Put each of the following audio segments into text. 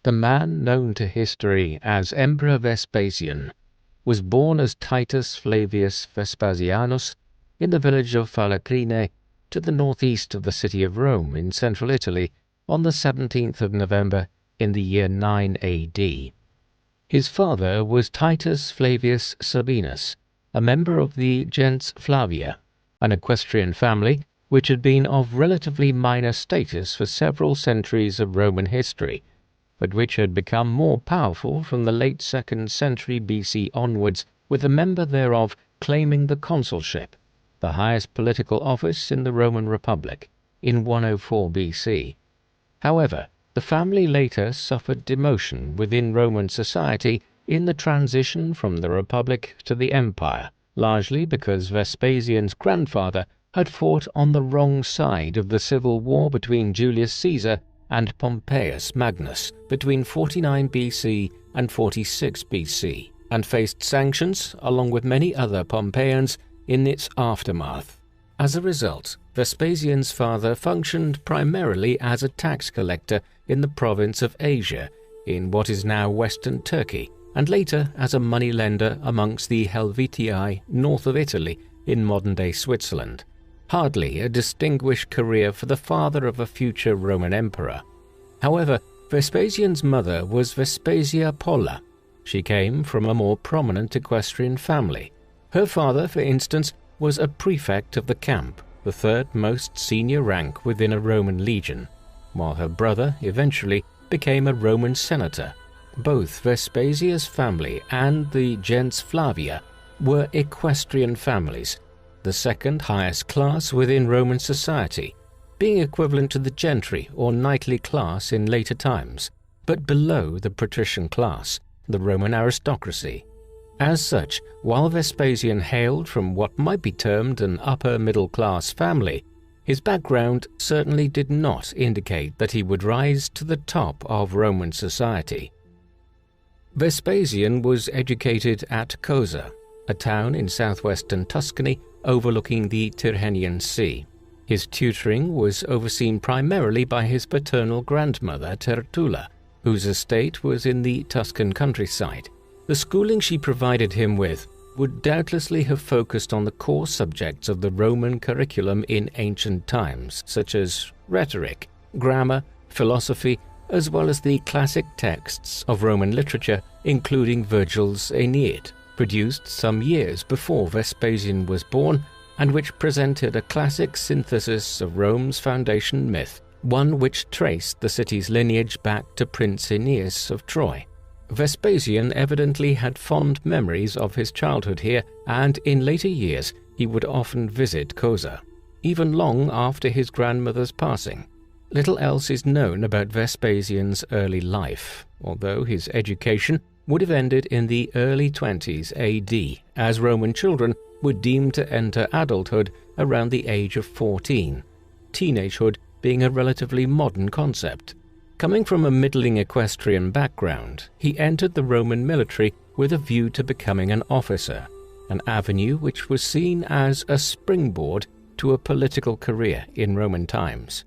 The man known to history as Emperor Vespasian was born as Titus Flavius Vespasianus in the village of Falacrine to the northeast of the city of Rome in central Italy on the 17th of November in the year 9 AD. His father was Titus Flavius Sabinus, a member of the gens Flavia, an equestrian family which had been of relatively minor status for several centuries of Roman history, but which had become more powerful from the late 2nd century BC onwards, with a member thereof claiming the consulship, the highest political office in the Roman Republic, in 104 BC. However, the family later suffered demotion within Roman society in the transition from the Republic to the Empire, largely because Vespasian's grandfather had fought on the wrong side of the civil war between Julius Caesar and Pompeius Magnus between 49 BC and 46 BC, and faced sanctions along with many other Pompeians in its aftermath. As a result, Vespasian's father functioned primarily as a tax collector in the province of Asia, in what is now western Turkey, and later as a moneylender amongst the Helvetii north of Italy in modern-day Switzerland. Hardly a distinguished career for the father of a future Roman emperor. However, Vespasian's mother was Vespasia Polla. She came from a more prominent equestrian family. Her father, for instance, was a prefect of the camp, the third most senior rank within a Roman legion, while her brother eventually became a Roman senator. Both Vespasia's family and the gens Flavia were equestrian families, the second highest class within Roman society, being equivalent to the gentry or knightly class in later times, but below the patrician class, the Roman aristocracy. As such, while Vespasian hailed from what might be termed an upper-middle-class family, his background certainly did not indicate that he would rise to the top of Roman society. Vespasian was educated at Cosa, a town in southwestern Tuscany overlooking the Tyrrhenian Sea. His tutoring was overseen primarily by his paternal grandmother Tertulla, whose estate was in the Tuscan countryside. The schooling she provided him with would doubtlessly have focused on the core subjects of the Roman curriculum in ancient times, such as rhetoric, grammar, philosophy, as well as the classic texts of Roman literature, including Virgil's Aeneid, produced some years before Vespasian was born, and which presented a classic synthesis of Rome's foundation myth, one which traced the city's lineage back to Prince Aeneas of Troy. Vespasian evidently had fond memories of his childhood here, and in later years he would often visit Cosa, even long after his grandmother's passing. Little else is known about Vespasian's early life, although his education would have ended in the early 20s AD, as Roman children were deemed to enter adulthood around the age of 14, teenagehood being a relatively modern concept. Coming from a middling equestrian background, he entered the Roman military with a view to becoming an officer, an avenue which was seen as a springboard to a political career in Roman times.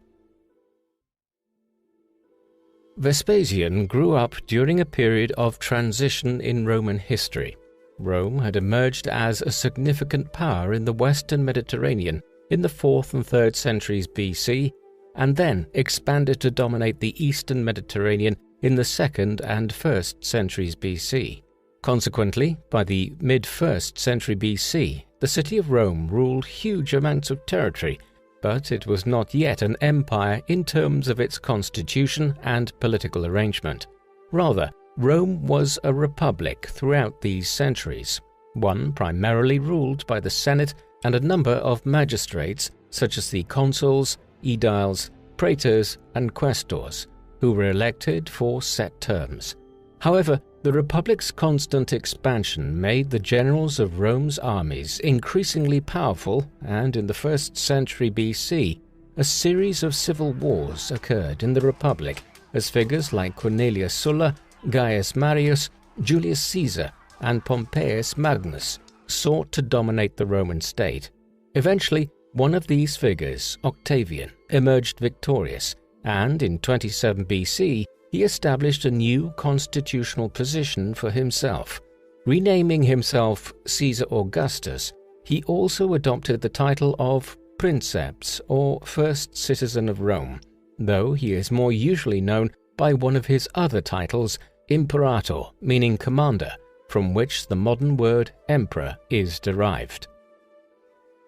Vespasian grew up during a period of transition in Roman history. Rome had emerged as a significant power in the Western Mediterranean in the 4th and 3rd centuries BC, and then expanded to dominate the Eastern Mediterranean in the 2nd and 1st centuries BC. Consequently, by the mid-1st century BC, the city of Rome ruled huge amounts of territory, but it was not yet an empire in terms of its constitution and political arrangement. Rather, Rome was a republic throughout these centuries, one primarily ruled by the Senate and a number of magistrates such as the consuls, aediles, praetors, and quaestors, who were elected for set terms. However, the Republic's constant expansion made the generals of Rome's armies increasingly powerful, and in the 1st century BC, a series of civil wars occurred in the Republic as figures like Cornelius Sulla, Gaius Marius, Julius Caesar, and Pompeius Magnus sought to dominate the Roman state. Eventually, one of these figures, Octavian, emerged victorious, and in 27 BC he established a new constitutional position for himself. Renaming himself Caesar Augustus, he also adopted the title of Princeps, or First Citizen of Rome, though he is more usually known by one of his other titles, Imperator, meaning commander, from which the modern word emperor is derived.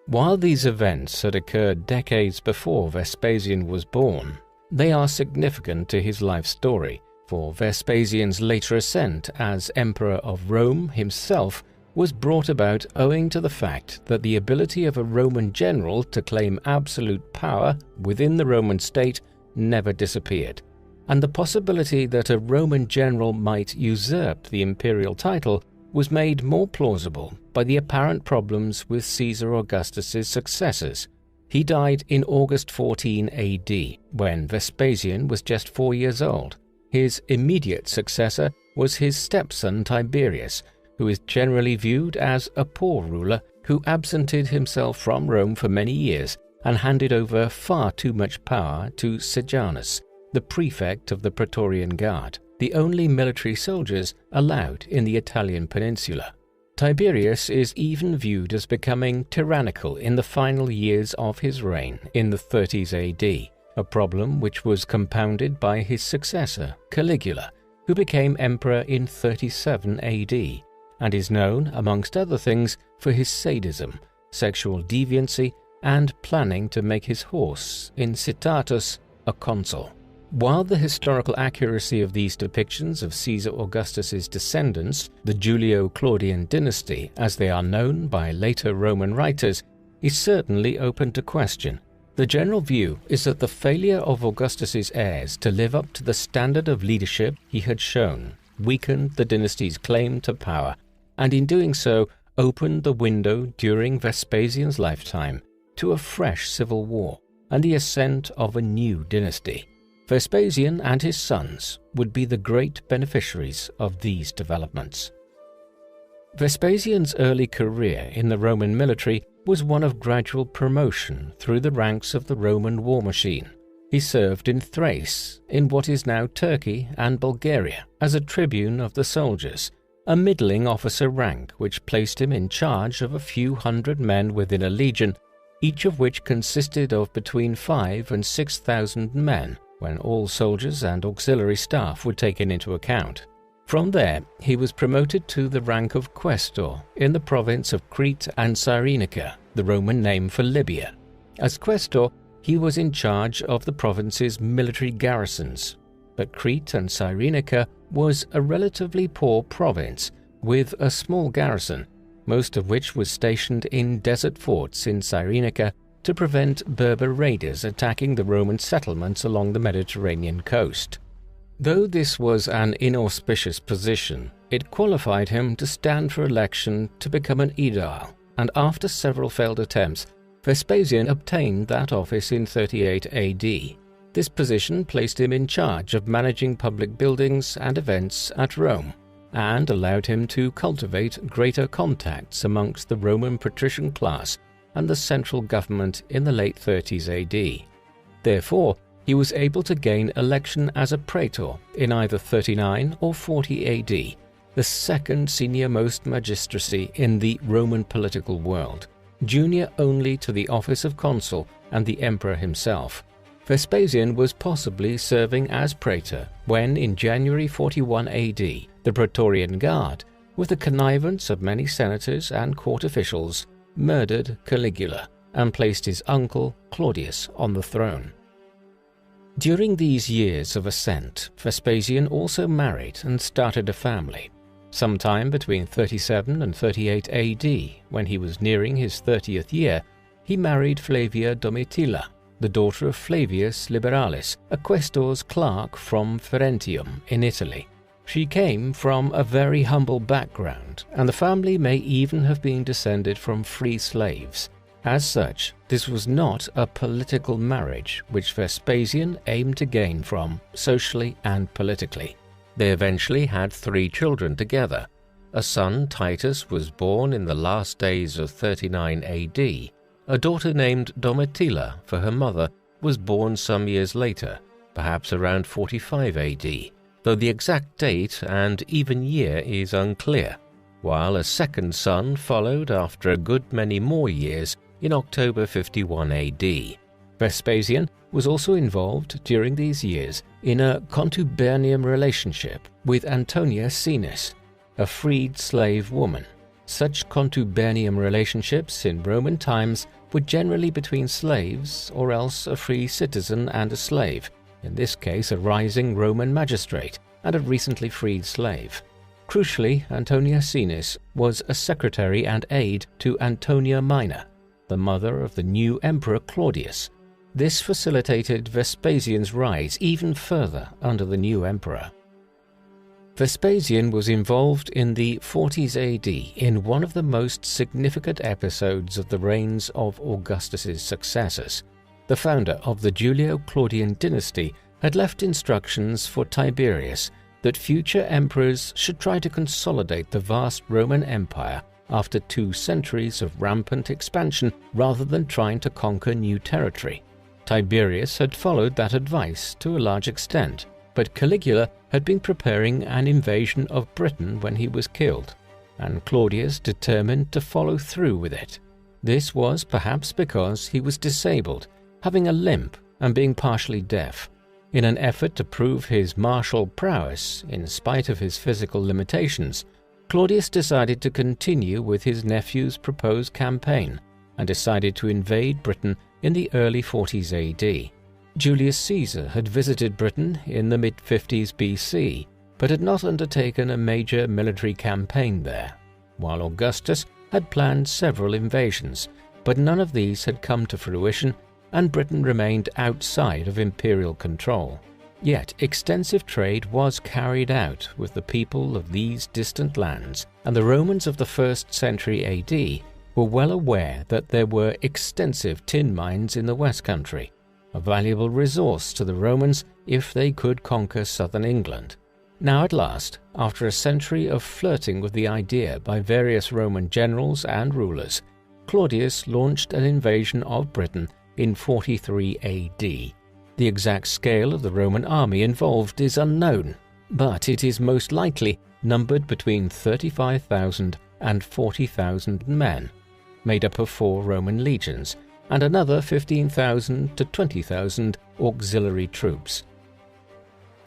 While these events had occurred decades before Vespasian was born, they are significant to his life story, for Vespasian's later ascent as Emperor of Rome himself was brought about owing to the fact that the ability of a Roman general to claim absolute power within the Roman state never disappeared, and the possibility that a Roman general might usurp the imperial title was made more plausible by the apparent problems with Caesar Augustus's successors. He died in August 14 AD, when Vespasian was just 4 years old. His immediate successor was his stepson Tiberius, who is generally viewed as a poor ruler who absented himself from Rome for many years and handed over far too much power to Sejanus, the prefect of the Praetorian Guard, the only military soldiers allowed in the Italian peninsula. Tiberius is even viewed as becoming tyrannical in the final years of his reign in the 30s AD, a problem which was compounded by his successor, Caligula, who became emperor in 37 AD, and is known, amongst other things, for his sadism, sexual deviancy, and planning to make his horse, Incitatus, a consul. While the historical accuracy of these depictions of Caesar Augustus's descendants, the Julio-Claudian dynasty as they are known by later Roman writers, is certainly open to question, the general view is that the failure of Augustus's heirs to live up to the standard of leadership he had shown weakened the dynasty's claim to power, and in doing so opened the window during Vespasian's lifetime to a fresh civil war and the ascent of a new dynasty. Vespasian and his sons would be the great beneficiaries of these developments. Vespasian's early career in the Roman military was one of gradual promotion through the ranks of the Roman war machine. He served in Thrace, in what is now Turkey and Bulgaria, as a tribune of the soldiers, a middling officer rank which placed him in charge of a few hundred men within a legion, each of which consisted of between 5,000 and 6,000 men, when all soldiers and auxiliary staff were taken into account. From there, he was promoted to the rank of questor in the province of Crete and Cyrenaica, the Roman name for Libya. As questor, he was in charge of the province's military garrisons, but Crete and Cyrenaica was a relatively poor province with a small garrison, most of which was stationed in desert forts in Cyrenaica to prevent Berber raiders attacking the Roman settlements along the Mediterranean coast. Though this was an inauspicious position, it qualified him to stand for election to become an aedile, and after several failed attempts, Vespasian obtained that office in 38 AD. This position placed him in charge of managing public buildings and events at Rome, and allowed him to cultivate greater contacts amongst the Roman patrician class and the central government in the late 30s AD. Therefore, he was able to gain election as a praetor in either 39 or 40 AD, the second senior-most magistracy in the Roman political world, junior only to the office of consul and the emperor himself. Vespasian was possibly serving as praetor when, in January 41 AD, the Praetorian Guard, with the connivance of many senators and court officials, murdered Caligula and placed his uncle Claudius on the throne. During these years of ascent, Vespasian also married and started a family. Sometime between 37 and 38 AD, when he was nearing his 30th year, he married Flavia Domitilla, the daughter of Flavius Liberalis, a questor's clerk from Ferentinum in Italy. She came from a very humble background, and the family may even have been descended from free slaves. As such, this was not a political marriage which Vespasian aimed to gain from socially and politically. They eventually had 3 children together. A son, Titus, was born in the last days of 39 AD. A daughter named Domitilla, for her mother, was born some years later, perhaps around 45 AD. though the exact date and even year is unclear, while a second son followed after a good many more years in October 51 AD. Vespasian was also involved during these years in a contubernium relationship with Antonia Caenis, a freed slave woman. Such contubernium relationships in Roman times were generally between slaves or else a free citizen and a slave, in this case a rising Roman magistrate and a recently freed slave. Crucially, Antonia Caenis was a secretary and aide to Antonia Minor, the mother of the new emperor Claudius. This facilitated Vespasian's rise even further under the new emperor. Vespasian was involved in the 40s AD in one of the most significant episodes of the reigns of Augustus's successors. The founder of the Julio-Claudian dynasty had left instructions for Tiberius that future emperors should try to consolidate the vast Roman Empire after 2 centuries of rampant expansion rather than trying to conquer new territory. Tiberius had followed that advice to a large extent, but Caligula had been preparing an invasion of Britain when he was killed, and Claudius determined to follow through with it. This was perhaps because he was disabled, having a limp and being partially deaf. In an effort to prove his martial prowess in spite of his physical limitations, Claudius decided to continue with his nephew's proposed campaign and decided to invade Britain in the early 40s AD. Julius Caesar had visited Britain in the mid-50s BC, but had not undertaken a major military campaign there, while Augustus had planned several invasions, but none of these had come to fruition, and Britain remained outside of imperial control. Yet extensive trade was carried out with the people of these distant lands, and the Romans of the 1st century AD were well aware that there were extensive tin mines in the West Country, a valuable resource to the Romans if they could conquer southern England. Now at last, after a century of flirting with the idea by various Roman generals and rulers, Claudius launched an invasion of Britain in 43 AD. The exact scale of the Roman army involved is unknown, but it is most likely numbered between 35,000 and 40,000 men, made up of 4 Roman legions and another 15,000 to 20,000 auxiliary troops.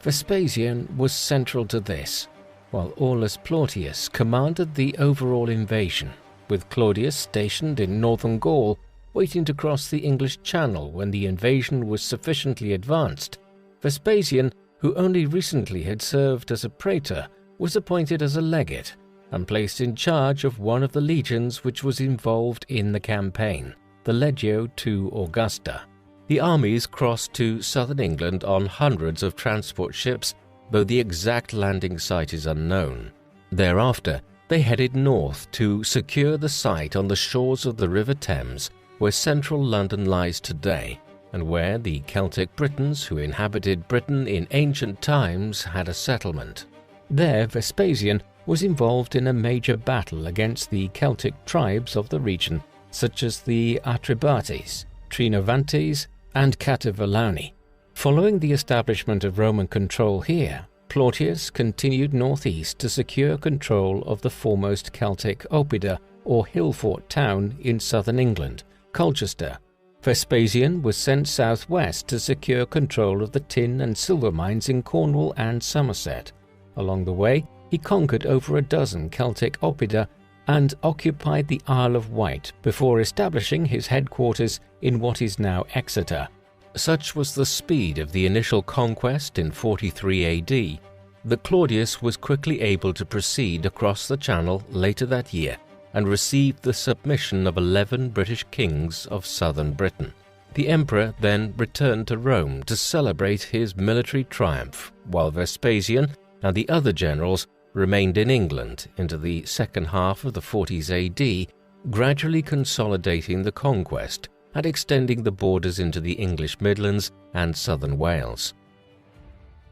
Vespasian was central to this, while Aulus Plautius commanded the overall invasion, with Claudius stationed in northern Gaul, waiting to cross the English Channel when the invasion was sufficiently advanced. Vespasian, who only recently had served as a praetor, was appointed as a legate and placed in charge of one of the legions which was involved in the campaign, the Legio II Augusta. The armies crossed to southern England on hundreds of transport ships, though the exact landing site is unknown. Thereafter, they headed north to secure the site on the shores of the River Thames, where central London lies today, and where the Celtic Britons who inhabited Britain in ancient times had a settlement. There, Vespasian was involved in a major battle against the Celtic tribes of the region, such as the Atrebates, Trinovantes, and Cativellauni. Following the establishment of Roman control here, Plautius continued northeast to secure control of the foremost Celtic oppida, or hill fort town in southern England, Colchester. Vespasian was sent southwest to secure control of the tin and silver mines in Cornwall and Somerset. Along the way, he conquered over a dozen Celtic oppida and occupied the Isle of Wight before establishing his headquarters in what is now Exeter. Such was the speed of the initial conquest in 43 AD that Claudius was quickly able to proceed across the Channel later that year and received the submission of 11 British kings of southern Britain. The emperor then returned to Rome to celebrate his military triumph, while Vespasian and the other generals remained in England into the second half of the 40s AD, gradually consolidating the conquest and extending the borders into the English Midlands and southern Wales.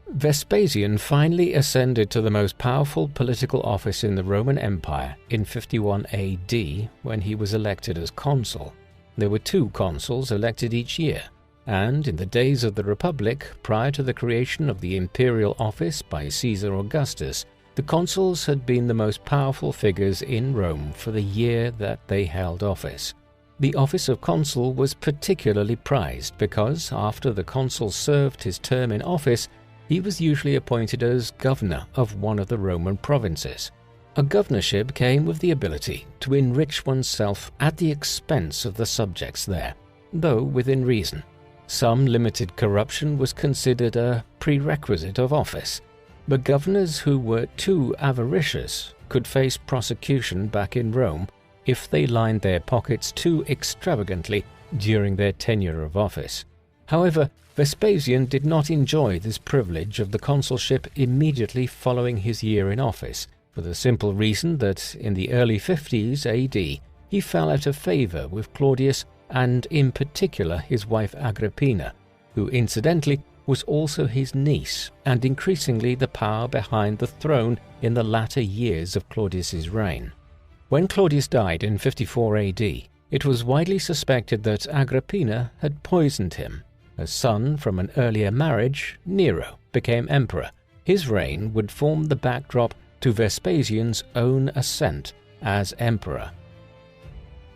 Vespasian finally ascended to the most powerful political office in the Roman Empire in 51 AD when he was elected as consul. There were 2 consuls elected each year, and in the days of the Republic, prior to the creation of the imperial office by Caesar Augustus, the consuls had been the most powerful figures in Rome for the year that they held office. The office of consul was particularly prized because, after the consul served his term in office, he was usually appointed as governor of one of the Roman provinces. A governorship came with the ability to enrich oneself at the expense of the subjects there, though within reason. Some limited corruption was considered a prerequisite of office, but governors who were too avaricious could face prosecution back in Rome if they lined their pockets too extravagantly during their tenure of office. However, Vespasian did not enjoy this privilege of the consulship immediately following his year in office, for the simple reason that in the early 50s AD he fell out of favor with Claudius and in particular his wife Agrippina, who incidentally was also his niece and increasingly the power behind the throne in the latter years of Claudius's reign. When Claudius died in 54 AD, it was widely suspected that Agrippina had poisoned him. A son from an earlier marriage, Nero, became emperor. His reign would form the backdrop to Vespasian's own ascent as emperor.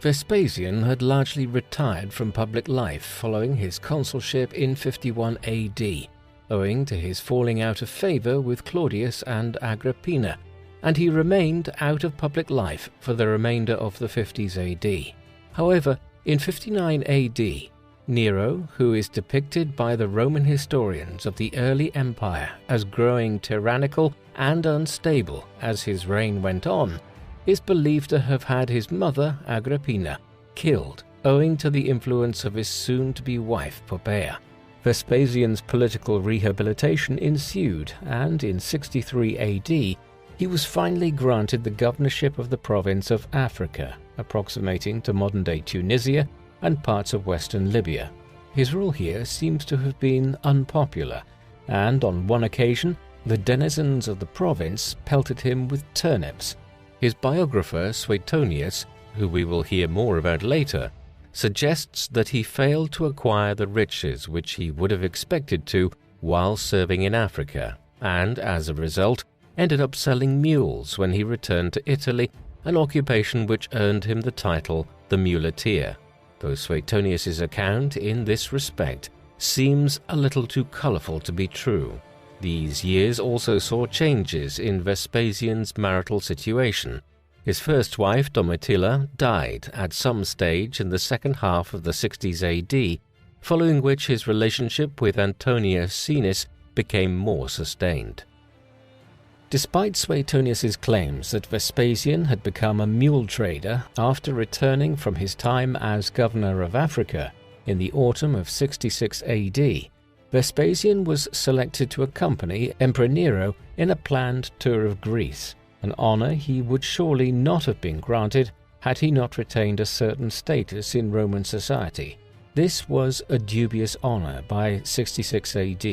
Vespasian had largely retired from public life following his consulship in 51 AD, owing to his falling out of favor with Claudius and Agrippina, and he remained out of public life for the remainder of the 50s AD. However, in 59 AD, Nero, who is depicted by the Roman historians of the early empire as growing tyrannical and unstable as his reign went on, is believed to have had his mother, Agrippina, killed owing to the influence of his soon-to-be wife, Poppaea. Vespasian's political rehabilitation ensued, and in 63 AD, he was finally granted the governorship of the province of Africa, approximating to modern-day Tunisia and parts of western Libya. His rule here seems to have been unpopular, and on one occasion, the denizens of the province pelted him with turnips. His biographer, Suetonius, who we will hear more about later, suggests that he failed to acquire the riches which he would have expected to while serving in Africa, and as a result, ended up selling mules when he returned to Italy, an occupation which earned him the title the muleteer, though Suetonius's account in this respect seems a little too colorful to be true. These years also saw changes in Vespasian's marital situation. His first wife, Domitilla, died at some stage in the second half of the 60s AD, following which his relationship with Antonia Caenis became more sustained. Despite Suetonius's claims that Vespasian had become a mule trader after returning from his time as governor of Africa in the autumn of 66 AD, Vespasian was selected to accompany Emperor Nero in a planned tour of Greece, an honor he would surely not have been granted had he not retained a certain status in Roman society. This was a dubious honor by 66 AD.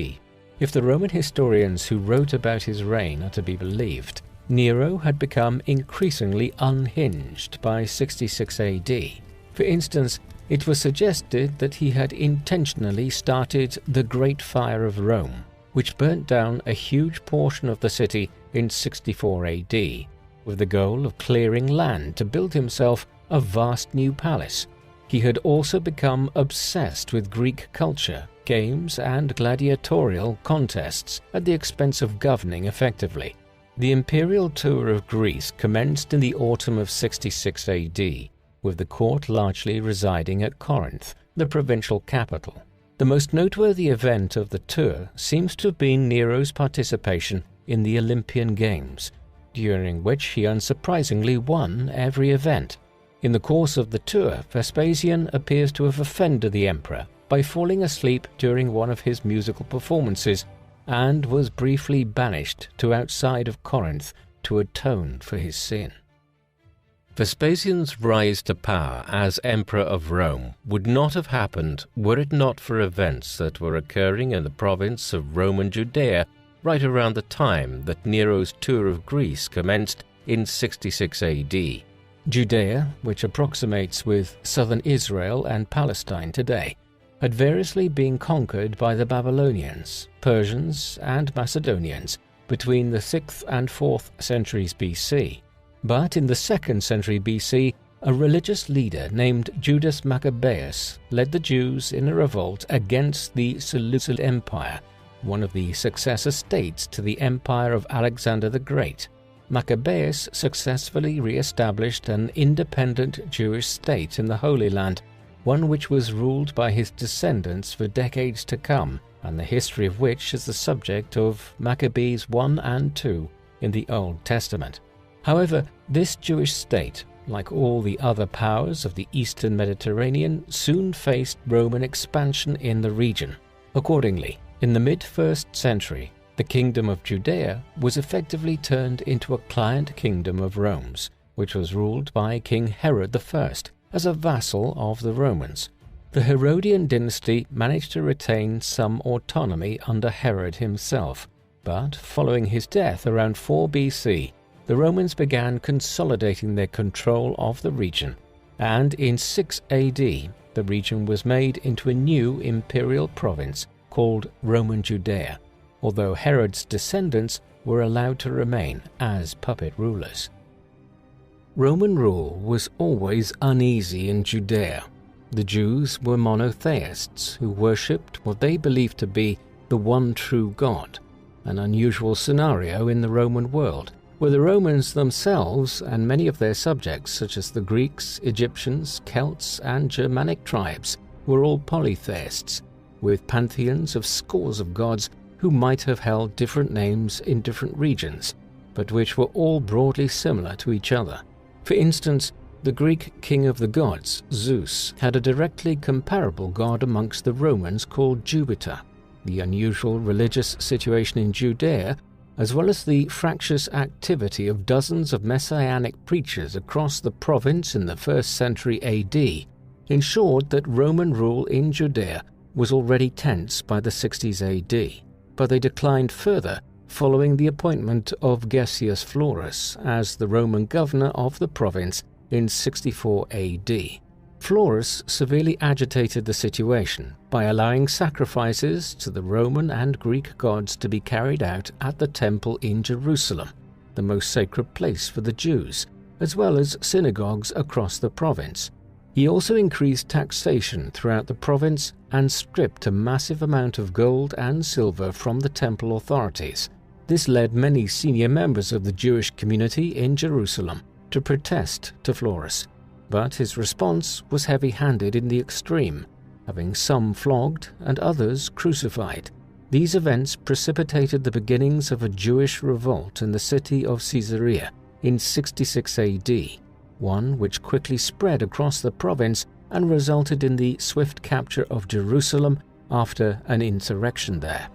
If the Roman historians who wrote about his reign are to be believed, Nero had become increasingly unhinged by 66 AD. For instance, it was suggested that he had intentionally started the Great Fire of Rome, which burnt down a huge portion of the city in 64 AD, with the goal of clearing land to build himself a vast new palace. He had also become obsessed with Greek culture, games, and gladiatorial contests at the expense of governing effectively. The imperial tour of Greece commenced in the autumn of 66 AD, with the court largely residing at Corinth, the provincial capital. The most noteworthy event of the tour seems to have been Nero's participation in the Olympian Games, during which he unsurprisingly won every event. In the course of the tour, Vespasian appears to have offended the emperor by falling asleep during one of his musical performances and was briefly banished to outside of Corinth to atone for his sin. Vespasian's rise to power as Emperor of Rome would not have happened were it not for events that were occurring in the province of Roman Judea right around the time that Nero's tour of Greece commenced in 66 AD. Judea, which approximates with southern Israel and Palestine today, had variously been conquered by the Babylonians, Persians, and Macedonians between the 6th and 4th centuries BC. But in the 2nd century BC, a religious leader named Judas Maccabeus led the Jews in a revolt against the Seleucid Empire, one of the successor states to the empire of Alexander the Great. Maccabeus successfully re-established an independent Jewish state in the Holy Land, one which was ruled by his descendants for decades to come, and the history of which is the subject of Maccabees 1 and 2 in the Old Testament. However, this Jewish state, like all the other powers of the Eastern Mediterranean, soon faced Roman expansion in the region. Accordingly, in the mid-1st century, the Kingdom of Judea was effectively turned into a client kingdom of Rome's, which was ruled by King Herod I as a vassal of the Romans. The Herodian dynasty managed to retain some autonomy under Herod himself, but following his death around 4 BC, the Romans began consolidating their control of the region, and in 6 AD, the region was made into a new imperial province called Roman Judea, although Herod's descendants were allowed to remain as puppet rulers. Roman rule was always uneasy in Judea. The Jews were monotheists who worshipped what they believed to be the one true God, an unusual scenario in the Roman world, where the Romans themselves and many of their subjects, such as the Greeks, Egyptians, Celts, and Germanic tribes, were all polytheists, with pantheons of scores of gods who might have held different names in different regions, but which were all broadly similar to each other. For instance, the Greek king of the gods, Zeus, had a directly comparable god amongst the Romans called Jupiter. The unusual religious situation in Judea, as well as the fractious activity of dozens of messianic preachers across the province in the 1st century AD, ensured that Roman rule in Judea was already tense by the 60s AD, but they declined further following the appointment of Gessius Florus as the Roman governor of the province in 64 AD. Florus severely agitated the situation by allowing sacrifices to the Roman and Greek gods to be carried out at the temple in Jerusalem, the most sacred place for the Jews, as well as synagogues across the province. He also increased taxation throughout the province and stripped a massive amount of gold and silver from the temple authorities. This led many senior members of the Jewish community in Jerusalem to protest to Florus, but his response was heavy-handed in the extreme, having some flogged and others crucified. These events precipitated the beginnings of a Jewish revolt in the city of Caesarea in 66 AD, one which quickly spread across the province and resulted in the swift capture of Jerusalem after an insurrection there.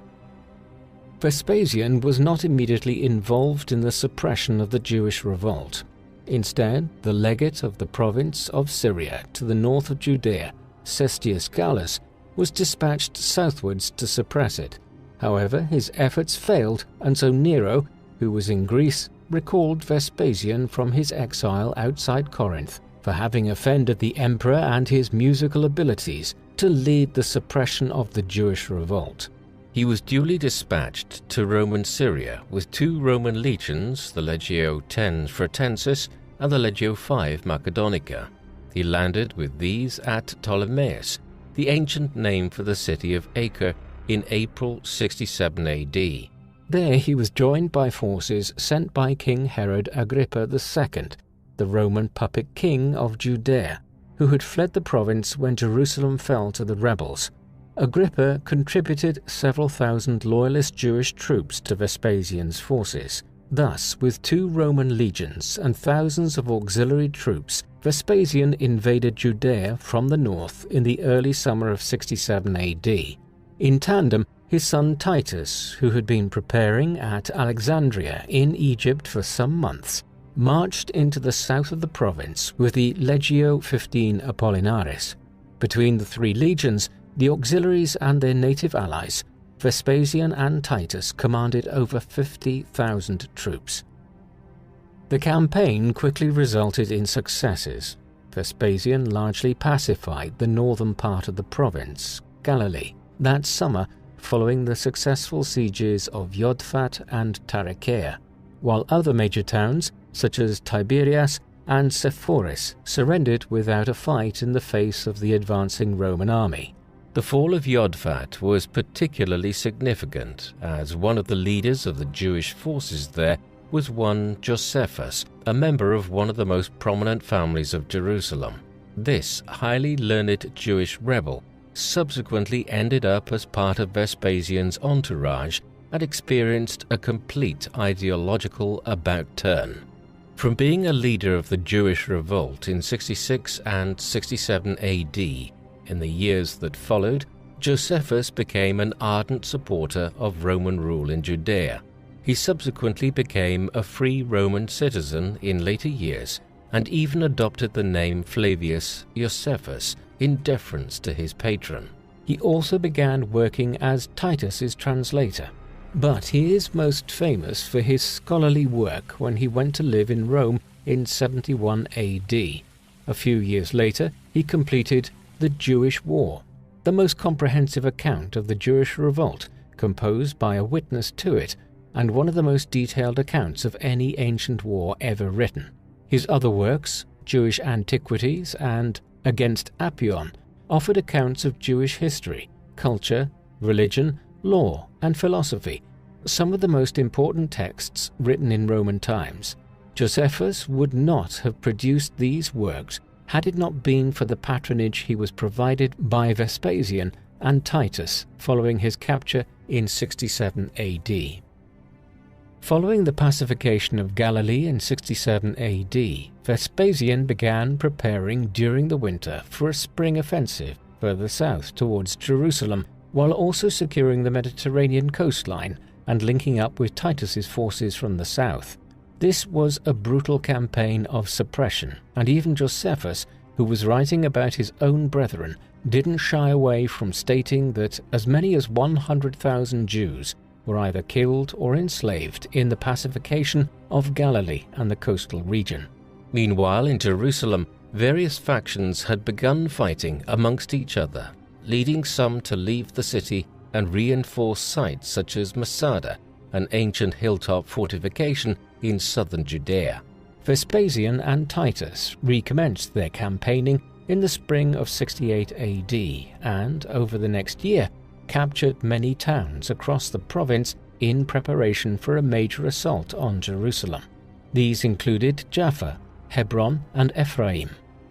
Vespasian was not immediately involved in the suppression of the Jewish revolt. Instead, the legate of the province of Syria to the north of Judea, Cestius Gallus, was dispatched southwards to suppress it. However, his efforts failed, and so Nero, who was in Greece, recalled Vespasian from his exile outside Corinth for having offended the emperor and his musical abilities to lead the suppression of the Jewish revolt. He was duly dispatched to Roman Syria with 2 Roman legions, the Legio X Fretensis and the Legio V Macedonica. He landed with these at Ptolemais, the ancient name for the city of Acre, in April 67 AD. There he was joined by forces sent by King Herod Agrippa II, the Roman puppet king of Judea, who had fled the province when Jerusalem fell to the rebels. Agrippa contributed several thousand loyalist Jewish troops to Vespasian's forces. Thus, with 2 Roman legions and thousands of auxiliary troops, Vespasian invaded Judea from the north in the early summer of 67 AD. In tandem, his son Titus, who had been preparing at Alexandria in Egypt for some months, marched into the south of the province with the Legio XV Apollinaris. Between the 3 legions, the auxiliaries and their native allies, Vespasian and Titus commanded over 50,000 troops. The campaign quickly resulted in successes. Vespasian largely pacified the northern part of the province, Galilee that summer following the successful sieges of Jodfat and Tarichaea, while other major towns such as Tiberias and Sepphoris surrendered without a fight in the face of the advancing Roman army. The fall of Jodfat was particularly significant, as one of the leaders of the Jewish forces there was one Josephus, a member of one of the most prominent families of Jerusalem. This highly learned Jewish rebel subsequently ended up as part of Vespasian's entourage and experienced a complete ideological about-turn. From being a leader of the Jewish revolt in 66 and 67 AD, in the years that followed, Josephus became an ardent supporter of Roman rule in Judea. He subsequently became a free Roman citizen in later years and even adopted the name Flavius Josephus in deference to his patron. He also began working as Titus's translator, but he is most famous for his scholarly work when he went to live in Rome in 71 AD. A few years later, he completed The Jewish War, the most comprehensive account of the Jewish revolt, composed by a witness to it, and one of the most detailed accounts of any ancient war ever written. His other works, Jewish Antiquities and Against Apion, offered accounts of Jewish history, culture, religion, law, and philosophy, some of the most important texts written in Roman times. Josephus would not have produced these works had it not been for the patronage he was provided by Vespasian and Titus following his capture in 67 AD. Following the pacification of Galilee in 67 AD, Vespasian began preparing during the winter for a spring offensive further south towards Jerusalem, while also securing the Mediterranean coastline and linking up with Titus's forces from the south. This was a brutal campaign of suppression, and even Josephus, who was writing about his own brethren, didn't shy away from stating that as many as 100,000 Jews were either killed or enslaved in the pacification of Galilee and the coastal region. Meanwhile, in Jerusalem, various factions had begun fighting amongst each other, leading some to leave the city and reinforce sites such as Masada, an ancient hilltop fortification in southern Judea. Vespasian and Titus recommenced their campaigning in the spring of 68 AD and, over the next year, captured many towns across the province in preparation for a major assault on Jerusalem. These included Jaffa, Hebron, and Ephraim.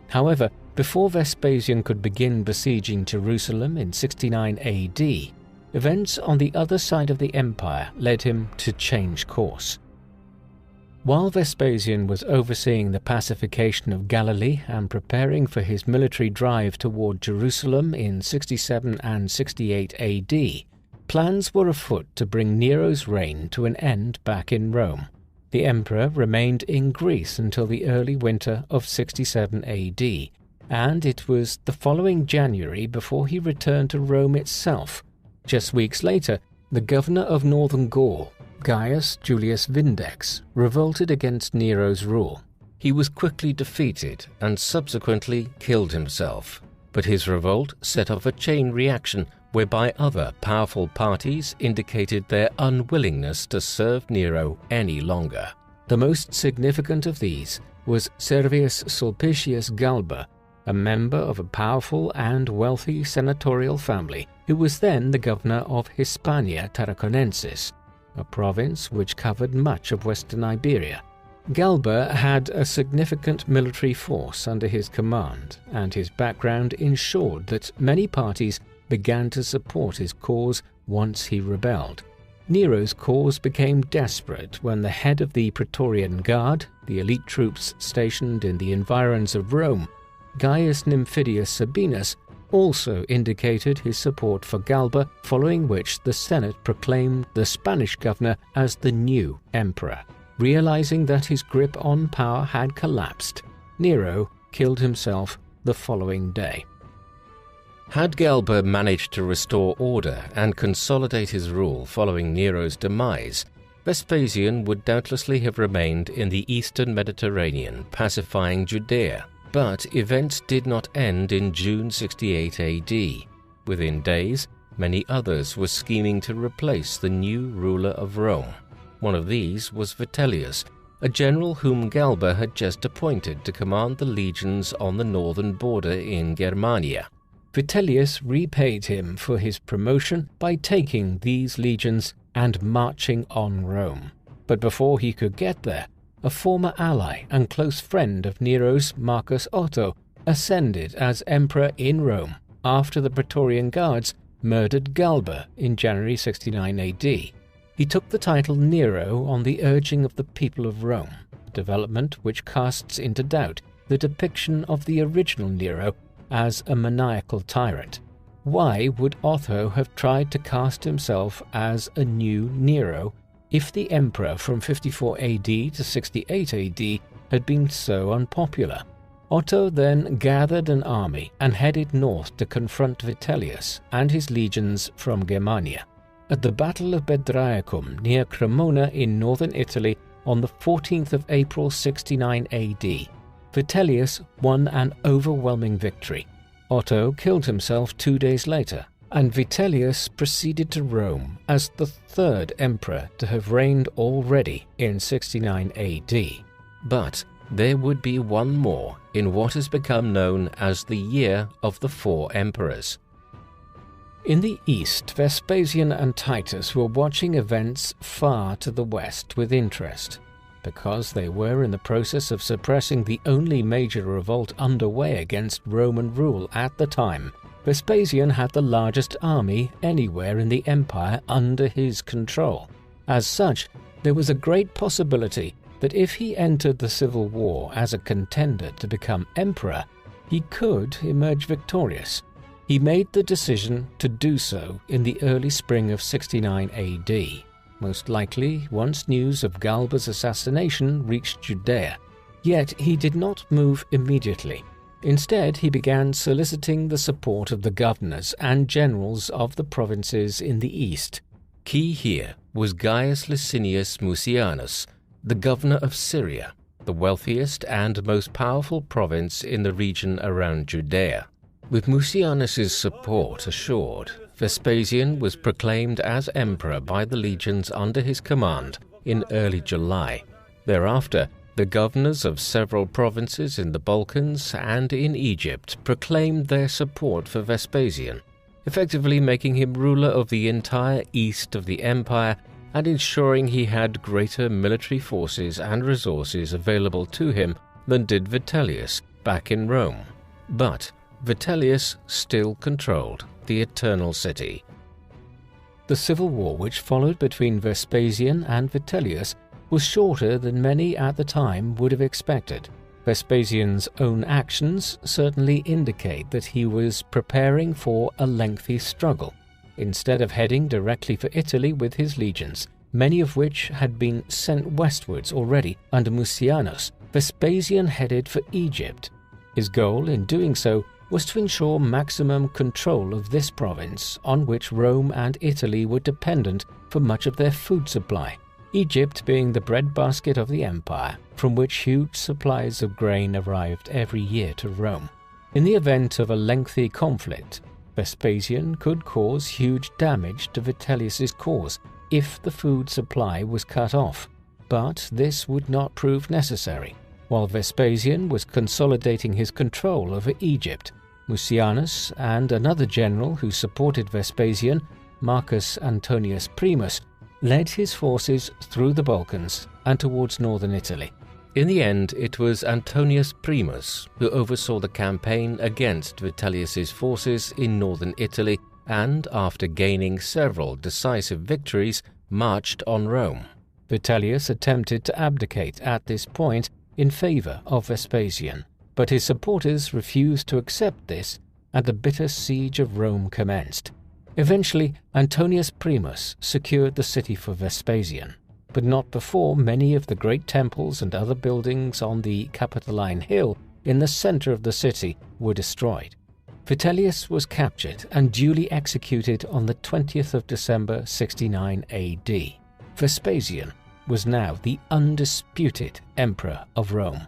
However, before Vespasian could begin besieging Jerusalem in 69 AD, events on the other side of the empire led him to change course. While Vespasian was overseeing the pacification of Galilee and preparing for his military drive toward Jerusalem in 67 and 68 AD, plans were afoot to bring Nero's reign to an end back in Rome. The emperor remained in Greece until the early winter of 67 AD, and it was the following January before he returned to Rome itself. Just weeks later, the governor of northern Gaul, Gaius Julius Vindex, revolted against Nero's rule. He was quickly defeated and subsequently killed himself, but his revolt set off a chain reaction whereby other powerful parties indicated their unwillingness to serve Nero any longer. The most significant of these was Servius Sulpicius Galba, a member of a powerful and wealthy senatorial family who was then the governor of Hispania Tarraconensis, a province which covered much of western Iberia. Galba had a significant military force under his command, and his background ensured that many parties began to support his cause once he rebelled. Nero's cause became desperate when the head of the Praetorian Guard, the elite troops stationed in the environs of Rome, Gaius Nymphidius Sabinus, also indicated his support for Galba, following which the Senate proclaimed the Spanish governor as the new emperor. Realizing that his grip on power had collapsed, Nero killed himself the following day. Had Galba managed to restore order and consolidate his rule following Nero's demise, Vespasian would doubtlessly have remained in the eastern Mediterranean, pacifying Judea. But events did not end in June 68 AD. within days, many others were scheming to replace the new ruler of Rome. One of these was Vitellius, a general whom Galba had just appointed to command the legions on the northern border in Germania. Vitellius repaid him for his promotion by taking these legions and marching on Rome. But before he could get there, a former ally and close friend of Nero's, Marcus Otto, ascended as emperor in Rome after the Praetorian Guards murdered Galba in January 69 AD. He took the title Nero on the urging of the people of Rome, a development which casts into doubt the depiction of the original Nero as a maniacal tyrant. Why would Otho have tried to cast himself as a new Nero if the emperor from 54 AD to 68 AD had been so unpopular? Otto then gathered an army and headed north to confront Vitellius and his legions from Germania. At the Battle of Bedriacum near Cremona in northern Italy on the 14th of April 69 AD, Vitellius won an overwhelming victory. Otto killed himself 2 days later, and Vitellius proceeded to Rome as the third emperor to have reigned already in 69 AD. But there would be one more in what has become known as the Year of the Four Emperors. In the east, Vespasian and Titus were watching events far to the west with interest. Because they were in the process of suppressing the only major revolt underway against Roman rule at the time, Vespasian had the largest army anywhere in the empire under his control. As such, there was a great possibility that if he entered the civil war as a contender to become emperor, he could emerge victorious. He made the decision to do so in the early spring of 69 AD. Most likely once news of Galba's assassination reached Judea. Yet he did not move immediately. Instead, he began soliciting the support of the governors and generals of the provinces in the east. Key here was Gaius Licinius Mucianus, the governor of Syria, the wealthiest and most powerful province in the region around Judea. With Mucianus's support assured, Vespasian was proclaimed as emperor by the legions under his command in early July. Thereafter, the governors of several provinces in the Balkans and in Egypt proclaimed their support for Vespasian, effectively making him ruler of the entire east of the empire and ensuring he had greater military forces and resources available to him than did Vitellius back in Rome. But Vitellius still controlled the Eternal City. The civil war which followed between Vespasian and Vitellius was shorter than many at the time would have expected. Vespasian's own actions certainly indicate that he was preparing for a lengthy struggle. Instead of heading directly for Italy with his legions, many of which had been sent westwards already under Mucianus, Vespasian headed for Egypt. His goal in doing so was to ensure maximum control of this province on which Rome and Italy were dependent for much of their food supply, Egypt being the breadbasket of the empire, from which huge supplies of grain arrived every year to Rome. In the event of a lengthy conflict, Vespasian could cause huge damage to Vitellius's cause if the food supply was cut off, but this would not prove necessary. While Vespasian was consolidating his control over Egypt, Mucianus and another general who supported Vespasian, Marcus Antonius Primus, led his forces through the Balkans and towards northern Italy. In the end, it was Antonius Primus who oversaw the campaign against Vitellius's forces in northern Italy and, after gaining several decisive victories, marched on Rome. Vitellius attempted to abdicate at this point in favor of Vespasian, but his supporters refused to accept this, and the bitter siege of Rome commenced. Eventually, Antonius Primus secured the city for Vespasian, but not before many of the great temples and other buildings on the Capitoline Hill in the center of the city were destroyed. Vitellius was captured and duly executed on the 20th of December 69 AD. Vespasian was now the undisputed emperor of Rome.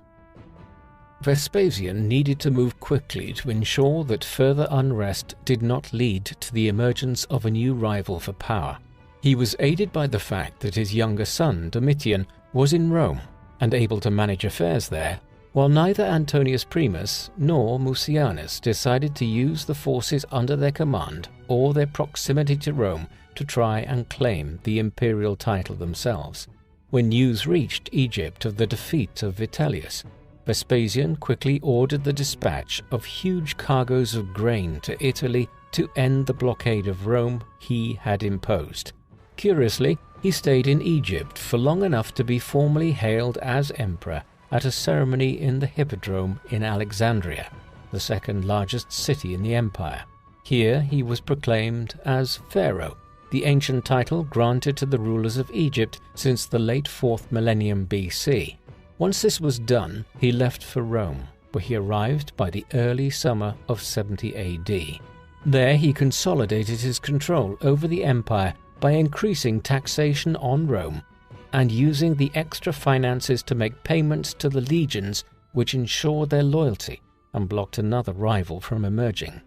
Vespasian needed to move quickly to ensure that further unrest did not lead to the emergence of a new rival for power. He was aided by the fact that his younger son, Domitian, was in Rome and able to manage affairs there, while neither Antonius Primus nor Mucianus decided to use the forces under their command or their proximity to Rome to try and claim the imperial title themselves. When news reached Egypt of the defeat of Vitellius, Vespasian quickly ordered the dispatch of huge cargoes of grain to Italy to end the blockade of Rome he had imposed. Curiously, he stayed in Egypt for long enough to be formally hailed as emperor at a ceremony in the Hippodrome in Alexandria, the second largest city in the empire. Here he was proclaimed as pharaoh, the ancient title granted to the rulers of Egypt since the late 4th millennium BC. Once this was done, he left for Rome, where he arrived by the early summer of 70 AD. There he consolidated his control over the empire by increasing taxation on Rome and using the extra finances to make payments to the legions, which ensured their loyalty and blocked another rival from emerging.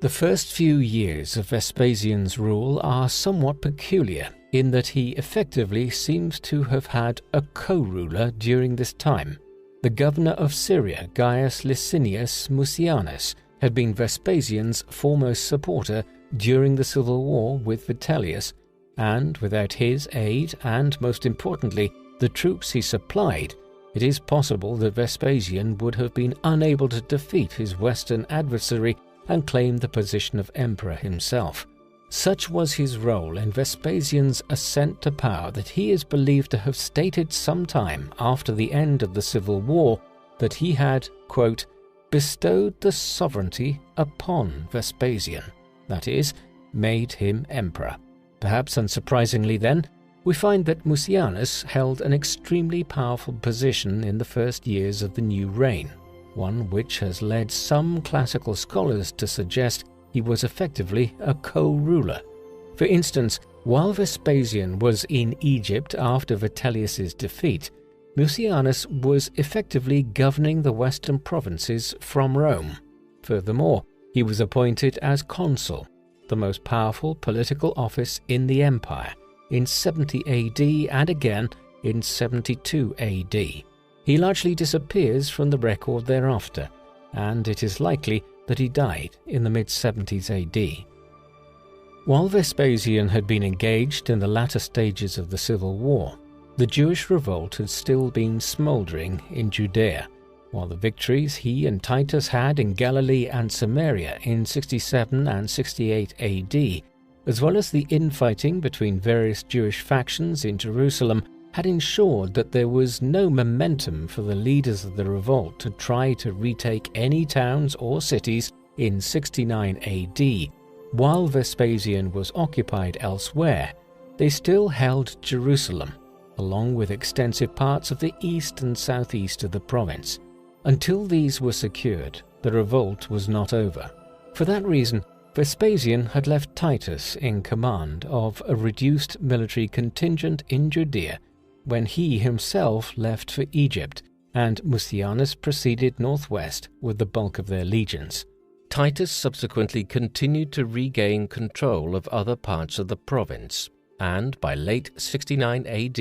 The first few years of Vespasian's rule are somewhat peculiar in that he effectively seems to have had a co-ruler during this time. The governor of Syria, Gaius Licinius Mucianus, had been Vespasian's foremost supporter during the civil war with Vitellius, and without his aid and, most importantly, the troops he supplied, it is possible that Vespasian would have been unable to defeat his western adversary and claim the position of emperor himself. Such was his role in Vespasian's ascent to power that he is believed to have stated sometime after the end of the civil war that he had, quote, bestowed the sovereignty upon Vespasian, that is, made him emperor. Perhaps unsurprisingly then, we find that Mucianus held an extremely powerful position in the first years of the new reign, one which has led some classical scholars to suggest he was effectively a co-ruler. For instance, while Vespasian was in Egypt after Vitellius's defeat, Mucianus was effectively governing the western provinces from Rome. Furthermore, he was appointed as consul, the most powerful political office in the empire, in 70 AD and again in 72 AD. He largely disappears from the record thereafter, and it is likely that he died in the mid-70s AD. While Vespasian had been engaged in the latter stages of the civil war, the Jewish revolt had still been smouldering in Judea, while the victories he and Titus had in Galilee and Samaria in 67 and 68 AD, as well as the infighting between various Jewish factions in Jerusalem, had ensured that there was no momentum for the leaders of the revolt to try to retake any towns or cities in 69 AD. While Vespasian was occupied elsewhere, they still held Jerusalem, along with extensive parts of the east and southeast of the province. Until these were secured, the revolt was not over. For that reason, Vespasian had left Titus in command of a reduced military contingent in Judea when he himself left for Egypt, and Mucianus proceeded northwest with the bulk of their legions. Titus subsequently continued to regain control of other parts of the province, and by late 69 AD,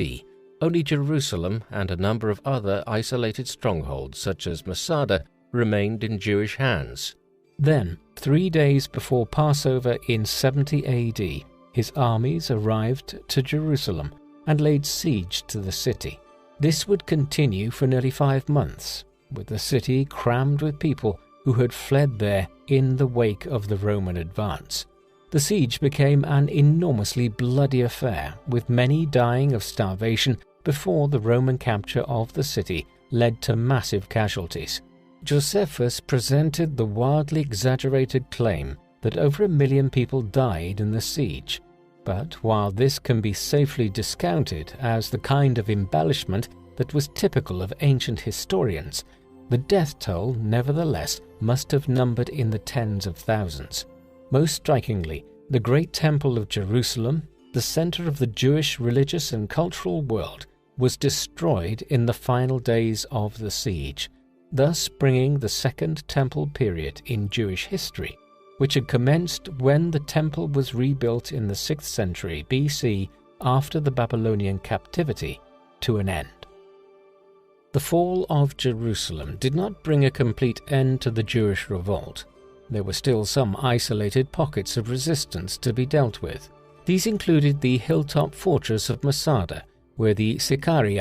only Jerusalem and a number of other isolated strongholds such as Masada remained in Jewish hands. Then, 3 days before Passover in 70 AD, his armies arrived to Jerusalem and laid siege to the city. This would continue for nearly 5 months, with the city crammed with people who had fled there in the wake of the Roman advance. The siege became an enormously bloody affair, with many dying of starvation before the Roman capture of the city led to massive casualties. Josephus presented the wildly exaggerated claim that over 1 million people died in the siege. But while this can be safely discounted as the kind of embellishment that was typical of ancient historians, the death toll nevertheless must have numbered in the tens of thousands. Most strikingly, the great temple of Jerusalem, the center of the Jewish religious and cultural world, was destroyed in the final days of the siege. thus bringing the Second Temple period in Jewish history, which had commenced when the temple was rebuilt in the 6th century BC after the Babylonian captivity, to an end. The fall of Jerusalem did not bring a complete end to the Jewish revolt. There were still some isolated pockets of resistance to be dealt with. These included the hilltop fortress of Masada, where the Sicarii,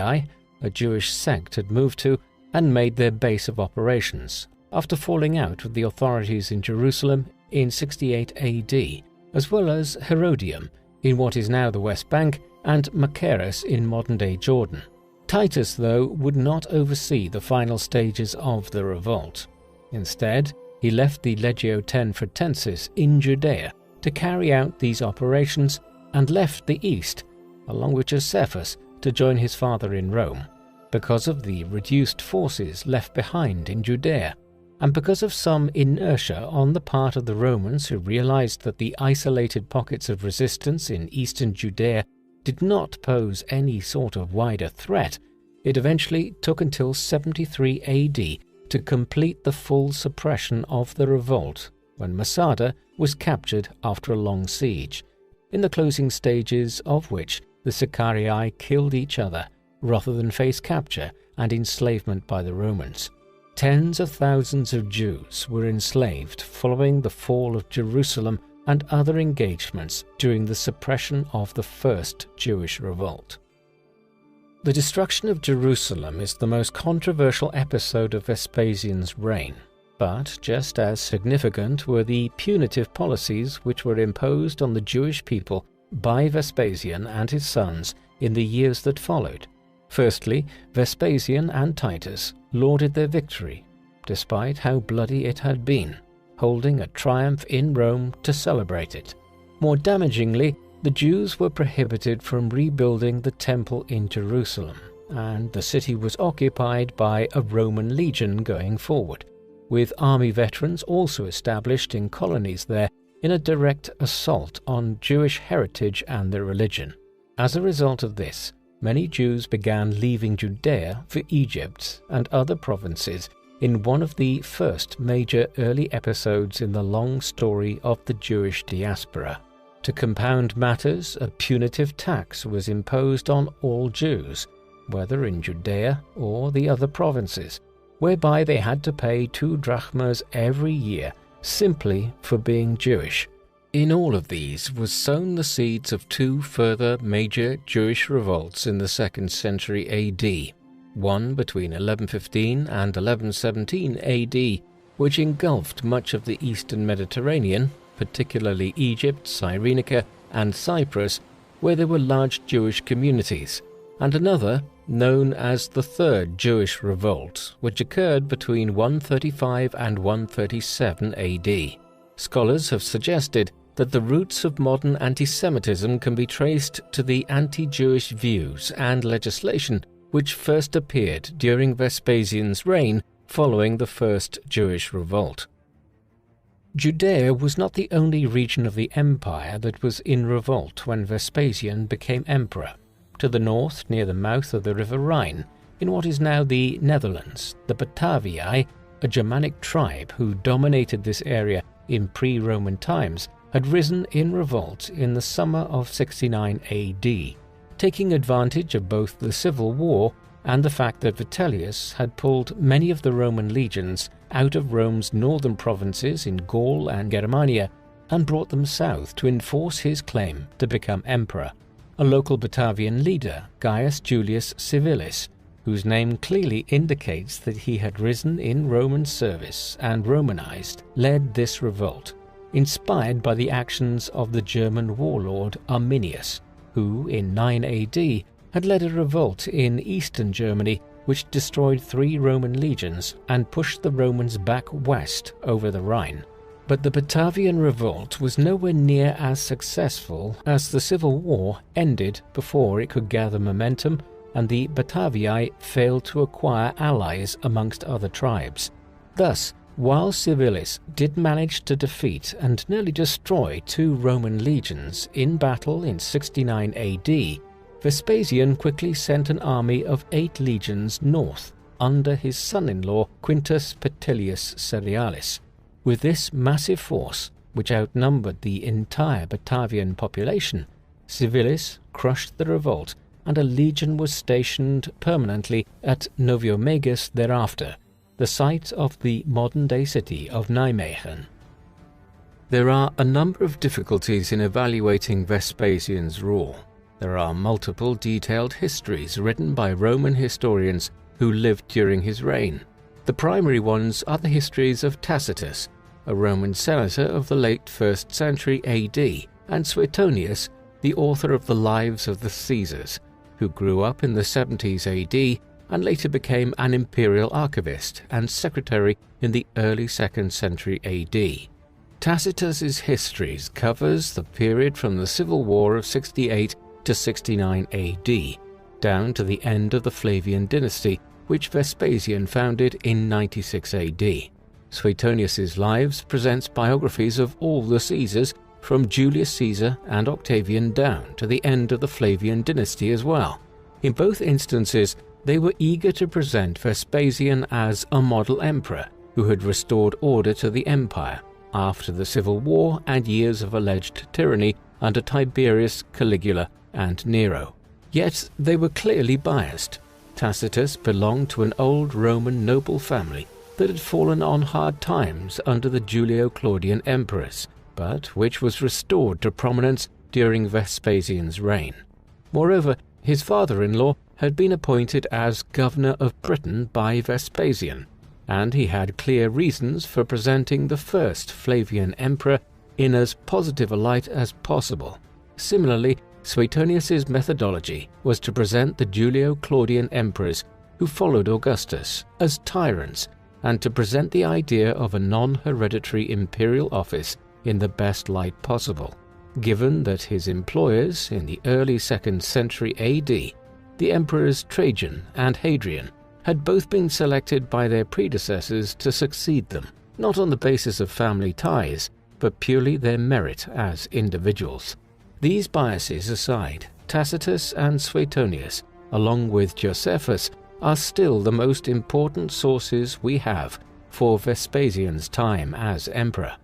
a Jewish sect, had moved to and made their base of operations, after falling out with the authorities in Jerusalem in 68 AD, as well as Herodium in what is now the West Bank and Machaerus in modern-day Jordan. Titus, though, would not oversee the final stages of the revolt. Instead, he left the Legio X Fretensis in Judea to carry out these operations and left the east, along with Josephus, to join his father in Rome, because of the reduced forces left behind in Judea, and because of some inertia on the part of the Romans who realized that the isolated pockets of resistance in eastern Judea did not pose any sort of wider threat. It eventually took until 73 AD to complete the full suppression of the revolt, when Masada was captured after a long siege, in the closing stages of which the Sicarii killed each other rather than face capture and enslavement by the Romans. Tens of thousands of Jews were enslaved following the fall of Jerusalem and other engagements during the suppression of the First Jewish Revolt. The destruction of Jerusalem is the most controversial episode of Vespasian's reign, but just as significant were the punitive policies which were imposed on the Jewish people by Vespasian and his sons in the years that followed. Firstly, Vespasian and Titus lauded their victory, despite how bloody it had been, holding a triumph in Rome to celebrate it. More damagingly, the Jews were prohibited from rebuilding the temple in Jerusalem, and the city was occupied by a Roman legion going forward, with army veterans also established in colonies there in a direct assault on Jewish heritage and their religion. As a result of this, many Jews began leaving Judea for Egypt and other provinces in one of the first major early episodes in the long story of the Jewish diaspora. To compound matters, a punitive tax was imposed on all Jews, whether in Judea or the other provinces, whereby they had to pay 2 drachmas every year simply for being Jewish. In all of these was sown the seeds of 2 further major Jewish revolts in the 2nd century AD, one between 1115 and 1117 AD, which engulfed much of the eastern Mediterranean, particularly Egypt, Cyrenaica, and Cyprus, where there were large Jewish communities, and another, known as the Third Jewish Revolt, which occurred between 135 and 137 AD. Scholars have suggested that the roots of modern anti-Semitism can be traced to the anti-Jewish views and legislation which first appeared during Vespasian's reign following the First Jewish Revolt. Judea was not the only region of the empire that was in revolt when Vespasian became emperor. To the north, near the mouth of the river Rhine, in what is now the Netherlands, the Batavii, a Germanic tribe who dominated this area in pre-Roman times, had risen in revolt in the summer of 69 AD, taking advantage of both the civil war and the fact that Vitellius had pulled many of the Roman legions out of Rome's northern provinces in Gaul and Germania and brought them south to enforce his claim to become emperor. A local Batavian leader, Gaius Julius Civilis, whose name clearly indicates that he had risen in Roman service and Romanized, led this revolt, inspired by the actions of the German warlord Arminius, who in 9 AD had led a revolt in eastern Germany which destroyed 3 Roman legions and pushed the Romans back west over the Rhine. But the Batavian revolt was nowhere near as successful, as the civil war ended before it could gather momentum and the Batavii failed to acquire allies amongst other tribes. Thus, while Civilis did manage to defeat and nearly destroy 2 Roman legions in battle in 69 AD, Vespasian quickly sent an army of 8 legions north, under his son-in-law Quintus Petilius Cerealis. With this massive force, which outnumbered the entire Batavian population, Civilis crushed the revolt, and a legion was stationed permanently at Noviomagus thereafter, the site of the modern-day city of Nijmegen. There are a number of difficulties in evaluating Vespasian's rule. There are multiple detailed histories written by Roman historians who lived during his reign. The primary ones are the histories of Tacitus, a Roman senator of the late 1st century AD, and Suetonius, the author of the Lives of the Caesars, who grew up in the 70s AD and later became an imperial archivist and secretary in the early 2nd century AD. Tacitus's histories covers the period from the Civil War of 68 to 69 AD, down to the end of the Flavian Dynasty, which Vespasian founded in 96 AD. Suetonius's Lives presents biographies of all the Caesars, from Julius Caesar and Octavian down to the end of the Flavian Dynasty as well. In both instances, they were eager to present Vespasian as a model emperor who had restored order to the empire after the civil war and years of alleged tyranny under Tiberius, Caligula, and Nero. Yet they were clearly biased. Tacitus belonged to an old Roman noble family that had fallen on hard times under the Julio-Claudian emperors, but which was restored to prominence during Vespasian's reign. Moreover, his father-in-law had been appointed as governor of Britain by Vespasian, and he had clear reasons for presenting the first Flavian emperor in as positive a light as possible. Similarly, Suetonius's methodology was to present the Julio-Claudian emperors who followed Augustus as tyrants, and to present the idea of a non-hereditary imperial office in the best light possible. Given that his employers in the early 2nd century AD, the emperors Trajan and Hadrian, had both been selected by their predecessors to succeed them, not on the basis of family ties, but purely their merit as individuals. These biases aside, Tacitus and Suetonius, along with Josephus, are still the most important sources we have for Vespasian's time as emperor.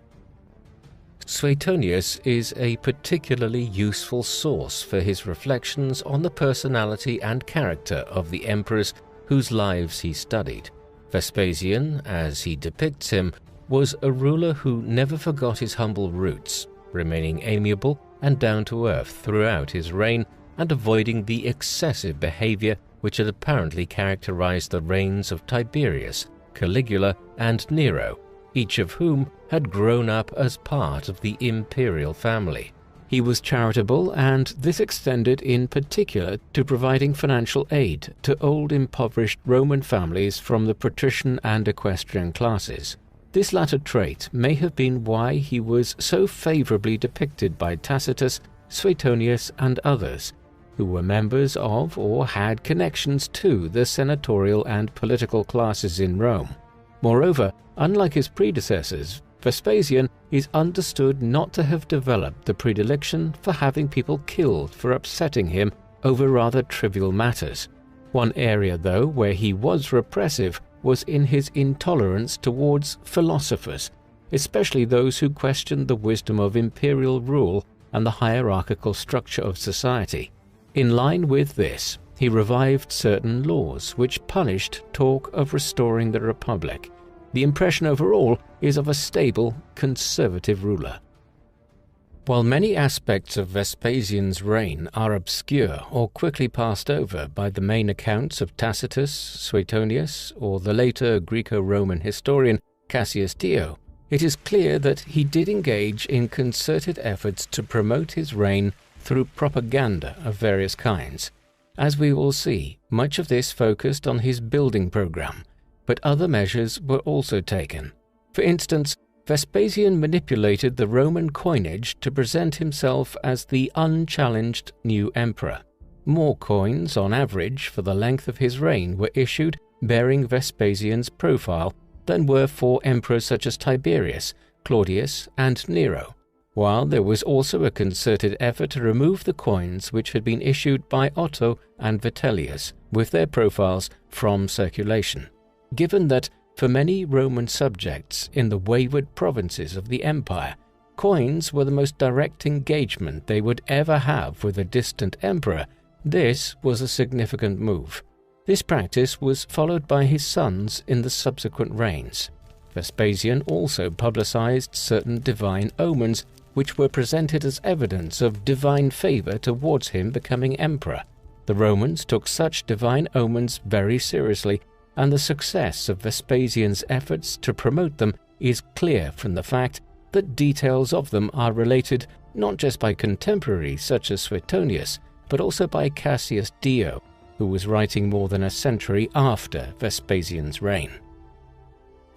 Suetonius is a particularly useful source for his reflections on the personality and character of the emperors whose lives he studied. Vespasian, as he depicts him, was a ruler who never forgot his humble roots, remaining amiable and down-to-earth throughout his reign and avoiding the excessive behavior which had apparently characterized the reigns of Tiberius, Caligula, and Nero, each of whom had grown up as part of the imperial family. He was charitable, and this extended in particular to providing financial aid to old impoverished Roman families from the patrician and equestrian classes. This latter trait may have been why he was so favorably depicted by Tacitus, Suetonius, and others, who were members of or had connections to the senatorial and political classes in Rome. Moreover, unlike his predecessors, Vespasian is understood not to have developed the predilection for having people killed for upsetting him over rather trivial matters. One area, though, where he was repressive was in his intolerance towards philosophers, especially those who questioned the wisdom of imperial rule and the hierarchical structure of society. In line with this, he revived certain laws which punished talk of restoring the Republic. The impression overall is of a stable, conservative ruler. While many aspects of Vespasian's reign are obscure or quickly passed over by the main accounts of Tacitus, Suetonius, or the later Greco-Roman historian Cassius Dio, it is clear that he did engage in concerted efforts to promote his reign through propaganda of various kinds. As we will see, much of this focused on his building program, but other measures were also taken. For instance, Vespasian manipulated the Roman coinage to present himself as the unchallenged new emperor. More coins, on average, for the length of his reign were issued bearing Vespasian's profile than were for emperors such as Tiberius, Claudius, and Nero, while there was also a concerted effort to remove the coins which had been issued by Otto and Vitellius with their profiles from circulation, given that for many Roman subjects in the wayward provinces of the empire, coins were the most direct engagement they would ever have with a distant emperor. This was a significant move. This practice was followed by his sons in the subsequent reigns. Vespasian also publicized certain divine omens which were presented as evidence of divine favor towards him becoming emperor. The Romans took such divine omens very seriously, and the success of Vespasian's efforts to promote them is clear from the fact that details of them are related not just by contemporaries such as Suetonius, but also by Cassius Dio, who was writing more than a century after Vespasian's reign.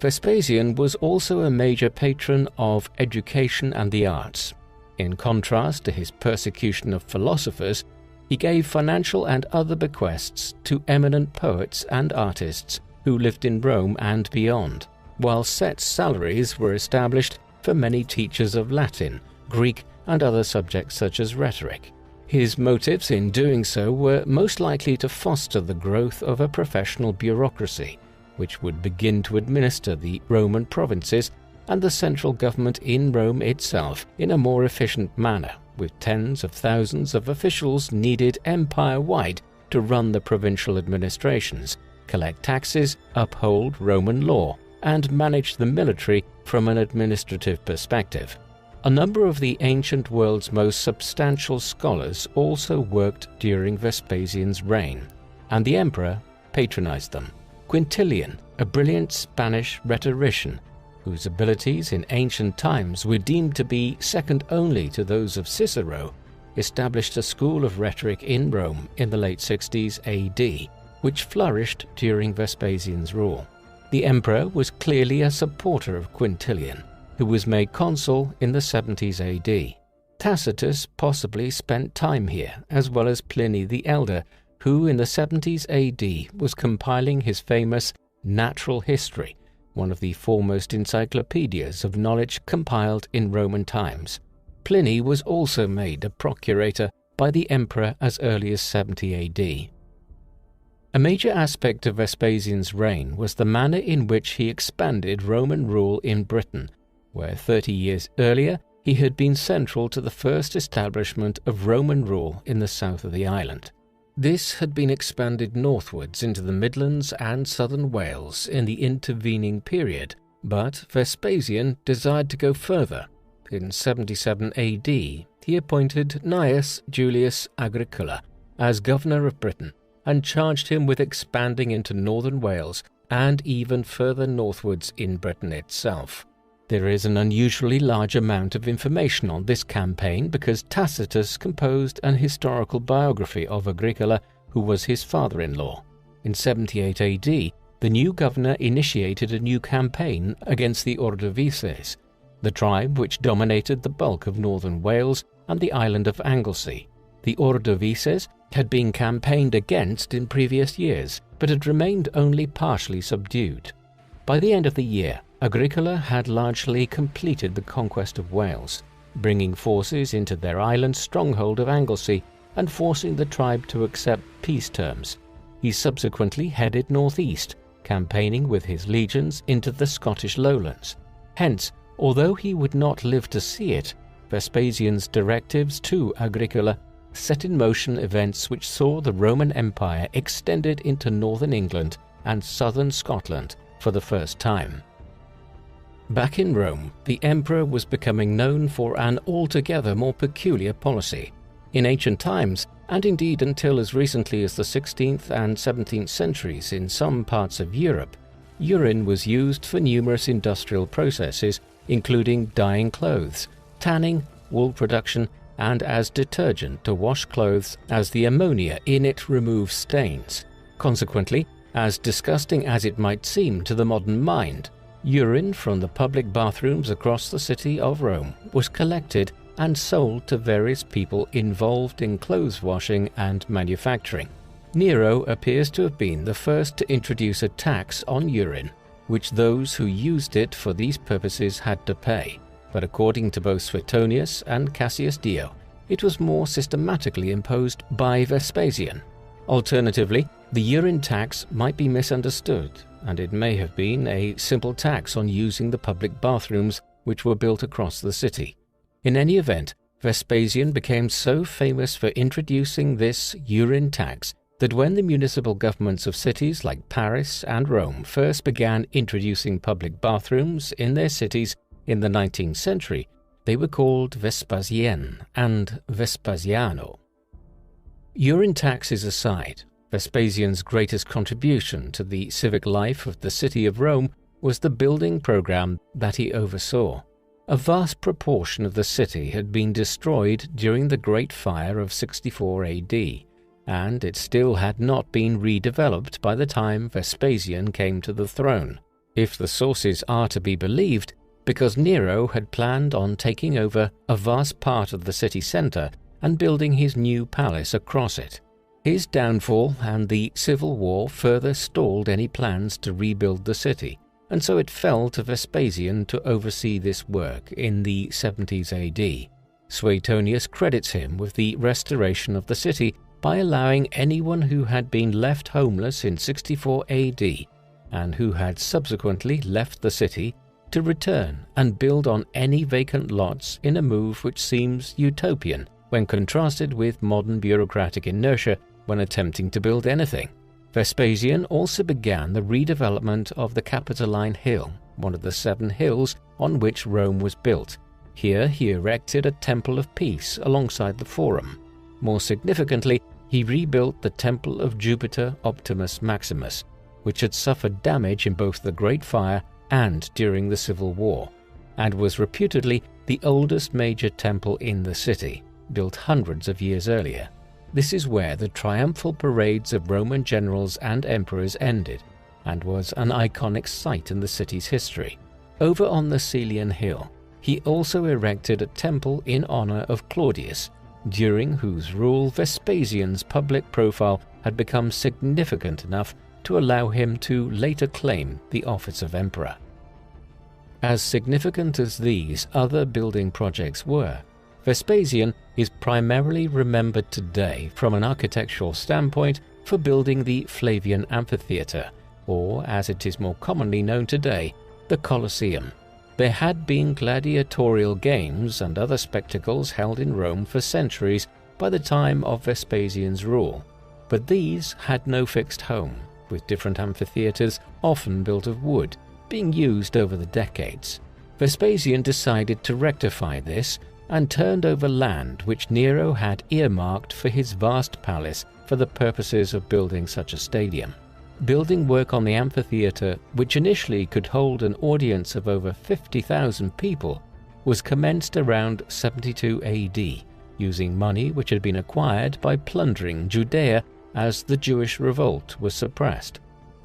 Vespasian was also a major patron of education and the arts. In contrast to his persecution of philosophers, he gave financial and other bequests to eminent poets and artists who lived in Rome and beyond, while set salaries were established for many teachers of Latin, Greek, and other subjects such as rhetoric. His motives in doing so were most likely to foster the growth of a professional bureaucracy, which would begin to administer the Roman provinces and the central government in Rome itself in a more efficient manner, with tens of thousands of officials needed empire-wide to run the provincial administrations, collect taxes, uphold Roman law, and manage the military from an administrative perspective. A number of the ancient world's most substantial scholars also worked during Vespasian's reign, and the emperor patronized them. Quintilian, a brilliant Spanish rhetorician, whose abilities in ancient times were deemed to be second only to those of Cicero, established a school of rhetoric in Rome in the late 60s AD, which flourished during Vespasian's rule. The emperor was clearly a supporter of Quintilian, who was made consul in the 70s AD. Tacitus possibly spent time here, as well as Pliny the Elder, who in the 70s AD was compiling his famous Natural History, one of the foremost encyclopedias of knowledge compiled in Roman times. Pliny was also made a procurator by the emperor as early as 70 AD. A major aspect of Vespasian's reign was the manner in which he expanded Roman rule in Britain, where 30 years earlier he had been central to the first establishment of Roman rule in the south of the island. This had been expanded northwards into the Midlands and southern Wales in the intervening period, but Vespasian desired to go further. In 77 AD, he appointed Gnaeus Julius Agricola as governor of Britain and charged him with expanding into northern Wales and even further northwards in Britain itself. There is an unusually large amount of information on this campaign because Tacitus composed an historical biography of Agricola, who was his father-in-law. In 78 AD, the new governor initiated a new campaign against the Ordovices, the tribe which dominated the bulk of northern Wales and the island of Anglesey. The Ordovices had been campaigned against in previous years, but had remained only partially subdued. By the end of the year, Agricola had largely completed the conquest of Wales, bringing forces into their island stronghold of Anglesey and forcing the tribe to accept peace terms. He subsequently headed northeast, campaigning with his legions into the Scottish lowlands. Hence, although he would not live to see it, Vespasian's directives to Agricola set in motion events which saw the Roman Empire extended into northern England and southern Scotland for the first time. Back in Rome, the emperor was becoming known for an altogether more peculiar policy. In ancient times, and indeed until as recently as the 16th and 17th centuries in some parts of Europe, urine was used for numerous industrial processes, including dyeing clothes, tanning, wool production, and as detergent to wash clothes, as the ammonia in it removes stains. Consequently, as disgusting as it might seem to the modern mind, urine from the public bathrooms across the city of Rome was collected and sold to various people involved in clothes washing and manufacturing. Nero appears to have been the first to introduce a tax on urine, which those who used it for these purposes had to pay. but according to both Suetonius and Cassius Dio, it was more systematically imposed by Vespasian. Alternatively, the urine tax might be misunderstood, and it may have been a simple tax on using the public bathrooms which were built across the city. In any event, Vespasian became so famous for introducing this urine tax that when the municipal governments of cities like Paris and Rome first began introducing public bathrooms in their cities in the 19th century, they were called Vespasienne and Vespasiano. Urine taxes aside, Vespasian's greatest contribution to the civic life of the city of Rome was the building program that he oversaw. A vast proportion of the city had been destroyed during the Great Fire of 64 AD, and it still had not been redeveloped by the time Vespasian came to the throne, if the sources are to be believed, because Nero had planned on taking over a vast part of the city centre and building his new palace across it. His downfall and the civil war further stalled any plans to rebuild the city, and so it fell to Vespasian to oversee this work in the 70s AD. Suetonius credits him with the restoration of the city by allowing anyone who had been left homeless in 64 AD and who had subsequently left the city to return and build on any vacant lots in a move which seems utopian when contrasted with modern bureaucratic inertia when attempting to build anything. Vespasian also began the redevelopment of the Capitoline Hill, one of the 7 hills on which Rome was built. Here he erected a temple of peace alongside the Forum. More significantly, he rebuilt the temple of Jupiter Optimus Maximus, which had suffered damage in both the Great Fire and during the Civil War, and was reputedly the oldest major temple in the city, built hundreds of years earlier. This is where the triumphal parades of Roman generals and emperors ended, and was an iconic site in the city's history. Over on the Celian Hill, he also erected a temple in honor of Claudius, during whose rule Vespasian's public profile had become significant enough to allow him to later claim the office of emperor. As significant as these other building projects were, Vespasian is primarily remembered today from an architectural standpoint for building the Flavian Amphitheatre, or as it is more commonly known today, the Colosseum. There had been gladiatorial games and other spectacles held in Rome for centuries by the time of Vespasian's rule, but these had no fixed home, with different amphitheatres, often built of wood, being used over the decades. Vespasian decided to rectify this and turned over land which Nero had earmarked for his vast palace for the purposes of building such a stadium. Building work on the amphitheatre, which initially could hold an audience of over 50,000 people, was commenced around 72 AD, using money which had been acquired by plundering Judea as the Jewish revolt was suppressed.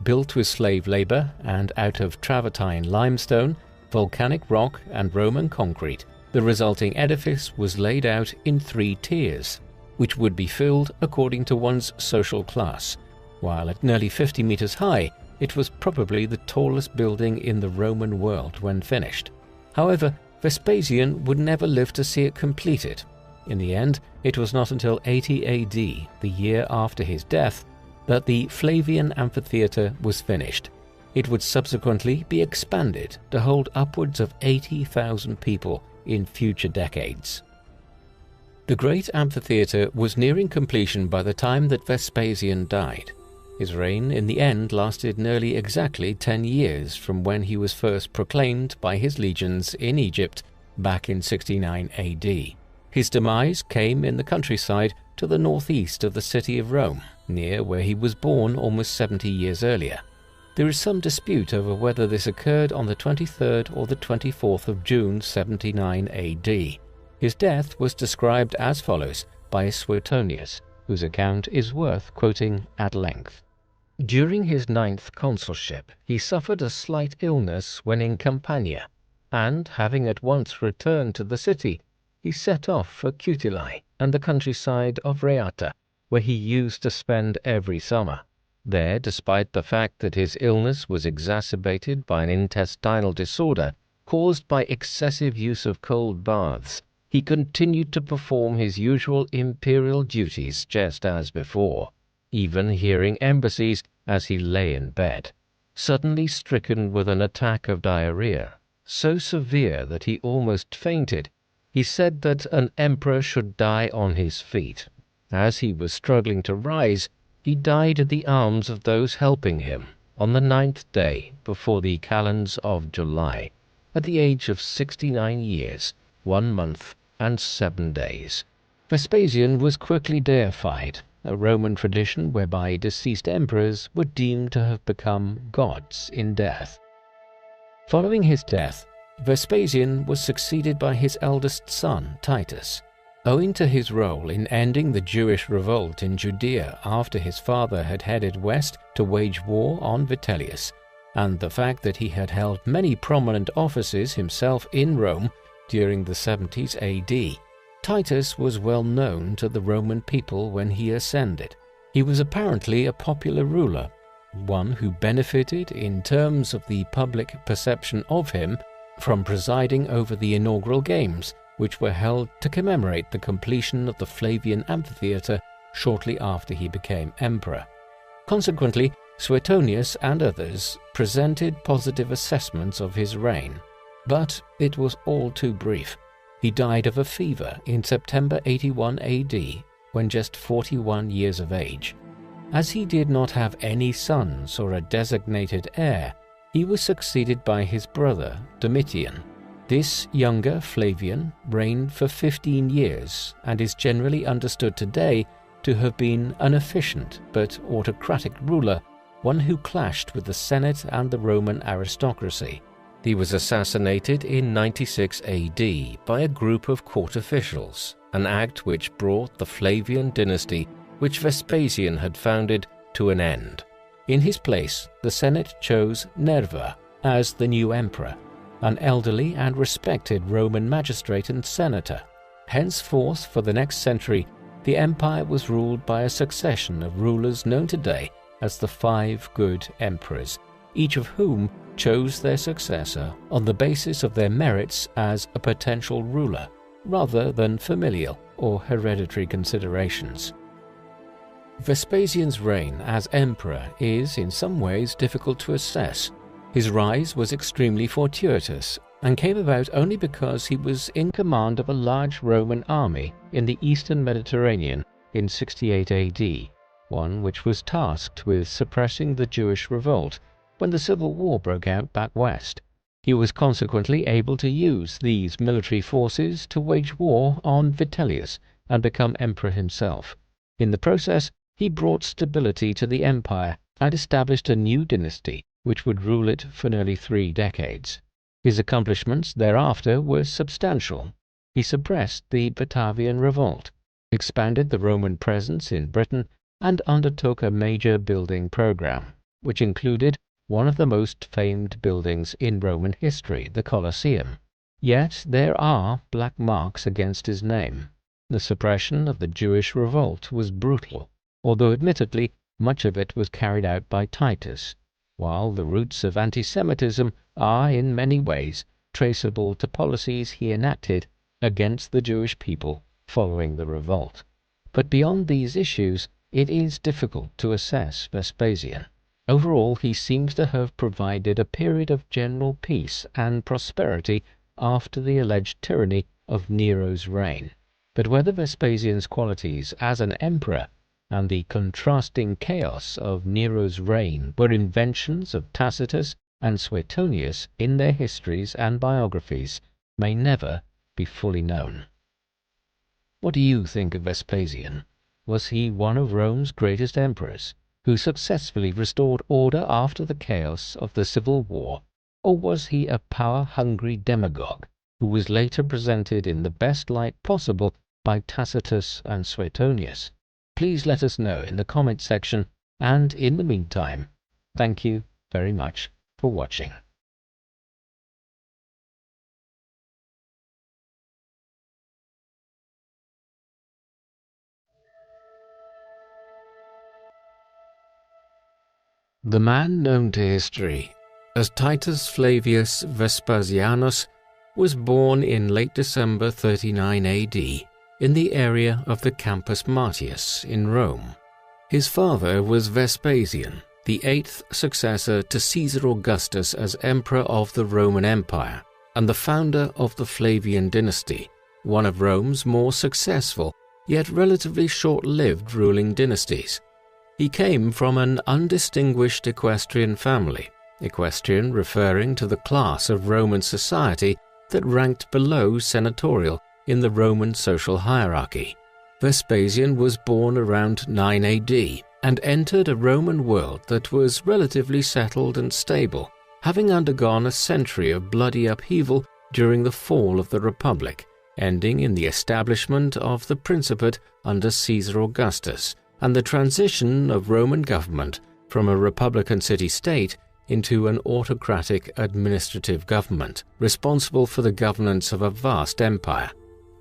Built with slave labor and out of travertine limestone, volcanic rock and Roman concrete, the resulting edifice was laid out in 3 tiers, which would be filled according to one's social class. While at nearly 50 meters high, it was probably the tallest building in the Roman world when finished. However, Vespasian would never live to see it completed. In the end, it was not until 80 AD, the year after his death, that the Flavian Amphitheatre was finished. It would subsequently be expanded to hold upwards of 80,000 people in future decades. The great amphitheatre was nearing completion by the time that Vespasian died. His reign in the end lasted nearly exactly 10 years from when he was first proclaimed by his legions in Egypt back in 69 AD. His demise came in the countryside to the northeast of the city of Rome, near where he was born almost 70 years earlier. There is some dispute over whether this occurred on the 23rd or the 24th of June 79 AD. His death was described as follows by Suetonius, whose account is worth quoting at length. During his 9th consulship, he suffered a slight illness when in Campania, and having at once returned to the city, he set off for Cutili and the countryside of Reata, where he used to spend every summer. There, despite the fact that his illness was exacerbated by an intestinal disorder caused by excessive use of cold baths, he continued to perform his usual imperial duties just as before, even hearing embassies as he lay in bed. Suddenly stricken with an attack of diarrhea, so severe that he almost fainted, he said that an emperor should die on his feet. As he was struggling to rise, he died in the arms of those helping him on the 9th day before the calends of July, at the age of 69 years, 1 month, and 7 days. Vespasian was quickly deified, a Roman tradition whereby deceased emperors were deemed to have become gods in death. Following his death, Vespasian was succeeded by his eldest son, Titus. Owing to his role in ending the Jewish revolt in Judea after his father had headed west to wage war on Vitellius, and the fact that he had held many prominent offices himself in Rome during the 70s AD, Titus was well known to the Roman people when he ascended. He was apparently a popular ruler, one who benefited in terms of the public perception of him from presiding over the inaugural games, which were held to commemorate the completion of the Flavian amphitheatre shortly after he became emperor. Consequently, Suetonius and others presented positive assessments of his reign, but it was all too brief. He died of a fever in September 81 AD, when just 41 years of age. As he did not have any sons or a designated heir, he was succeeded by his brother Domitian. This younger Flavian reigned for 15 years and is generally understood today to have been an efficient but autocratic ruler, one who clashed with the Senate and the Roman aristocracy. He was assassinated in 96 AD by a group of court officials, an act which brought the Flavian dynasty, which Vespasian had founded, to an end. In his place, the Senate chose Nerva as the new emperor, an elderly and respected Roman magistrate and senator. Henceforth, for the next century, the empire was ruled by a succession of rulers known today as the 5 good emperors, each of whom chose their successor on the basis of their merits as a potential ruler, rather than familial or hereditary considerations. Vespasian's reign as emperor is in some ways difficult to assess. His rise was extremely fortuitous and came about only because he was in command of a large Roman army in the eastern Mediterranean in 68 AD, one which was tasked with suppressing the Jewish revolt when the Civil War broke out back west. He was consequently able to use these military forces to wage war on Vitellius and become emperor himself. In the process, he brought stability to the empire and established a new dynasty which would rule it for nearly 3 decades. His accomplishments thereafter were substantial. He suppressed the Batavian revolt, expanded the Roman presence in Britain, and undertook a major building program, which included one of the most famed buildings in Roman history, the Colosseum. Yet there are black marks against his name. The suppression of the Jewish revolt was brutal, although admittedly much of it was carried out by Titus, while the roots of anti-Semitism are in many ways traceable to policies he enacted against the Jewish people following the revolt. But beyond these issues, it is difficult to assess Vespasian. Overall, he seems to have provided a period of general peace and prosperity after the alleged tyranny of Nero's reign. But whether Vespasian's qualities as an emperor and the contrasting chaos of Nero's reign were inventions of Tacitus and Suetonius in their histories and biographies may never be fully known. What do you think of Vespasian? Was he one of Rome's greatest emperors, who successfully restored order after the chaos of the Civil War, or was he a power-hungry demagogue who was later presented in the best light possible by Tacitus and Suetonius? Please let us know in the comment section, and in the meantime, thank you very much for watching. The man known to history as Titus Flavius Vespasianus was born in late December 39 AD in the area of the Campus Martius in Rome. His father was Vespasian, the eighth successor to Caesar Augustus as emperor of the Roman Empire and the founder of the Flavian Dynasty, one of Rome's more successful yet relatively short-lived ruling dynasties. He came from an undistinguished equestrian family, equestrian referring to the class of Roman society that ranked below senatorial in the Roman social hierarchy. Vespasian was born around 9 AD and entered a Roman world that was relatively settled and stable, having undergone a century of bloody upheaval during the fall of the Republic, ending in the establishment of the Principate under Caesar Augustus and the transition of Roman government from a republican city-state into an autocratic administrative government, responsible for the governance of a vast empire.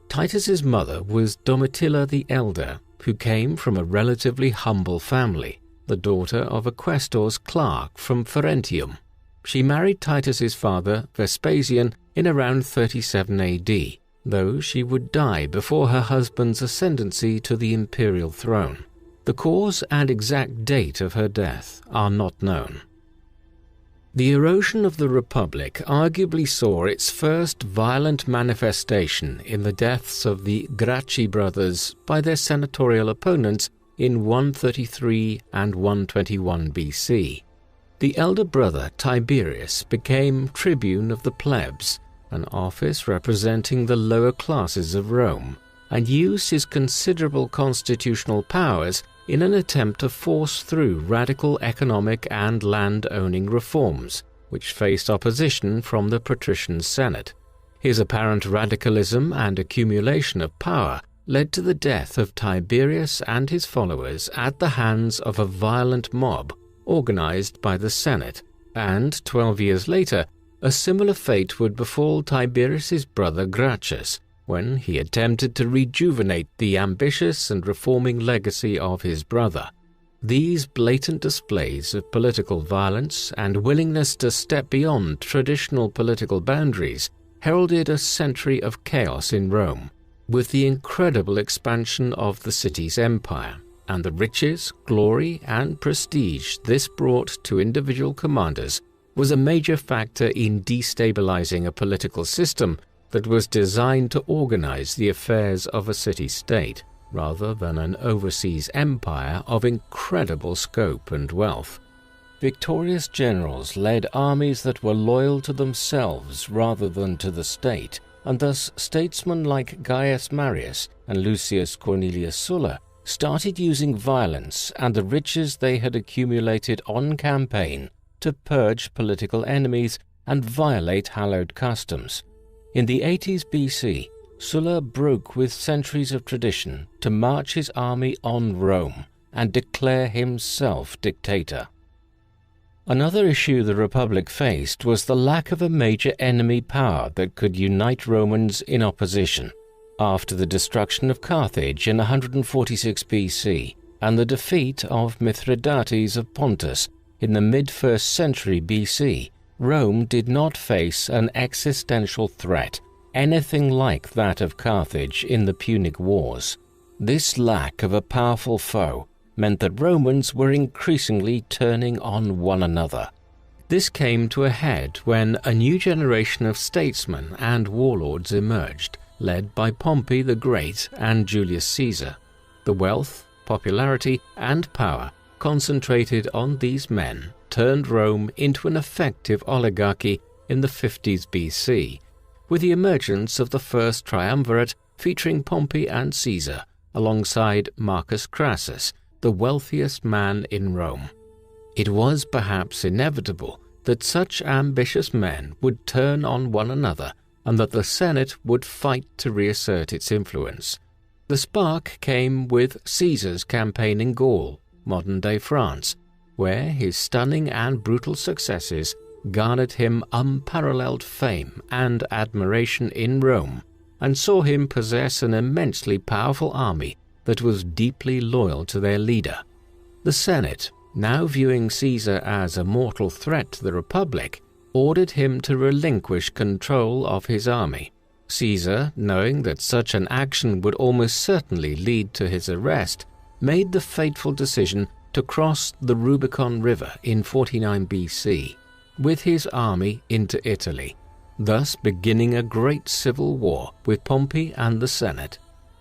Titus's mother was Domitilla the Elder, who came from a relatively humble family, the daughter of a quaestor's clerk from Ferentium. She married Titus's father, Vespasian, in around 37 AD, though she would die before her husband's ascendancy to the imperial throne. The cause and exact date of her death are not known. The erosion of the Republic arguably saw its first violent manifestation in the deaths of the Gracchi brothers by their senatorial opponents in 133 and 121 BC. The elder brother Tiberius became tribune of the plebs, an office representing the lower classes of Rome, and used his considerable constitutional powers in an attempt to force through radical economic and land-owning reforms, which faced opposition from the patrician Senate. His apparent radicalism and accumulation of power led to the death of Tiberius and his followers at the hands of a violent mob organized by the Senate, and 12 years later, a similar fate would befall Tiberius's brother Gracchus, when he attempted to rejuvenate the ambitious and reforming legacy of his brother. These blatant displays of political violence and willingness to step beyond traditional political boundaries heralded a century of chaos in Rome, with the incredible expansion of the city's empire and the riches, glory, and prestige this brought to individual commanders was a major factor in destabilizing a political system that was designed to organize the affairs of a city-state, rather than an overseas empire of incredible scope and wealth. Victorious generals led armies that were loyal to themselves rather than to the state, and thus statesmen like Gaius Marius and Lucius Cornelius Sulla started using violence and the riches they had accumulated on campaign to purge political enemies and violate hallowed customs. In the 80s BC, Sulla broke with centuries of tradition to march his army on Rome and declare himself dictator. Another issue the Republic faced was the lack of a major enemy power that could unite Romans in opposition. After the destruction of Carthage in 146 BC and the defeat of Mithridates of Pontus in the mid-1st century BC, Rome did not face an existential threat, anything like that of Carthage in the Punic Wars. This lack of a powerful foe meant that Romans were increasingly turning on one another. This came to a head when a new generation of statesmen and warlords emerged, led by Pompey the Great and Julius Caesar. The wealth, popularity, and power concentrated on these men turned Rome into an effective oligarchy in the 50s BC, with the emergence of the first triumvirate featuring Pompey and Caesar, alongside Marcus Crassus, the wealthiest man in Rome. It was perhaps inevitable that such ambitious men would turn on one another and that the Senate would fight to reassert its influence. The spark came with Caesar's campaign in Gaul, modern-day France, where his stunning and brutal successes garnered him unparalleled fame and admiration in Rome, and saw him possess an immensely powerful army that was deeply loyal to their leader. The Senate, now viewing Caesar as a mortal threat to the Republic, ordered him to relinquish control of his army. Caesar, knowing that such an action would almost certainly lead to his arrest, made the fateful decision to cross the Rubicon River in 49 BC with his army into Italy, thus beginning a great civil war with Pompey and the Senate.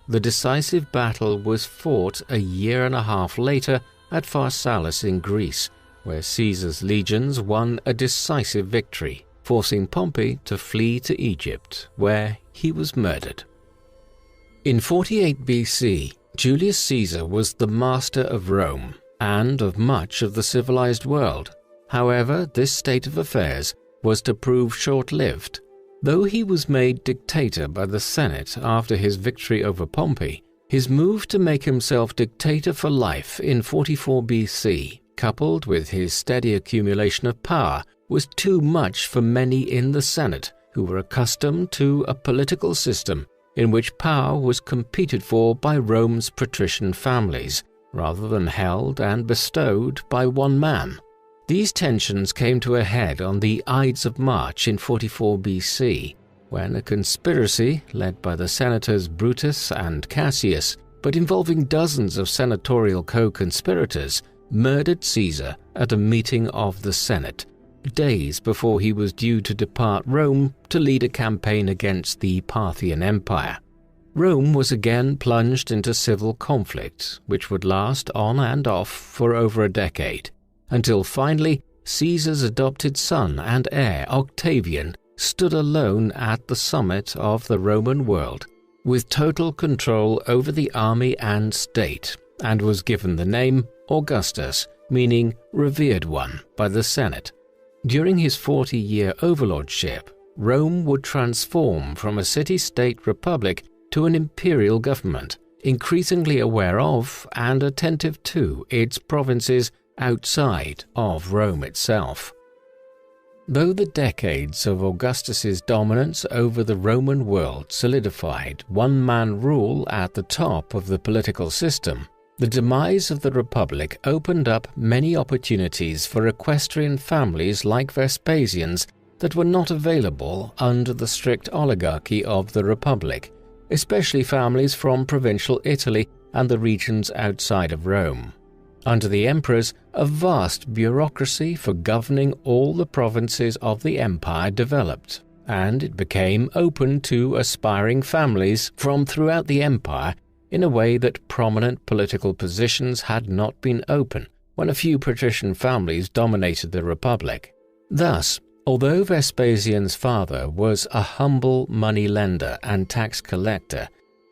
The decisive battle was fought a year and a half later at Pharsalus in Greece, where Caesar's legions won a decisive victory, forcing Pompey to flee to Egypt, where he was murdered. In 48 BC, Julius Caesar was the master of Rome and of much of the civilized world. However, this state of affairs was to prove short-lived. Though he was made dictator by the Senate after his victory over Pompey, his move to make himself dictator for life in 44 BC, coupled with his steady accumulation of power, was too much for many in the Senate who were accustomed to a political system in which power was competed for by Rome's patrician families, rather than held and bestowed by one man. These tensions came to a head on the Ides of March in 44 BC, when a conspiracy led by the senators Brutus and Cassius, but involving dozens of senatorial co-conspirators, murdered Caesar at a meeting of the Senate, days before he was due to depart Rome to lead a campaign against the Parthian Empire. Rome was again plunged into civil conflict, which would last on and off for over a decade, until finally Caesar's adopted son and heir Octavian stood alone at the summit of the Roman world, with total control over the army and state, and was given the name Augustus, meaning revered one, by the Senate. During his 40-year overlordship, Rome would transform from a city-state republic to an imperial government, increasingly aware of and attentive to its provinces outside of Rome itself. Though the decades of Augustus's dominance over the Roman world solidified one-man rule at the top of the political system, the demise of the Republic opened up many opportunities for equestrian families like Vespasian's that were not available under the strict oligarchy of the Republic, especially families from provincial Italy and the regions outside of Rome. Under the emperors, a vast bureaucracy for governing all the provinces of the empire developed, and it became open to aspiring families from throughout the empire in a way that prominent political positions had not been open when a few patrician families dominated the Republic. Thus, although Vespasian's father was a humble money lender and tax collector,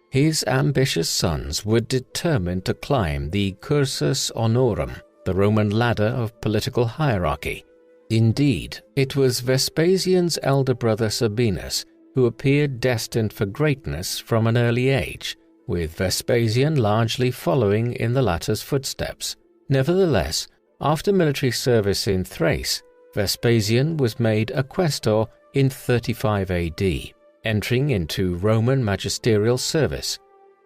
his ambitious sons were determined to climb the cursus honorum, the Roman ladder of political hierarchy. Indeed, it was Vespasian's elder brother Sabinus who appeared destined for greatness from an early age, with Vespasian largely following in the latter's footsteps. Nevertheless, after military service in Thrace, Vespasian was made a quaestor in 35 AD, entering into Roman magisterial service.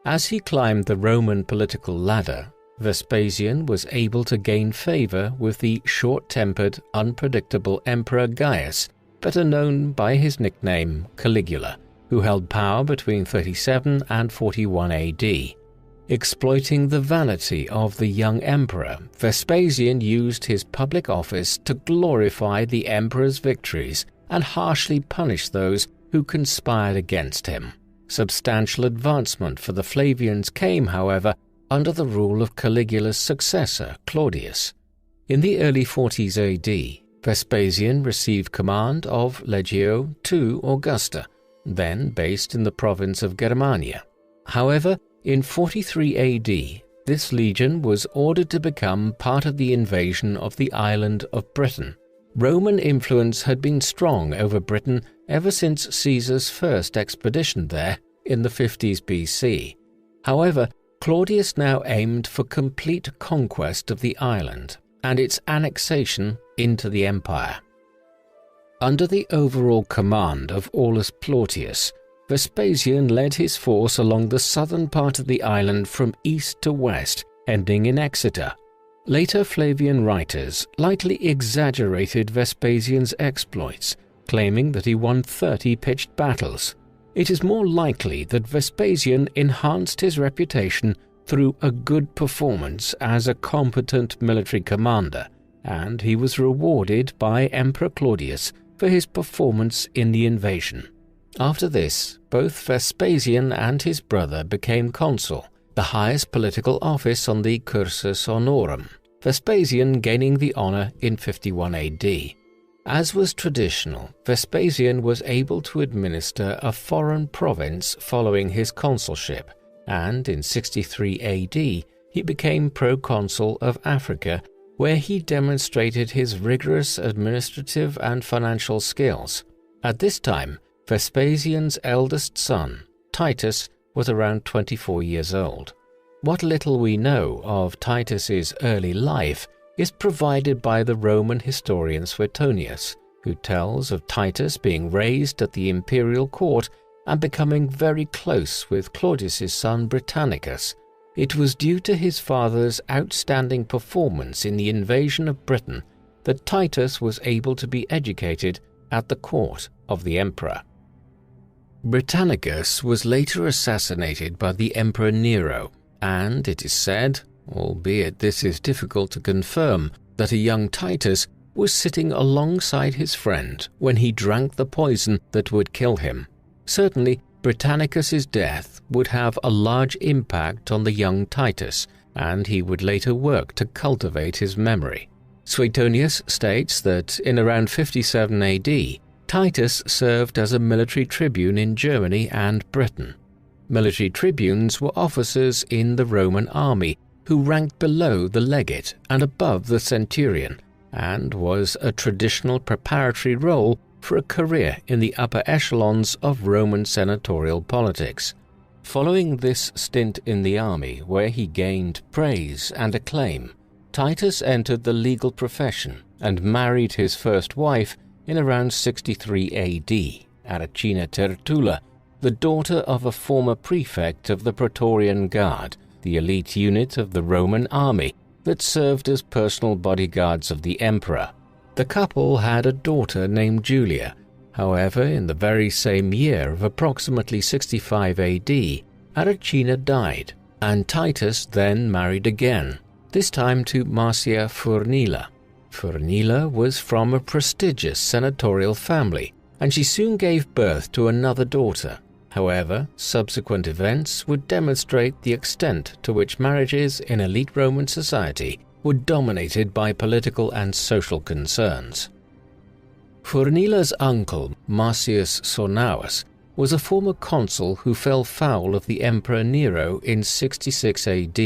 As he climbed the Roman political ladder, Vespasian was able to gain favor with the short-tempered, unpredictable Emperor Gaius, better known by his nickname Caligula, who held power between 37 and 41 AD. Exploiting the vanity of the young emperor, Vespasian used his public office to glorify the emperor's victories and harshly punish those who conspired against him. Substantial advancement for the Flavians came, however, under the rule of Caligula's successor, Claudius. In the early 40s AD, Vespasian received command of Legio II Augusta, then based in the province of Germania. However, in 43 AD, this legion was ordered to become part of the invasion of the island of Britain. Roman influence had been strong over Britain ever since Caesar's first expedition there in the 50s BC. However, Claudius now aimed for complete conquest of the island and its annexation into the empire. Under the overall command of Aulus Plautius, Vespasian led his force along the southern part of the island from east to west, ending in Exeter. Later Flavian writers lightly exaggerated Vespasian's exploits, claiming that he won 30 pitched battles. It is more likely that Vespasian enhanced his reputation through a good performance as a competent military commander, and he was rewarded by Emperor Claudius for his performance in the invasion. After this, both Vespasian and his brother became consul, the highest political office on the cursus honorum, Vespasian gaining the honor in 51 AD. As was traditional, Vespasian was able to administer a foreign province following his consulship, and in 63 AD he became proconsul of Africa, where he demonstrated his rigorous administrative and financial skills. At this time, Vespasian's eldest son, Titus, was around 24 years old. What little we know of Titus's early life is provided by the Roman historian Suetonius, who tells of Titus being raised at the imperial court and becoming very close with Claudius's son Britannicus. It was due to his father's outstanding performance in the invasion of Britain that Titus was able to be educated at the court of the emperor. Britannicus was later assassinated by the Emperor Nero, and it is said, albeit this is difficult to confirm, that a young Titus was sitting alongside his friend when he drank the poison that would kill him. Certainly, Britannicus's death would have a large impact on the young Titus, and he would later work to cultivate his memory. Suetonius states that in around 57 AD, Titus served as a military tribune in Germany and Britain. Military tribunes were officers in the Roman army who ranked below the legate and above the centurion, and was a traditional preparatory role for a career in the upper echelons of Roman senatorial politics. Following this stint in the army, where he gained praise and acclaim, Titus entered the legal profession and married his first wife in around 63 AD, Aracina Tertulla, the daughter of a former prefect of the Praetorian Guard, the elite unit of the Roman army that served as personal bodyguards of the emperor. The couple had a daughter named Julia. However, in the very same year of approximately 65 AD, Aracina died, and Titus then married again, this time to Marcia Furnila. Furnila was from a prestigious senatorial family, and she soon gave birth to another daughter. However, subsequent events would demonstrate the extent to which marriages in elite Roman society were dominated by political and social concerns. Furnila's uncle, Marcius Sornaus, was a former consul who fell foul of the Emperor Nero in 66 AD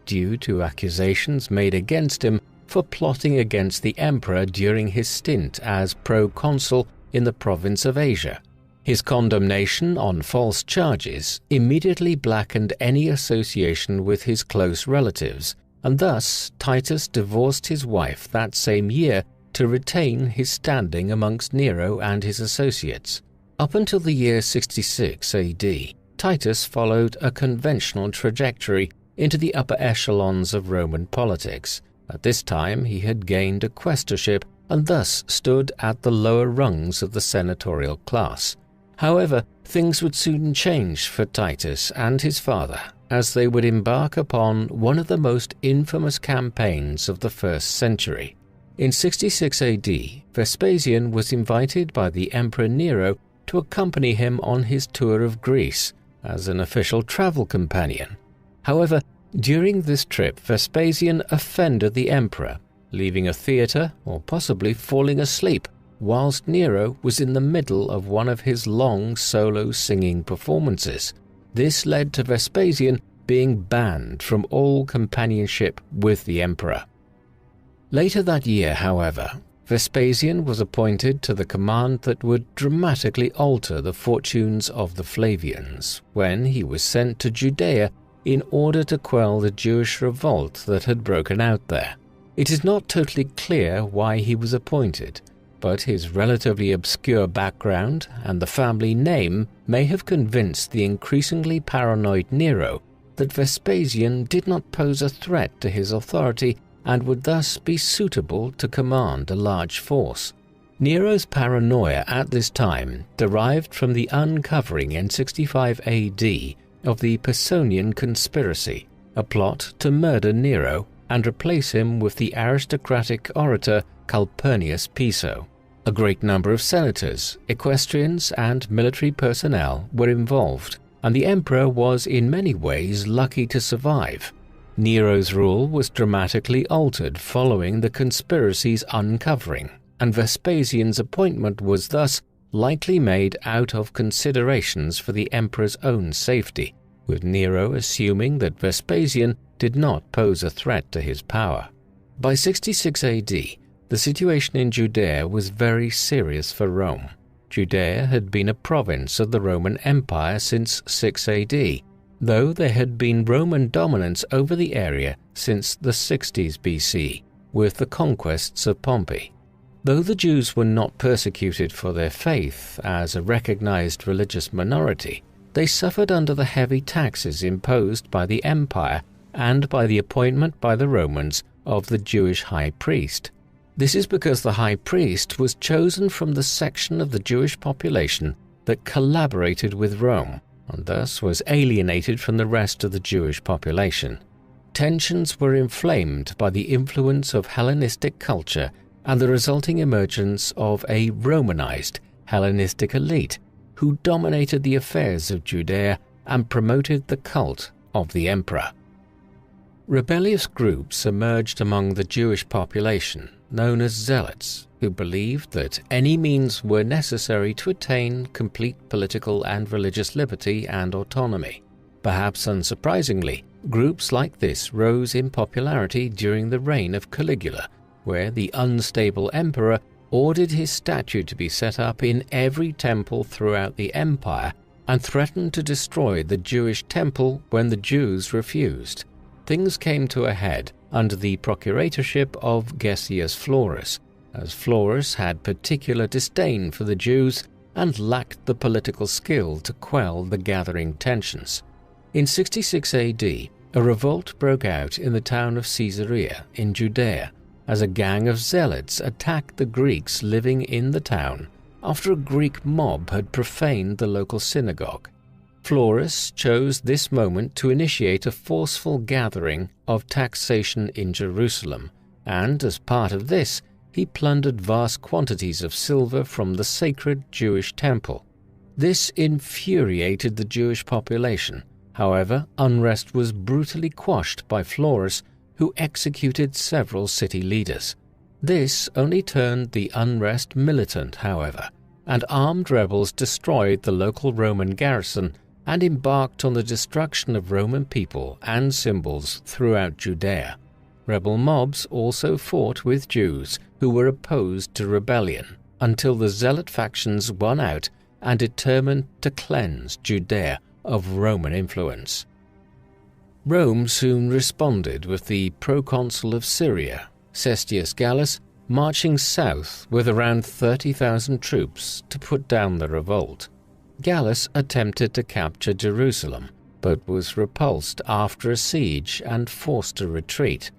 due to accusations made against him for plotting against the emperor during his stint as proconsul in the province of Asia. His condemnation on false charges immediately blackened any association with his close relatives, and thus Titus divorced his wife that same year to retain his standing amongst Nero and his associates. Up until the year 66 AD, Titus followed a conventional trajectory into the upper echelons of Roman politics. At this time he had gained a quaestorship and thus stood at the lower rungs of the senatorial class. However, things would soon change for Titus and his father as they would embark upon one of the most infamous campaigns of the first century. In 66 AD, Vespasian was invited by the Emperor Nero to accompany him on his tour of Greece as an official travel companion. However, during this trip, Vespasian offended the emperor, leaving a theater or possibly falling asleep whilst Nero was in the middle of one of his long solo singing performances. This led to Vespasian being banned from all companionship with the emperor. Later that year, however, Vespasian was appointed to the command that would dramatically alter the fortunes of the Flavians when he was sent to Judea in order to quell the Jewish revolt that had broken out there. It is not totally clear why he was appointed, but his relatively obscure background and the family name may have convinced the increasingly paranoid Nero that Vespasian did not pose a threat to his authority and would thus be suitable to command a large force. Nero's paranoia at this time derived from the uncovering in 65 AD of the Pisonian conspiracy, a plot to murder Nero and replace him with the aristocratic orator Calpurnius Piso. A great number of senators, equestrians, and military personnel were involved, and the emperor was in many ways lucky to survive. Nero's rule was dramatically altered following the conspiracy's uncovering, and Vespasian's appointment was thus likely made out of considerations for the emperor's own safety, with Nero assuming that Vespasian did not pose a threat to his power. By 66 AD, the situation in Judea was very serious for Rome. Judea had been a province of the Roman Empire since 6 AD, though there had been Roman dominance over the area since the 60s BC, with the conquests of Pompey. Though the Jews were not persecuted for their faith as a recognized religious minority, they suffered under the heavy taxes imposed by the empire and by the appointment by the Romans of the Jewish high priest. This is because the high priest was chosen from the section of the Jewish population that collaborated with Rome, and thus was alienated from the rest of the Jewish population. Tensions were inflamed by the influence of Hellenistic culture and the resulting emergence of a Romanized Hellenistic elite who dominated the affairs of Judea and promoted the cult of the emperor. Rebellious groups emerged among the Jewish population, known as zealots, who believed that any means were necessary to attain complete political and religious liberty and autonomy. Perhaps unsurprisingly, groups like this rose in popularity during the reign of Caligula, where the unstable emperor ordered his statue to be set up in every temple throughout the empire and threatened to destroy the Jewish temple when the Jews refused. Things came to a head under the procuratorship of Gessius Florus, as Florus had particular disdain for the Jews and lacked the political skill to quell the gathering tensions. In 66 AD, a revolt broke out in the town of Caesarea in Judea, as a gang of zealots attacked the Greeks living in the town after a Greek mob had profaned the local synagogue. Florus chose this moment to initiate a forceful gathering of taxation in Jerusalem, and as part of this, he plundered vast quantities of silver from the sacred Jewish temple. This infuriated the Jewish population. However, unrest was brutally quashed by Florus, who executed several city leaders. This only turned the unrest militant, however, and armed rebels destroyed the local Roman garrison and embarked on the destruction of Roman people and symbols throughout Judea. Rebel mobs also fought with Jews who were opposed to rebellion until the zealot factions won out and determined to cleanse Judea of Roman influence. Rome soon responded with the proconsul of Syria, Cestius Gallus, marching south with around 30,000 troops to put down the revolt. Gallus attempted to capture Jerusalem, but was repulsed after a siege and forced to retreat.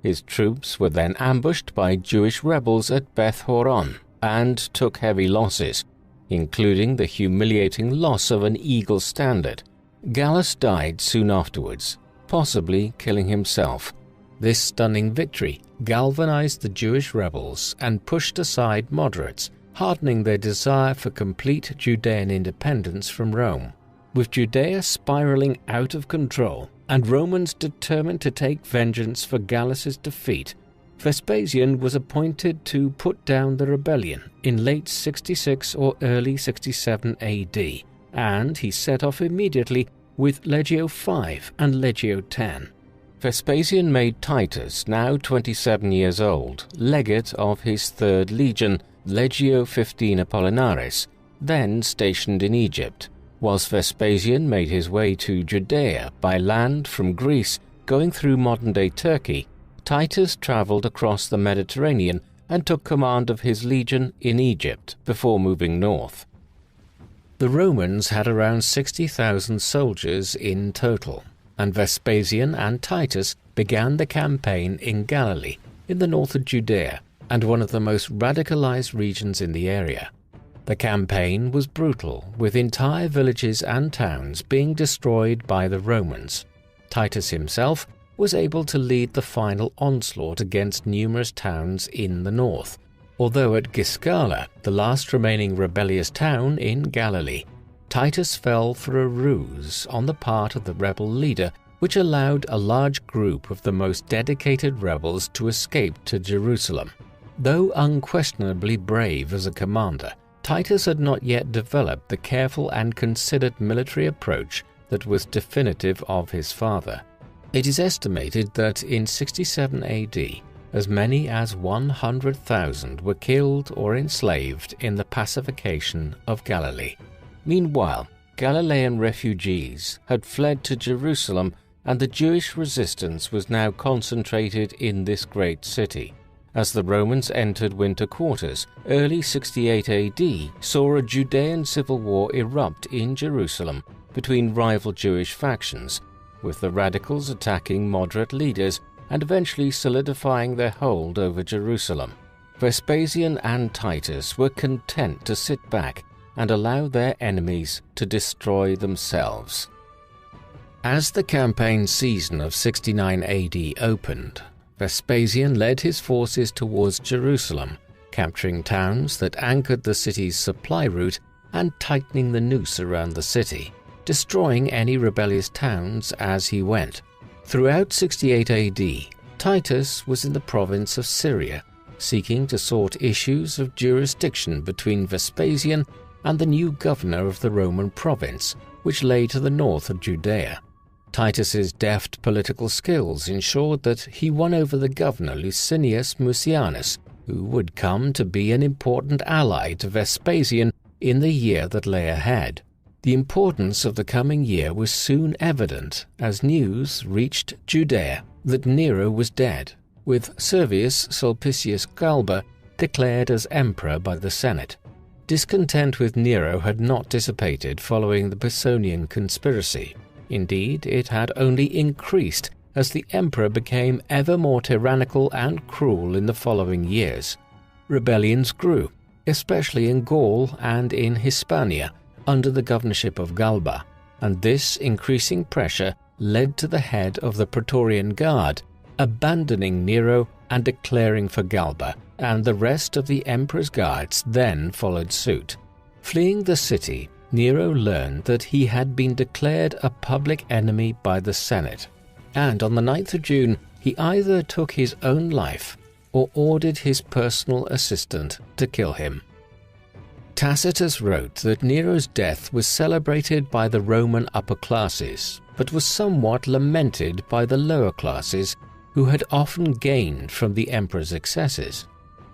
His troops were then ambushed by Jewish rebels at Beth Horon and took heavy losses, including the humiliating loss of an eagle standard. Gallus died soon afterwards, possibly killing himself. This stunning victory galvanized the Jewish rebels and pushed aside moderates, hardening their desire for complete Judean independence from Rome. With Judea spiraling out of control and Romans determined to take vengeance for Gallus's defeat, Vespasian was appointed to put down the rebellion in late 66 or early 67 AD, and he set off immediately with Legio V and Legio X. Vespasian made Titus, now 27 years old, legate of his third legion, Legio XV Apollinaris, then stationed in Egypt, whilst Vespasian made his way to Judea by land from Greece, going through modern-day Turkey. Titus travelled across the Mediterranean and took command of his legion in Egypt before moving north. The Romans had around 60,000 soldiers in total, and Vespasian and Titus began the campaign in Galilee, in the north of Judea, and one of the most radicalized regions in the area. The campaign was brutal, with entire villages and towns being destroyed by the Romans. Titus himself was able to lead the final onslaught against numerous towns in the north, although at Giscala, the last remaining rebellious town in Galilee, Titus fell for a ruse on the part of the rebel leader, which allowed a large group of the most dedicated rebels to escape to Jerusalem. Though unquestionably brave as a commander, Titus had not yet developed the careful and considered military approach that was definitive of his father. It is estimated that in 67 AD, as many as 100,000 were killed or enslaved in the pacification of Galilee. Meanwhile, Galilean refugees had fled to Jerusalem, and the Jewish resistance was now concentrated in this great city. As the Romans entered winter quarters, early 68 AD saw a Judean civil war erupt in Jerusalem between rival Jewish factions, with the radicals attacking moderate leaders and eventually solidifying their hold over Jerusalem. Vespasian and Titus were content to sit back and allow their enemies to destroy themselves. As the campaign season of 69 AD opened, Vespasian led his forces towards Jerusalem, capturing towns that anchored the city's supply route and tightening the noose around the city, destroying any rebellious towns as he went. Throughout 68 AD, Titus was in the province of Syria, seeking to sort issues of jurisdiction between Vespasian and the new governor of the Roman province, which lay to the north of Judea. Titus's deft political skills ensured that he won over the governor Licinius Mucianus, who would come to be an important ally to Vespasian in the year that lay ahead. The importance of the coming year was soon evident as news reached Judea that Nero was dead, with Servius Sulpicius Galba declared as emperor by the Senate. Discontent with Nero had not dissipated following the Pisonian conspiracy. Indeed, it had only increased as the emperor became ever more tyrannical and cruel in the following years. Rebellions grew, especially in Gaul and in Hispania, under the governorship of Galba, and this increasing pressure led to the head of the Praetorian Guard abandoning Nero and declaring for Galba, and the rest of the emperor's guards then followed suit. Fleeing the city, Nero learned that he had been declared a public enemy by the Senate, and on the 9th of June he either took his own life or ordered his personal assistant to kill him. Tacitus wrote that Nero's death was celebrated by the Roman upper classes, but was somewhat lamented by the lower classes, who had often gained from the emperor's excesses.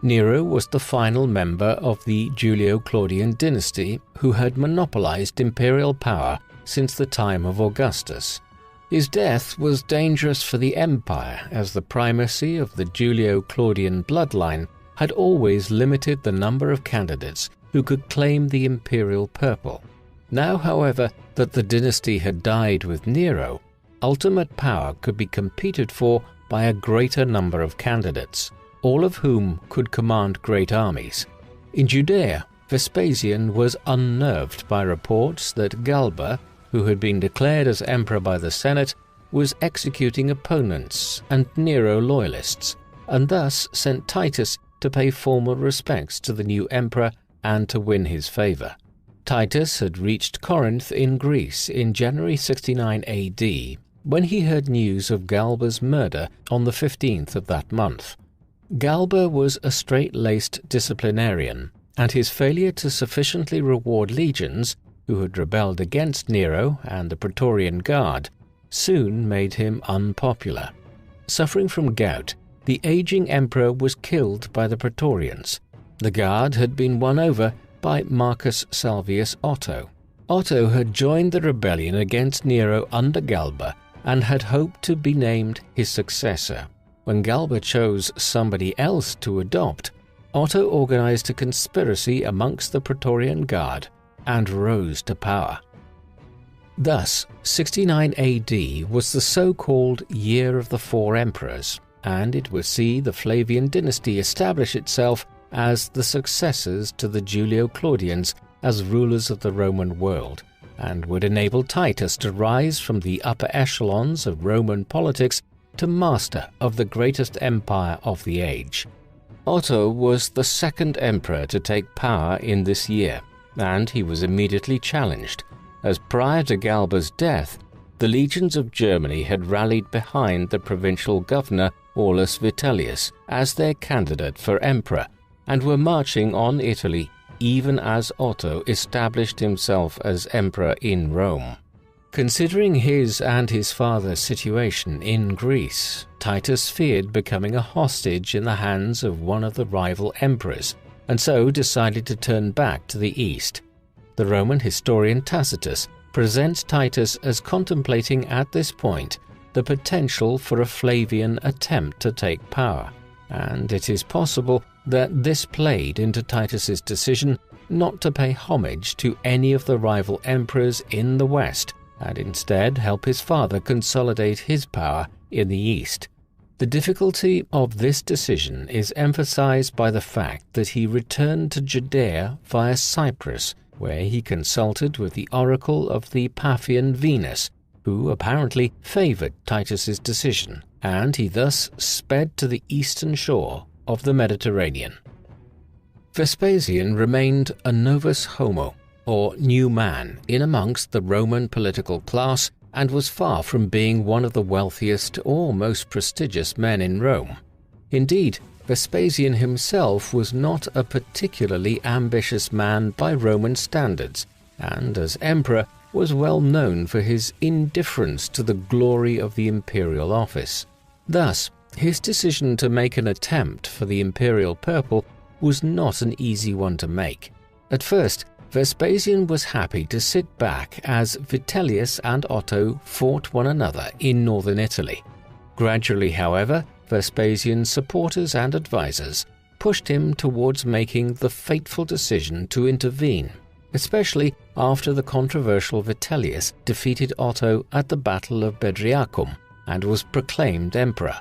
Nero was the final member of the Julio-Claudian dynasty who had monopolized imperial power since the time of Augustus. His death was dangerous for the empire, as the primacy of the Julio-Claudian bloodline had always limited the number of candidates who could claim the imperial purple. Now, however, that the dynasty had died with Nero, ultimate power could be competed for by a greater number of candidates, all of whom could command great armies. In Judea, Vespasian was unnerved by reports that Galba, who had been declared as emperor by the Senate, was executing opponents and Nero loyalists, and thus sent Titus to pay formal respects to the new emperor and to win his favor. Titus had reached Corinth in Greece in January 69 AD, when he heard news of Galba's murder on the 15th of that month. Galba was a straight-laced disciplinarian, and his failure to sufficiently reward legions, who had rebelled against Nero and the Praetorian Guard, soon made him unpopular. Suffering from gout, the aging emperor was killed by the Praetorians. The Guard had been won over by Marcus Salvius Otho. Otto had joined the rebellion against Nero under Galba and had hoped to be named his successor. When Galba chose somebody else to adopt, Otto organized a conspiracy amongst the Praetorian Guard and rose to power. Thus, 69 AD was the so-called Year of the Four Emperors, and it would see the Flavian dynasty establish itself as the successors to the Julio-Claudians as rulers of the Roman world, and would enable Titus to rise from the upper echelons of Roman politics to master of the greatest empire of the age. Otto was the second emperor to take power in this year, and he was immediately challenged, as prior to Galba's death, the legions of Germany had rallied behind the provincial governor Aulus Vitellius as their candidate for emperor, and were marching on Italy even as Otto established himself as emperor in Rome. Considering his and his father's situation in Greece, Titus feared becoming a hostage in the hands of one of the rival emperors, and so decided to turn back to the east. The Roman historian Tacitus presents Titus as contemplating at this point the potential for a Flavian attempt to take power, and it is possible that this played into Titus's decision not to pay homage to any of the rival emperors in the west, and instead help his father consolidate his power in the east. The difficulty of this decision is emphasized by the fact that he returned to Judea via Cyprus, where he consulted with the oracle of the Paphian Venus, who apparently favored Titus's decision, and he thus sped to the eastern shore of the Mediterranean. Vespasian remained a novus homo, or new man, in amongst the Roman political class, and was far from being one of the wealthiest or most prestigious men in Rome. Indeed, Vespasian himself was not a particularly ambitious man by Roman standards, and as emperor was well known for his indifference to the glory of the imperial office. Thus, his decision to make an attempt for the imperial purple was not an easy one to make. At first, Vespasian was happy to sit back as Vitellius and Otto fought one another in northern Italy. Gradually, however, Vespasian's supporters and advisors pushed him towards making the fateful decision to intervene, especially after the controversial Vitellius defeated Otto at the Battle of Bedriacum and was proclaimed emperor.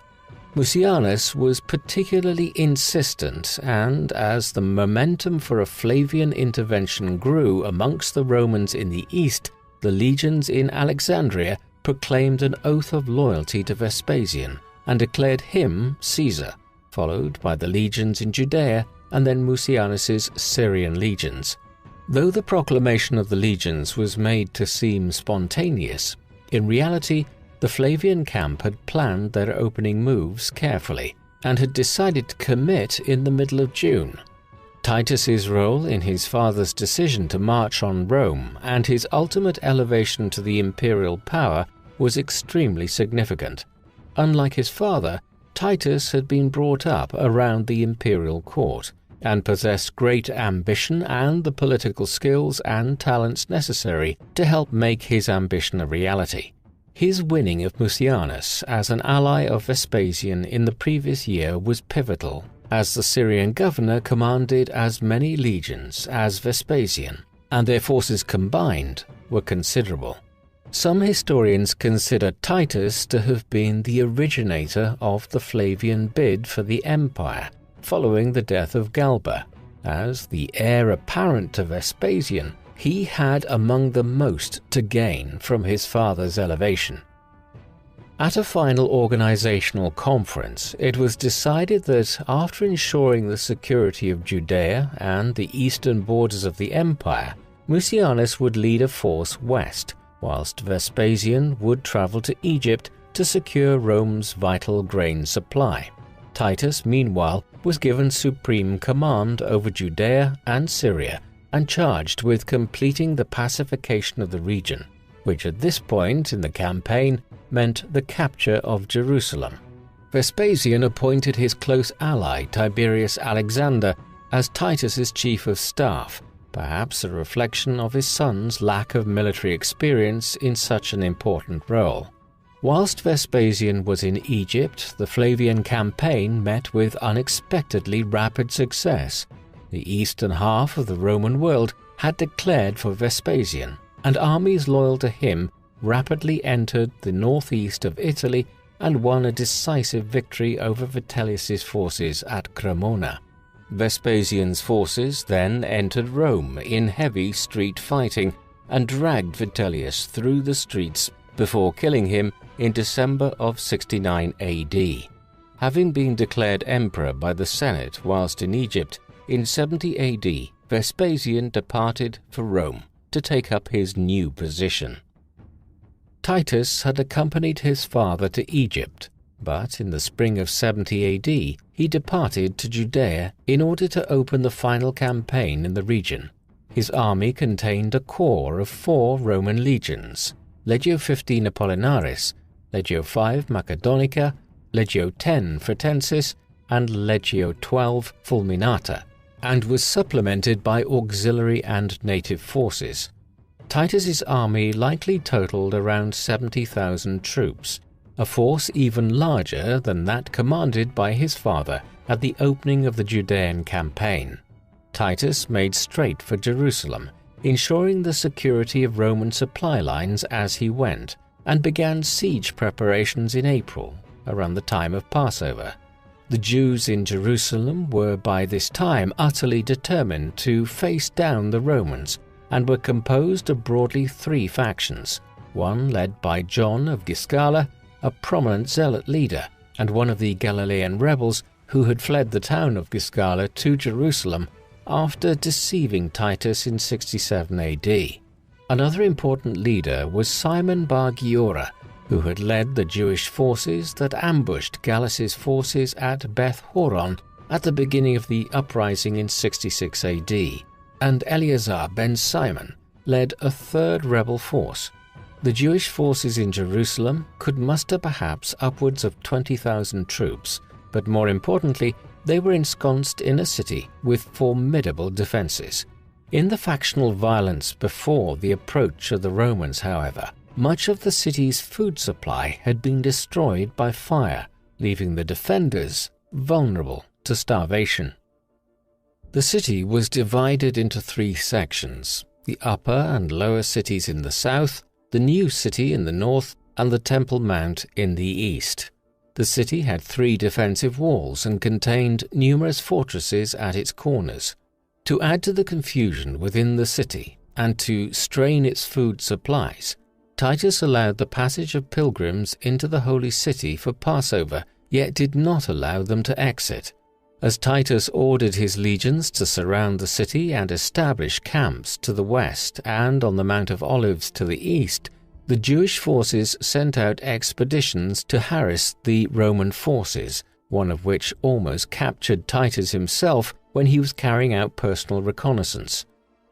Mucianus was particularly insistent, and as the momentum for a Flavian intervention grew amongst the Romans in the east, the legions in Alexandria proclaimed an oath of loyalty to Vespasian and declared him Caesar, followed by the legions in Judea and then Mucianus's Syrian legions. Though the proclamation of the legions was made to seem spontaneous, in reality the Flavian camp had planned their opening moves carefully and had decided to commit in the middle of June. Titus's role in his father's decision to march on Rome and his ultimate elevation to the imperial power was extremely significant. Unlike his father, Titus had been brought up around the imperial court and possessed great ambition and the political skills and talents necessary to help make his ambition a reality. His winning of Mucianus as an ally of Vespasian in the previous year was pivotal, as the Syrian governor commanded as many legions as Vespasian, and their forces combined were considerable. Some historians consider Titus to have been the originator of the Flavian bid for the empire, following the death of Galba. As the heir apparent to Vespasian, he had among the most to gain from his father's elevation. At a final organizational conference, it was decided that after ensuring the security of Judea and the eastern borders of the empire, Mucianus would lead a force west, whilst Vespasian would travel to Egypt to secure Rome's vital grain supply. Titus, meanwhile, was given supreme command over Judea and Syria and charged with completing the pacification of the region, which at this point in the campaign meant the capture of Jerusalem. Vespasian appointed his close ally Tiberius Alexander as Titus's chief of staff, perhaps a reflection of his son's lack of military experience in such an important role. Whilst Vespasian was in Egypt, the Flavian campaign met with unexpectedly rapid success. The eastern half of the Roman world had declared for Vespasian, and armies loyal to him rapidly entered the northeast of Italy and won a decisive victory over Vitellius's forces at Cremona. Vespasian's forces then entered Rome in heavy street fighting and dragged Vitellius through the streets before killing him in December of 69 AD. Having been declared emperor by the Senate whilst in Egypt, in 70 AD, Vespasian departed for Rome to take up his new position. Titus had accompanied his father to Egypt, but in the spring of 70 AD he departed to Judea in order to open the final campaign in the region. His army contained a corps of 4 Roman legions, Legio 15 Apollinaris, Legio 5 Macedonica, Legio 10 Fretensis, and Legio 12 Fulminata, and was supplemented by auxiliary and native forces. Titus's army likely totaled around 70,000 troops, a force even larger than that commanded by his father at the opening of the Judean campaign. Titus made straight for Jerusalem, ensuring the security of Roman supply lines as he went, and began siege preparations in April, around the time of Passover. The Jews in Jerusalem were by this time utterly determined to face down the Romans, and were composed of broadly 3 factions, one led by John of Giscala, a prominent zealot leader, and one of the Galilean rebels who had fled the town of Giscala to Jerusalem after deceiving Titus in 67 AD. Another important leader was Simon bar Giora, who had led the Jewish forces that ambushed Gallus's forces at Beth Horon at the beginning of the uprising in 66 AD. And Eleazar ben Simon led a 3rd rebel force. The Jewish forces in Jerusalem could muster perhaps upwards of 20,000 troops, but more importantly, they were ensconced in a city with formidable defenses. In the factional violence before the approach of the Romans, however, much of the city's food supply had been destroyed by fire, leaving the defenders vulnerable to starvation. The city was divided into 3 sections: the upper and lower cities in the south, the new city in the north, and the Temple Mount in the east. The city had 3 defensive walls and contained numerous fortresses at its corners. To add to the confusion within the city and to strain its food supplies, Titus allowed the passage of pilgrims into the holy city for Passover, yet did not allow them to exit. As Titus ordered his legions to surround the city and establish camps to the west and on the Mount of Olives to the east, the Jewish forces sent out expeditions to harass the Roman forces, one of which almost captured Titus himself when he was carrying out personal reconnaissance.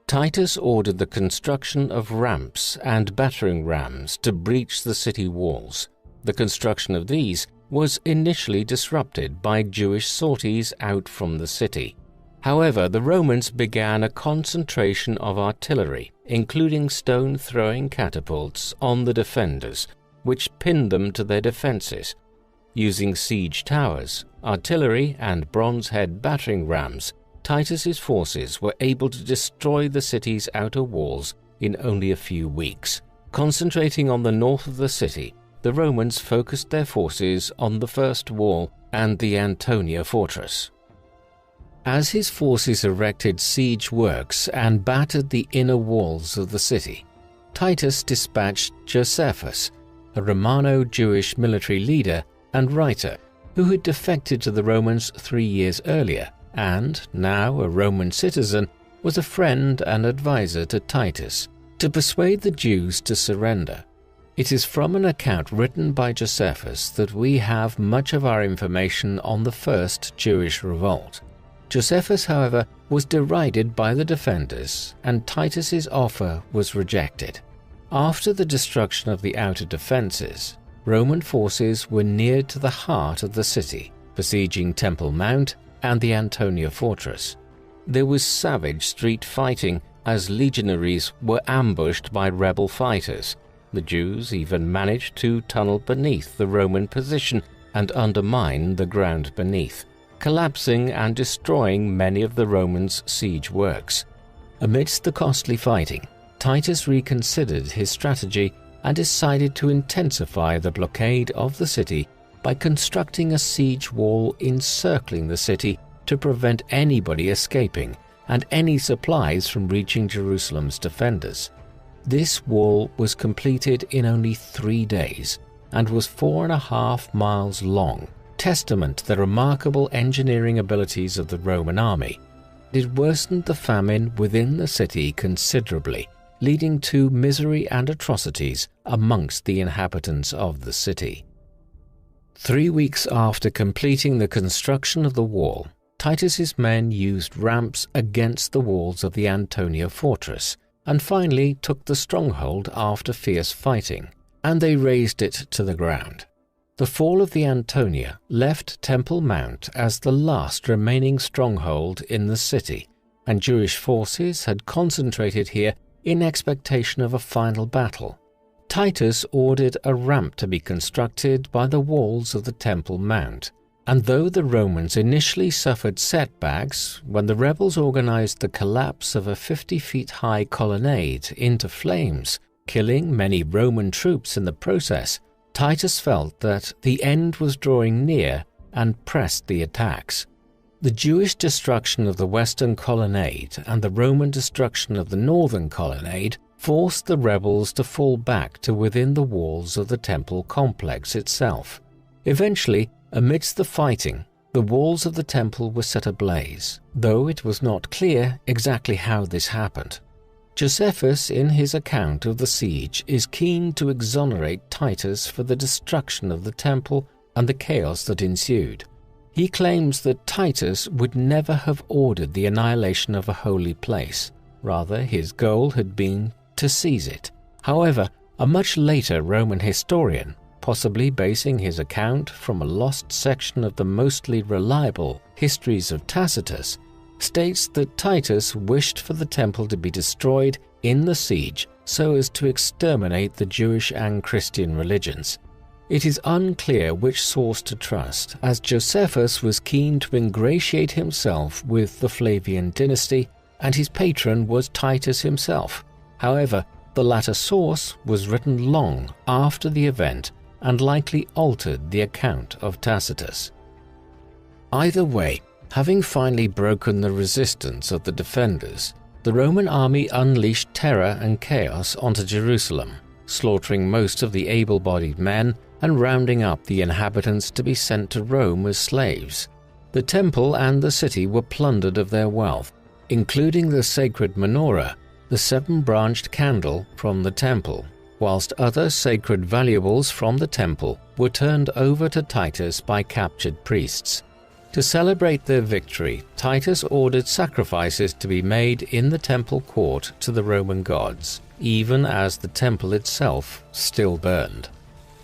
Titus ordered the construction of ramps and battering rams to breach the city walls. The construction of these was initially disrupted by Jewish sorties out from the city. However, the Romans began a concentration of artillery, including stone-throwing catapults, on the defenders, which pinned them to their defenses. Using siege towers, artillery, and bronze-head battering rams, Titus's forces were able to destroy the city's outer walls in only a few weeks. Concentrating on the north of the city, the Romans focused their forces on the first wall and the Antonia fortress. As his forces erected siege works and battered the inner walls of the city, Titus dispatched Josephus, a Romano-Jewish military leader and writer who had defected to the Romans 3 years earlier and, now a Roman citizen, was a friend and advisor to Titus, to persuade the Jews to surrender. It is from an account written by Josephus that we have much of our information on the first Jewish revolt. Josephus, however, was derided by the defenders, and Titus's offer was rejected. After the destruction of the outer defenses, Roman forces were neared to the heart of the city, besieging Temple Mount and the Antonia fortress. There was savage street fighting as legionaries were ambushed by rebel fighters. The Jews even managed to tunnel beneath the Roman position and undermine the ground beneath, collapsing and destroying many of the Romans' siege works. Amidst the costly fighting, Titus reconsidered his strategy and decided to intensify the blockade of the city by constructing a siege wall encircling the city to prevent anybody escaping and any supplies from reaching Jerusalem's defenders. This wall was completed in only 3 days and was 4.5 miles long, testament to the remarkable engineering abilities of the Roman army. It worsened the famine within the city considerably, leading to misery and atrocities amongst the inhabitants of the city. 3 weeks after completing the construction of the wall, Titus's men used ramps against the walls of the Antonia fortress and finally took the stronghold after fierce fighting, and they razed it to the ground. The fall of the Antonia left Temple Mount as the last remaining stronghold in the city, and Jewish forces had concentrated here in expectation of a final battle. Titus ordered a ramp to be constructed by the walls of the Temple Mount, and though the Romans initially suffered setbacks when the rebels organized the collapse of a 50-feet-high colonnade into flames, killing many Roman troops in the process, Titus felt that the end was drawing near and pressed the attacks. The Jewish destruction of the western colonnade and the Roman destruction of the northern colonnade forced the rebels to fall back to within the walls of the temple complex itself. Eventually, amidst the fighting, the walls of the temple were set ablaze, though it was not clear exactly how this happened. Josephus, in his account of the siege, is keen to exonerate Titus for the destruction of the temple and the chaos that ensued. He claims that Titus would never have ordered the annihilation of a holy place. Rather, his goal had been to seize it. However, a much later Roman historian, possibly basing his account from a lost section of the mostly reliable Histories of Tacitus, states that Titus wished for the temple to be destroyed in the siege so as to exterminate the Jewish and Christian religions. It is unclear which source to trust, as Josephus was keen to ingratiate himself with the Flavian dynasty, and his patron was Titus himself. However, the latter source was written long after the event and likely altered the account of Tacitus. Either way, having finally broken the resistance of the defenders, the Roman army unleashed terror and chaos onto Jerusalem, slaughtering most of the able-bodied men and rounding up the inhabitants to be sent to Rome as slaves. The temple and the city were plundered of their wealth, including the sacred menorah, the 7-branched candle from the temple, whilst other sacred valuables from the temple were turned over to Titus by captured priests. To celebrate their victory, Titus ordered sacrifices to be made in the temple court to the Roman gods, even as the temple itself still burned.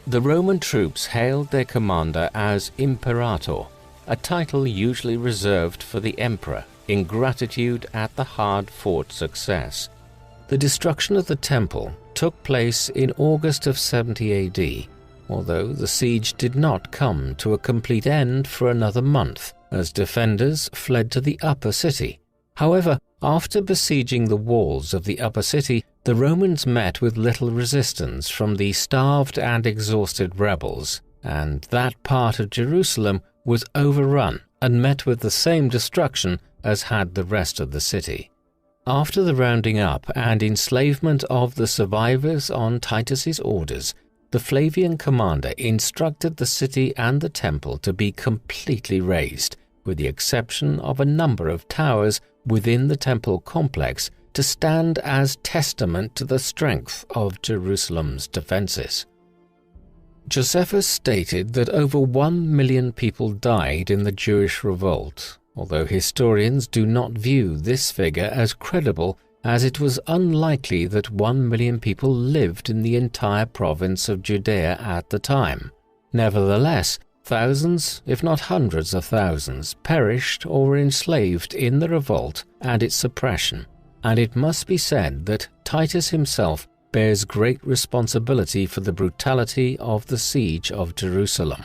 The Roman troops hailed their commander as Imperator, a title usually reserved for the emperor in gratitude at the hard-fought success. The destruction of the temple took place in August of 70 AD, although the siege did not come to a complete end for another month, as defenders fled to the upper city. However, after besieging the walls of the upper city, the Romans met with little resistance from the starved and exhausted rebels, and that part of Jerusalem was overrun and met with the same destruction as had the rest of the city. After the rounding up and enslavement of the survivors on Titus's orders, the Flavian commander instructed the city and the temple to be completely razed, with the exception of a number of towers within the temple complex to stand as testament to the strength of Jerusalem's defenses. Josephus stated that over 1 million people died in the Jewish revolt, although historians do not view this figure as credible, as it was unlikely that 1 million people lived in the entire province of Judea at the time. Nevertheless, thousands, if not hundreds of thousands, perished or were enslaved in the revolt and its suppression, and it must be said that Titus himself bears great responsibility for the brutality of the siege of Jerusalem.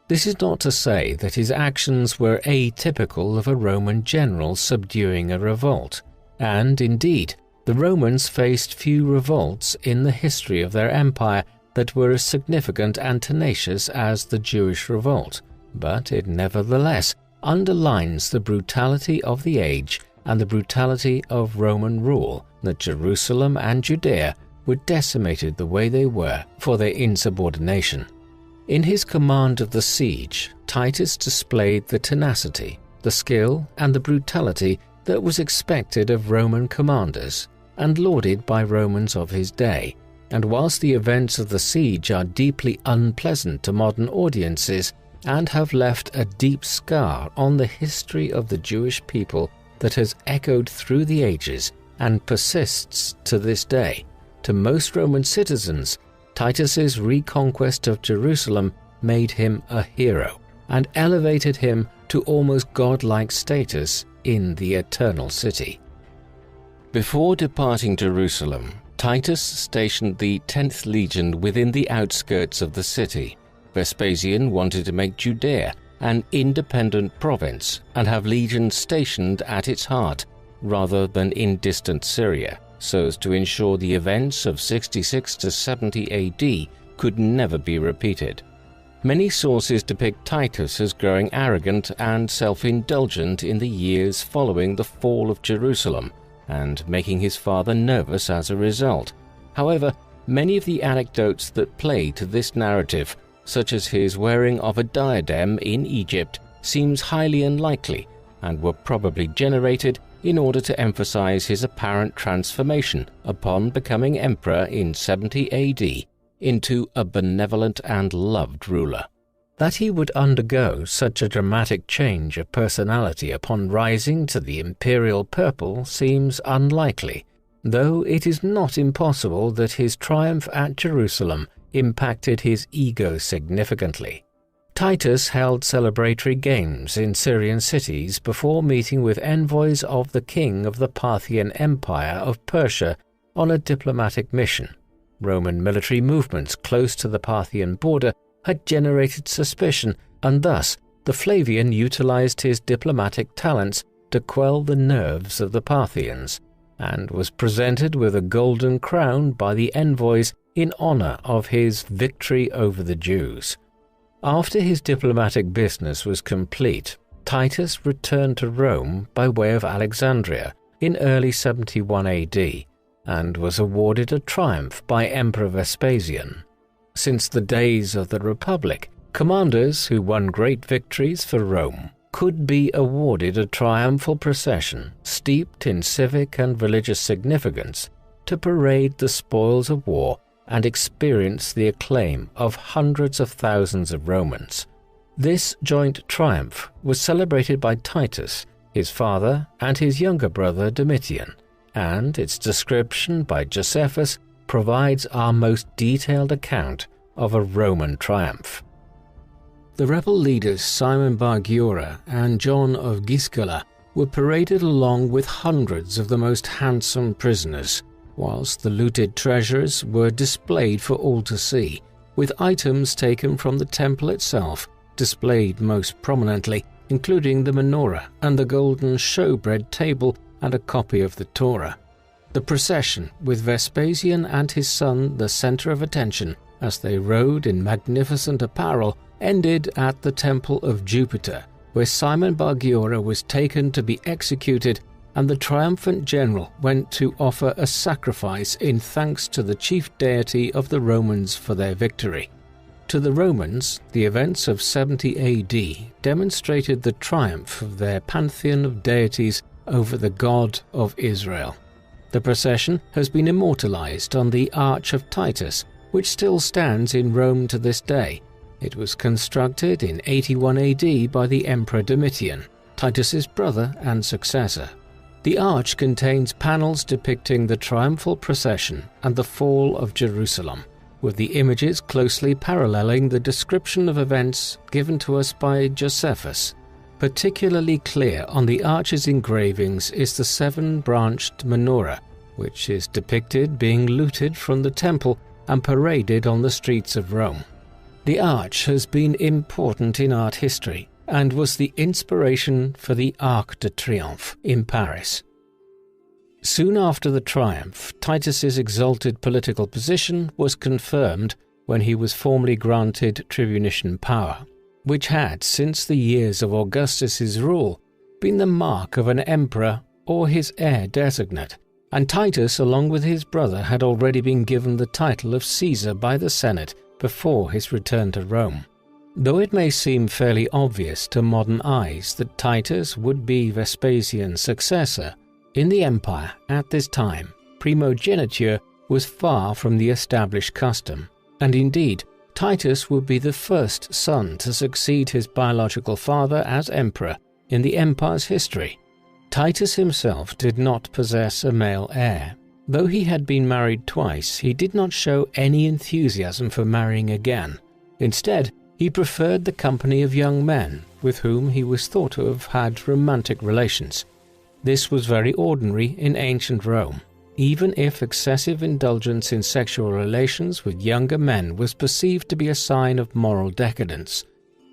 This is not to say that his actions were atypical of a Roman general subduing a revolt, and indeed, The Romans faced few revolts in the history of their empire that were as significant and tenacious as the Jewish revolt, but it nevertheless underlines the brutality of the age and the brutality of Roman rule, that Jerusalem and Judea were decimated the way they were for their insubordination. In his command of the siege, Titus displayed the tenacity, the skill, and the brutality that was expected of Roman commanders and lauded by Romans of his day. And whilst the events of the siege are deeply unpleasant to modern audiences and have left a deep scar on the history of the Jewish people that has echoed through the ages and persists to this day, to most Roman citizens, Titus's reconquest of Jerusalem made him a hero and elevated him to almost godlike status in the Eternal City. Before departing Jerusalem, Titus stationed the 10th Legion within the outskirts of the city. Vespasian wanted to make Judea an independent province and have legions stationed at its heart rather than in distant Syria, so as to ensure the events of 66 to 70 AD could never be repeated. Many sources depict Titus as growing arrogant and self-indulgent in the years following the fall of Jerusalem, and making his father nervous as a result. However, many of the anecdotes that play to this narrative, such as his wearing of a diadem in Egypt, seems highly unlikely and were probably generated in order to emphasize his apparent transformation upon becoming emperor in 70 AD into a benevolent and loved ruler. That he would undergo such a dramatic change of personality upon rising to the imperial purple seems unlikely, though it is not impossible that his triumph at Jerusalem impacted his ego significantly. Titus held celebratory games in Syrian cities before meeting with envoys of the king of the Parthian Empire of Persia on a diplomatic mission. Roman military movements close to the Parthian border had generated suspicion, and thus the Flavian utilized his diplomatic talents to quell the nerves of the Parthians, and was presented with a golden crown by the envoys in honor of his victory over the Jews. After his diplomatic business was complete, Titus returned to Rome by way of Alexandria in early 71 AD, and was awarded a triumph by Emperor Vespasian. Since the days of the Republic, commanders who won great victories for Rome could be awarded a triumphal procession steeped in civic and religious significance to parade the spoils of war and experience the acclaim of hundreds of thousands of Romans. This joint triumph was celebrated by Titus, his father, and his younger brother Domitian, and its description by Josephus provides our most detailed account of a Roman triumph. The rebel leaders Simon Bar Giora and John of Giscala were paraded along with hundreds of the most handsome prisoners, whilst the looted treasures were displayed for all to see, with items taken from the temple itself displayed most prominently, including the menorah and the golden showbread table and a copy of the Torah. The procession, with Vespasian and his son the center of attention as they rode in magnificent apparel, ended at the temple of Jupiter, where Simon Bar Giora was taken to be executed, and the triumphant general went to offer a sacrifice in thanks to the chief deity of the Romans for their victory. To the Romans, the events of 70 AD demonstrated the triumph of their pantheon of deities over the God of Israel. The procession has been immortalized on the Arch of Titus, which still stands in Rome to this day. It was constructed in 81 AD by the Emperor Domitian, Titus's brother and successor. The arch contains panels depicting the triumphal procession and the fall of Jerusalem, with the images closely paralleling the description of events given to us by Josephus. Particularly clear on the arch's engravings is the 7-branched menorah, which is depicted being looted from the temple and paraded on the streets of Rome. The arch has been important in art history and was the inspiration for the Arc de Triomphe in Paris. Soon after the triumph, Titus's exalted political position was confirmed when he was formally granted tribunician power, which had, since the years of Augustus's rule, been the mark of an emperor or his heir designate, and Titus, along with his brother, had already been given the title of Caesar by the Senate before his return to Rome. Though it may seem fairly obvious to modern eyes that Titus would be Vespasian's successor, in the empire at this time, primogeniture was far from the established custom, and indeed, Titus would be the first son to succeed his biological father as emperor in the empire's history. Titus himself did not possess a male heir. Though he had been married twice, he did not show any enthusiasm for marrying again. Instead, he preferred the company of young men with whom he was thought to have had romantic relations. This was very ordinary in ancient Rome, even if excessive indulgence in sexual relations with younger men was perceived to be a sign of moral decadence.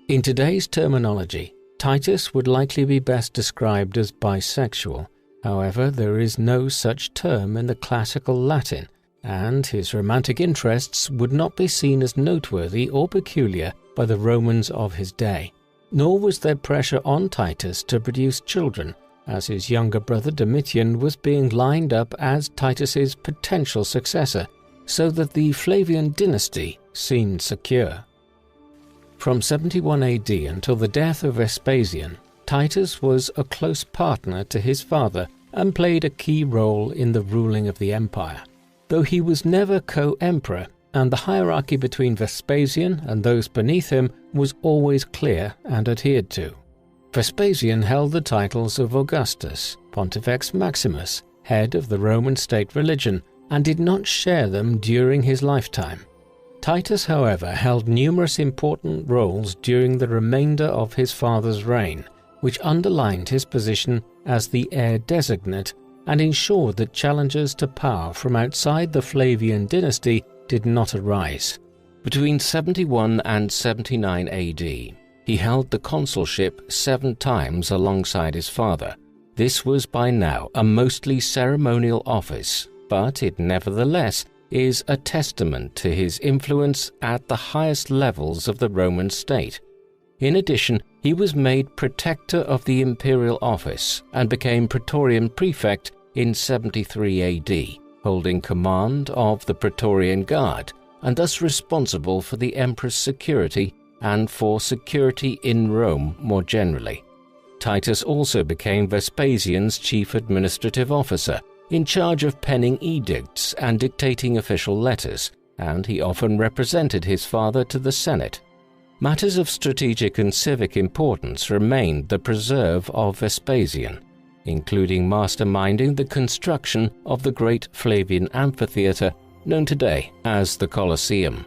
In today's terminology, Titus would likely be best described as bisexual. However, there is no such term in the classical Latin, and his romantic interests would not be seen as noteworthy or peculiar by the Romans of his day. Nor was there pressure on Titus to produce children, as his younger brother Domitian was being lined up as Titus's potential successor, so that the Flavian dynasty seemed secure. From 71 AD until the death of Vespasian, Titus was a close partner to his father and played a key role in the ruling of the empire. Though he was never co-emperor, and the hierarchy between Vespasian and those beneath him was always clear and adhered to. Vespasian held the titles of Augustus, Pontifex Maximus, head of the Roman state religion, and did not share them during his lifetime. Titus, however, held numerous important roles during the remainder of his father's reign, which underlined his position as the heir designate and ensured that challenges to power from outside the Flavian dynasty did not arise. Between 71 and 79 AD, he held the consulship 7 times alongside his father. This was by now a mostly ceremonial office, but it nevertheless is a testament to his influence at the highest levels of the Roman state. In addition, he was made protector of the imperial office and became Praetorian prefect in 73 AD, holding command of the Praetorian Guard, and thus responsible for the emperor's security and for security in Rome more generally. Titus also became Vespasian's chief administrative officer, in charge of penning edicts and dictating official letters, and he often represented his father to the Senate. Matters of strategic and civic importance remained the preserve of Vespasian, including masterminding the construction of the great Flavian amphitheatre known today as the Colosseum.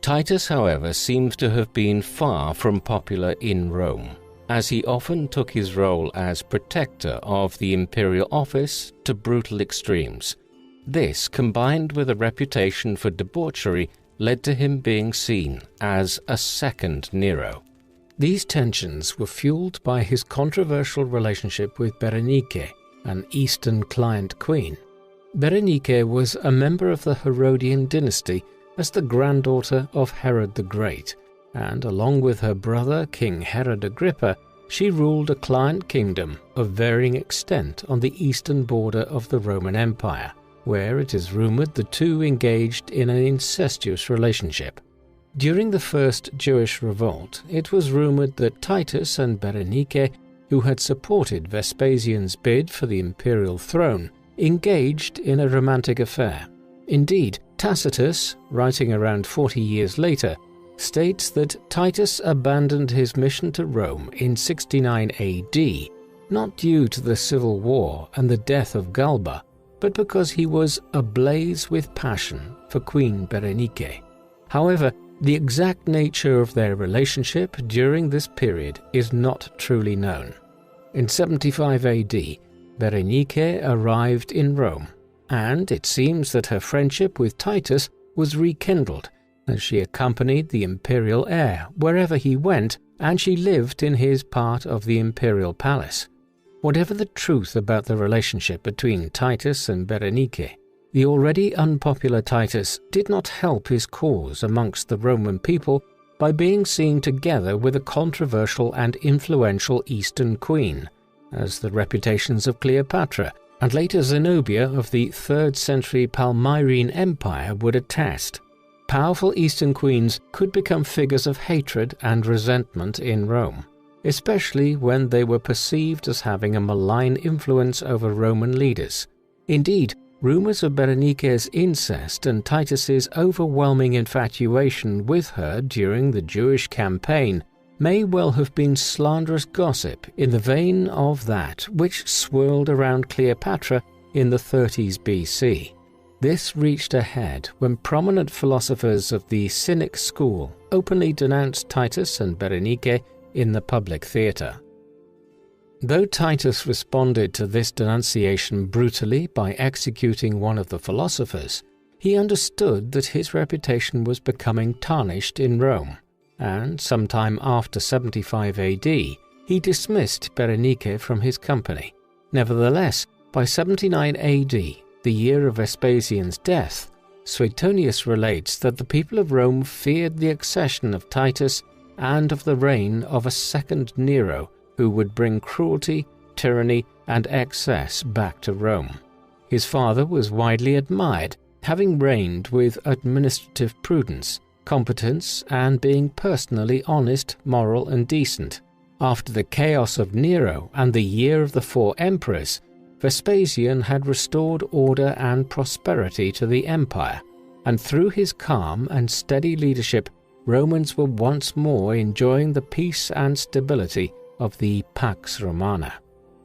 Titus, however, seems to have been far from popular in Rome, as he often took his role as protector of the imperial office to brutal extremes. This, combined with a reputation for debauchery, led to him being seen as a second Nero. These tensions were fueled by his controversial relationship with Berenike, an Eastern client queen. Berenike was a member of the Herodian dynasty as the granddaughter of Herod the Great, and along with her brother King Herod Agrippa, she ruled a client kingdom of varying extent on the eastern border of the Roman Empire, where it is rumored the two engaged in an incestuous relationship. During the First Jewish Revolt, it was rumored that Titus and Berenike, who had supported Vespasian's bid for the imperial throne, engaged in a romantic affair. Indeed, Tacitus, writing around 40 years later, states that Titus abandoned his mission to Rome in 69 AD, not due to the civil war and the death of Galba, but because he was ablaze with passion for Queen Berenike. However, the exact nature of their relationship during this period is not truly known. In 75 AD, Berenike arrived in Rome, and it seems that her friendship with Titus was rekindled as she accompanied the imperial heir wherever he went, and she lived in his part of the imperial palace. Whatever the truth about the relationship between Titus and Berenike, the already unpopular Titus did not help his cause amongst the Roman people by being seen together with a controversial and influential Eastern queen, as the reputations of Cleopatra and later Zenobia of the 3rd century Palmyrene Empire would attest. Powerful Eastern queens could become figures of hatred and resentment in Rome, especially when they were perceived as having a malign influence over Roman leaders. Indeed, rumors of Berenike's incest and Titus's overwhelming infatuation with her during the Jewish campaign may well have been slanderous gossip in the vein of that which swirled around Cleopatra in the 30s BC. This reached a head when prominent philosophers of the Cynic school openly denounced Titus and Berenike in the public theatre. Though Titus responded to this denunciation brutally by executing one of the philosophers, he understood that his reputation was becoming tarnished in Rome, and sometime after 75 AD, he dismissed Berenike from his company. Nevertheless, by 79 AD, the year of Vespasian's death, Suetonius relates that the people of Rome feared the accession of Titus and of the reign of a second Nero, who would bring cruelty, tyranny, and excess back to Rome. His father was widely admired, having reigned with administrative prudence, competence, and being personally honest, moral, and decent. After the chaos of Nero and the year of the 4 emperors, Vespasian had restored order and prosperity to the empire, and through his calm and steady leadership, Romans were once more enjoying the peace and stability of the Pax Romana.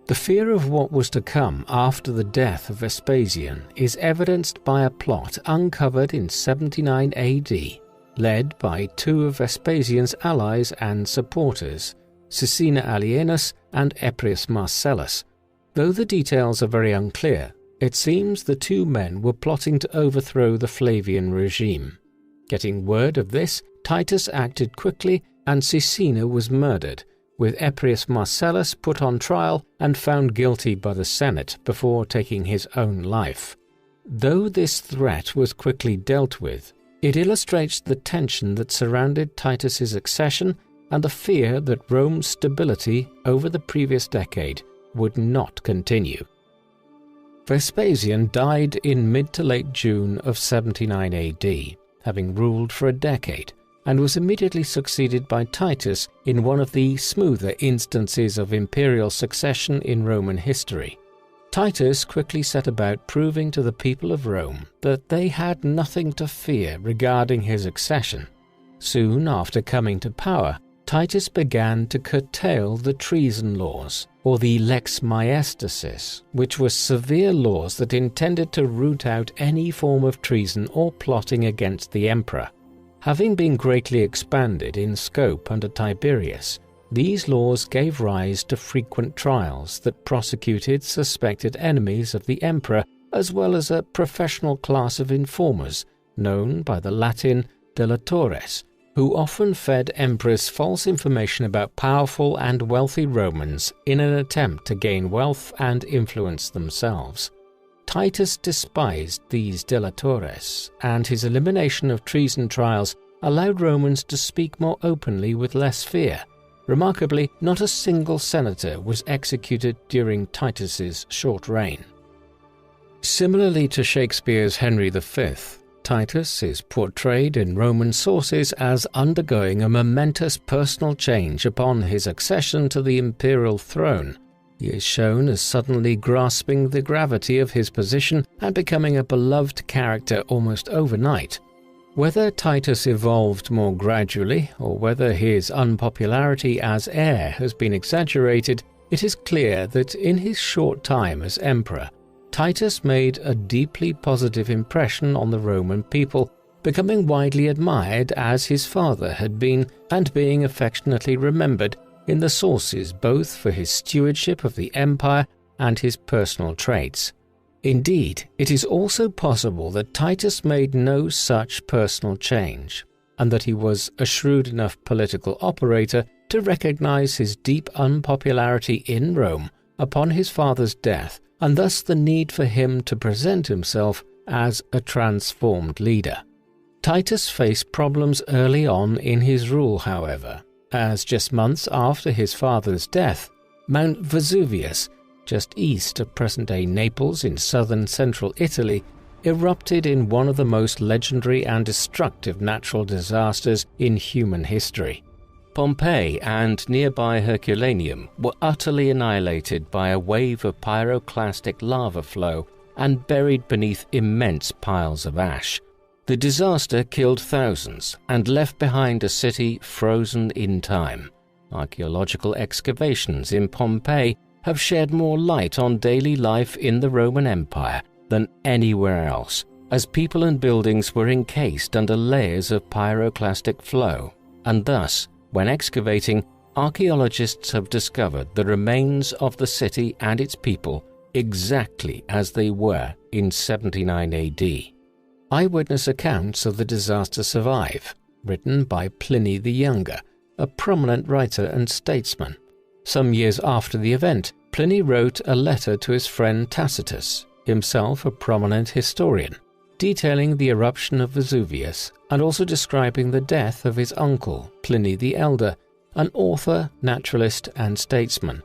The fear of what was to come after the death of Vespasian is evidenced by a plot uncovered in 79 AD, led by 2 of Vespasian's allies and supporters, Caecina Alienus and Appius Marcellus. Though the details are very unclear, it seems the 2 men were plotting to overthrow the Flavian regime. Getting word of this, Titus acted quickly and Caecina was murdered, with Appius Marcellus put on trial and found guilty by the Senate before taking his own life. Though this threat was quickly dealt with, it illustrates the tension that surrounded Titus's accession and the fear that Rome's stability over the previous decade would not continue. Vespasian died in mid to late June of 79 AD, having ruled for a decade, and was immediately succeeded by Titus in one of the smoother instances of imperial succession in Roman history. Titus quickly set about proving to the people of Rome that they had nothing to fear regarding his accession. Soon after coming to power, Titus began to curtail the treason laws, or the lex maestasis, which were severe laws that intended to root out any form of treason or plotting against the emperor. Having been greatly expanded in scope under Tiberius, these laws gave rise to frequent trials that prosecuted suspected enemies of the emperor, as well as a professional class of informers, known by the Latin delatores, who often fed emperors false information about powerful and wealthy Romans in an attempt to gain wealth and influence themselves. Titus despised these delatores, and his elimination of treason trials allowed Romans to speak more openly with less fear. Remarkably, not a single senator was executed during Titus's short reign. Similarly to Shakespeare's Henry V, Titus is portrayed in Roman sources as undergoing a momentous personal change upon his accession to the imperial throne. He is shown as suddenly grasping the gravity of his position and becoming a beloved character almost overnight. Whether Titus evolved more gradually, or whether his unpopularity as heir has been exaggerated, it is clear that in his short time as emperor, Titus made a deeply positive impression on the Roman people, becoming widely admired as his father had been and being affectionately remembered in the sources both for his stewardship of the empire and his personal traits. Indeed, it is also possible that Titus made no such personal change, and that he was a shrewd enough political operator to recognize his deep unpopularity in Rome upon his father's death, and thus the need for him to present himself as a transformed leader. Titus faced problems early on in his rule, however, as just months after his father's death, Mount Vesuvius, just east of present-day Naples in southern central Italy, erupted in one of the most legendary and destructive natural disasters in human history. Pompeii and nearby Herculaneum were utterly annihilated by a wave of pyroclastic lava flow and buried beneath immense piles of ash. The disaster killed thousands and left behind a city frozen in time. Archaeological excavations in Pompeii have shed more light on daily life in the Roman Empire than anywhere else, as people and buildings were encased under layers of pyroclastic flow, and thus, when excavating, archaeologists have discovered the remains of the city and its people exactly as they were in 79 AD. Eyewitness accounts of the disaster survive, written by Pliny the Younger, a prominent writer and statesman. Some years after the event, Pliny wrote a letter to his friend Tacitus, himself a prominent historian, detailing the eruption of Vesuvius and also describing the death of his uncle, Pliny the Elder, an author, naturalist, and statesman.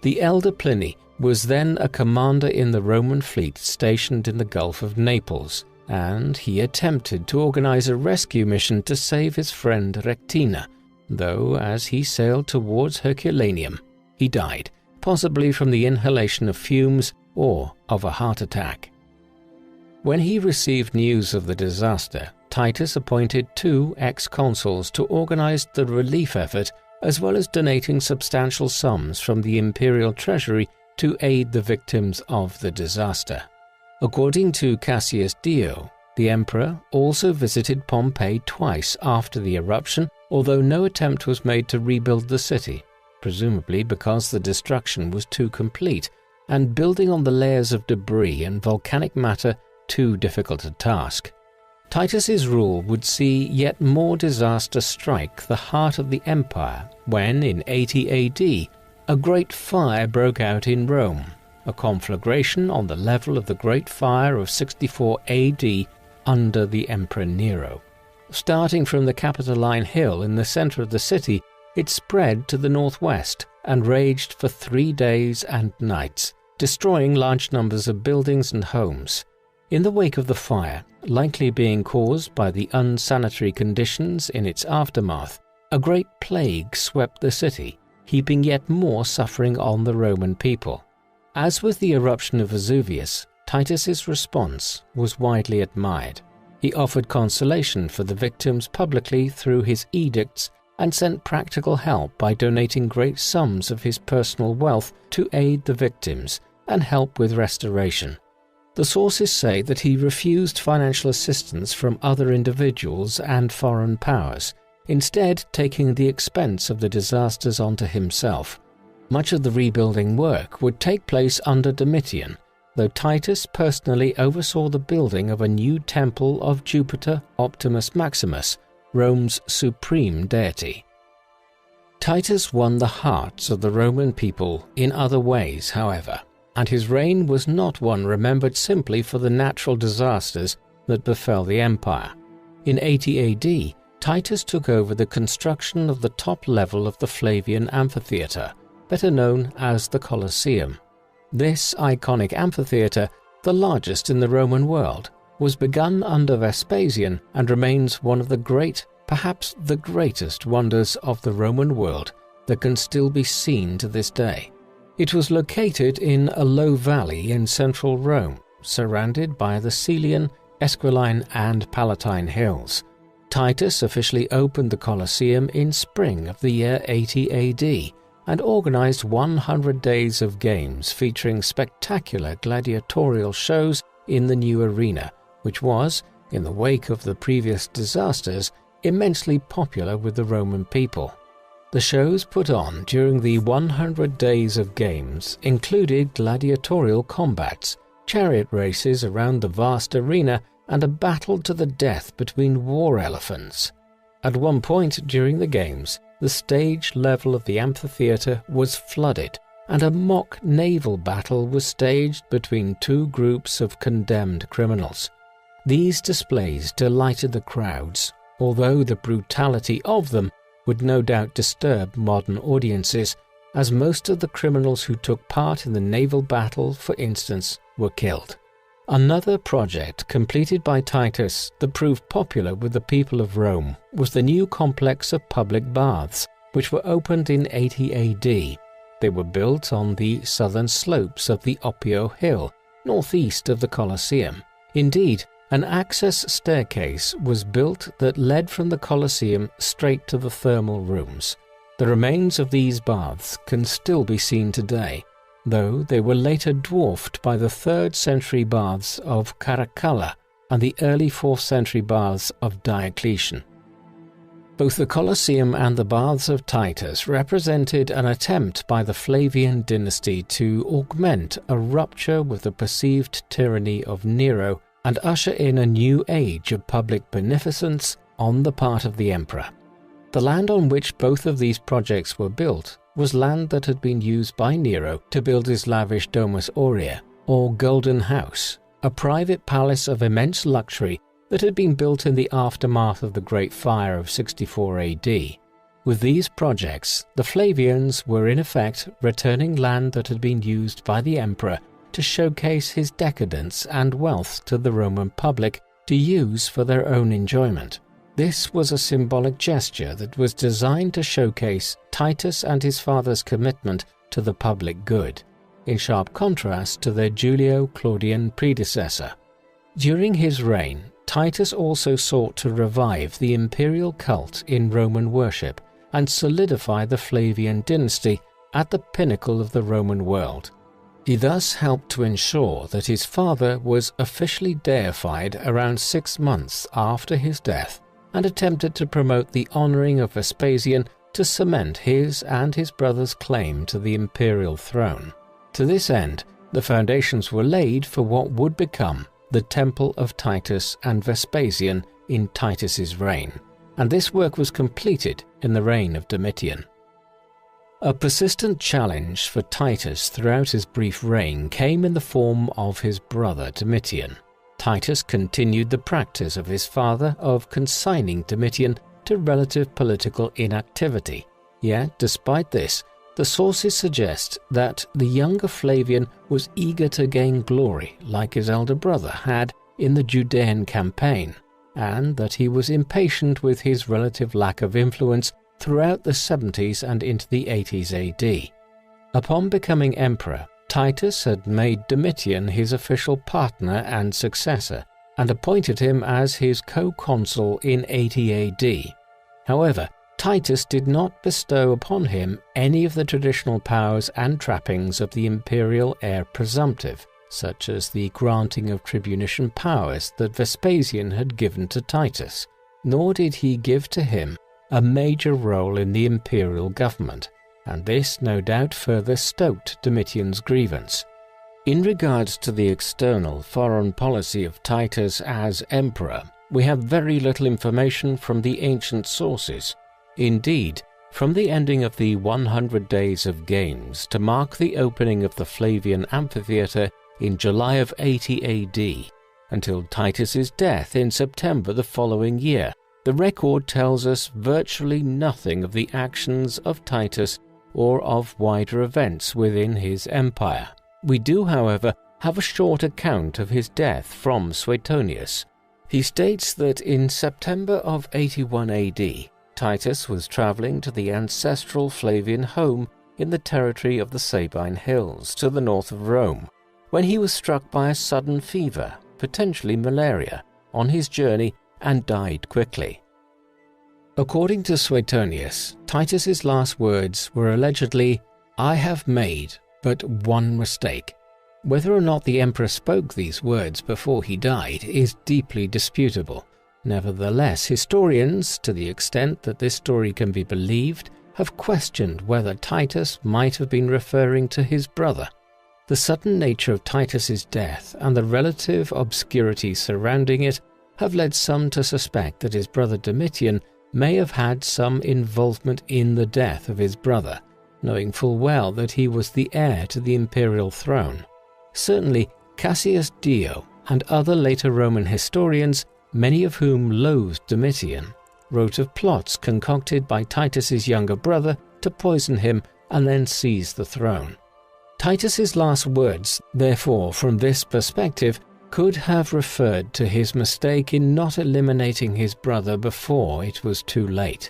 The elder Pliny was then a commander in the Roman fleet stationed in the Gulf of Naples, and he attempted to organize a rescue mission to save his friend Rectina, though as he sailed towards Herculaneum, he died, possibly from the inhalation of fumes or of a heart attack. When he received news of the disaster, Titus appointed 2 ex-consuls to organize the relief effort, as well as donating substantial sums from the imperial treasury to aid the victims of the disaster. According to Cassius Dio, the emperor also visited Pompeii twice after the eruption, although no attempt was made to rebuild the city, presumably because the destruction was too complete, and building on the layers of debris and volcanic matter too difficult a task. Titus's rule would see yet more disaster strike the heart of the empire when, in 80 AD, a great fire broke out in Rome, a conflagration on the level of the Great Fire of 64 AD under the Emperor Nero. Starting from the Capitoline Hill in the center of the city, it spread to the northwest and raged for 3 days and nights, destroying large numbers of buildings and homes. In the wake of the fire, likely being caused by the unsanitary conditions in its aftermath, a great plague swept the city, heaping yet more suffering on the Roman people. As with the eruption of Vesuvius, Titus's response was widely admired. He offered consolation for the victims publicly through his edicts and sent practical help by donating great sums of his personal wealth to aid the victims and help with restoration. The sources say that he refused financial assistance from other individuals and foreign powers, instead taking the expense of the disasters onto himself. Much of the rebuilding work would take place under Domitian, though Titus personally oversaw the building of a new temple of Jupiter Optimus Maximus, Rome's supreme deity. Titus won the hearts of the Roman people in other ways, however, and his reign was not one remembered simply for the natural disasters that befell the empire. In 80 AD, Titus took over the construction of the top level of the Flavian amphitheatre, better known as the Colosseum. This iconic amphitheatre, the largest in the Roman world, was begun under Vespasian and remains one of the great, perhaps the greatest wonders of the Roman world that can still be seen to this day. It was located in a low valley in central Rome, surrounded by the Cælian, Esquiline, and Palatine hills. Titus officially opened the Colosseum in spring of the year 80 AD and organized 100 days of games featuring spectacular gladiatorial shows in the new arena, which was, in the wake of the previous disasters, immensely popular with the Roman people. The shows put on during the 100 days of games included gladiatorial combats, chariot races around the vast arena, and a battle to the death between war elephants. At one point during the games, the stage level of the amphitheatre was flooded, and a mock naval battle was staged between two groups of condemned criminals. These displays delighted the crowds, although the brutality of them would no doubt disturb modern audiences, as most of the criminals who took part in the naval battle, for instance, were killed. Another project completed by Titus that proved popular with the people of Rome was the new complex of public baths, which were opened in 80 AD. They were built on the southern slopes of the Oppio Hill, northeast of the Colosseum. Indeed, an access staircase was built that led from the Colosseum straight to the thermal rooms. The remains of these baths can still be seen today, though they were later dwarfed by the 3rd century baths of Caracalla and the early 4th century baths of Diocletian. Both the Colosseum and the baths of Titus represented an attempt by the Flavian dynasty to augment a rupture with the perceived tyranny of Nero and usher in a new age of public beneficence on the part of the emperor. The land on which both of these projects were built was land that had been used by Nero to build his lavish Domus Aurea, or Golden House, a private palace of immense luxury that had been built in the aftermath of the Great Fire of 64 AD. With these projects, the Flavians were in effect returning land that had been used by the emperor to showcase his decadence and wealth to the Roman public to use for their own enjoyment. This was a symbolic gesture that was designed to showcase Titus and his father's commitment to the public good, in sharp contrast to their Julio-Claudian predecessor. During his reign, Titus also sought to revive the imperial cult in Roman worship and solidify the Flavian dynasty at the pinnacle of the Roman world. He thus helped to ensure that his father was officially deified around 6 months after his death, and attempted to promote the honoring of Vespasian to cement his and his brother's claim to the imperial throne. To this end, the foundations were laid for what would become the Temple of Titus and Vespasian in Titus's reign, and this work was completed in the reign of Domitian. A persistent challenge for Titus throughout his brief reign came in the form of his brother Domitian. Titus continued the practice of his father of consigning Domitian to relative political inactivity. Yet, despite this, the sources suggest that the younger Flavian was eager to gain glory like his elder brother had in the Judean campaign, and that he was impatient with his relative lack of influence throughout the 70s and into the 80s AD. Upon becoming emperor, Titus had made Domitian his official partner and successor, and appointed him as his co-consul in 80 AD. However, Titus did not bestow upon him any of the traditional powers and trappings of the imperial heir presumptive, such as the granting of tribunician powers that Vespasian had given to Titus, nor did he give to him a major role in the imperial government, and this no doubt further stoked Domitian's grievance. In regards to the external foreign policy of Titus as emperor, we have very little information from the ancient sources. Indeed, from the ending of the 100 Days of Games to mark the opening of the Flavian amphitheatre in July of 80 AD, until Titus's death in September the following year, the record tells us virtually nothing of the actions of Titus or of wider events within his empire. We do, however, have a short account of his death from Suetonius. He states that in September of 81 AD, Titus was travelling to the ancestral Flavian home in the territory of the Sabine Hills to the north of Rome, when he was struck by a sudden fever, potentially malaria, on his journey and died quickly. According to Suetonius, Titus's last words were allegedly, "I have made but one mistake." Whether or not the emperor spoke these words before he died is deeply disputable. Nevertheless, historians, to the extent that this story can be believed, have questioned whether Titus might have been referring to his brother. The sudden nature of Titus's death and the relative obscurity surrounding it have led some to suspect that his brother Domitian may have had some involvement in the death of his brother, knowing full well that he was the heir to the imperial throne. Certainly, Cassius Dio and other later Roman historians, many of whom loathed Domitian, wrote of plots concocted by Titus's younger brother to poison him and then seize the throne. Titus's last words, therefore, from this perspective, could have referred to his mistake in not eliminating his brother before it was too late.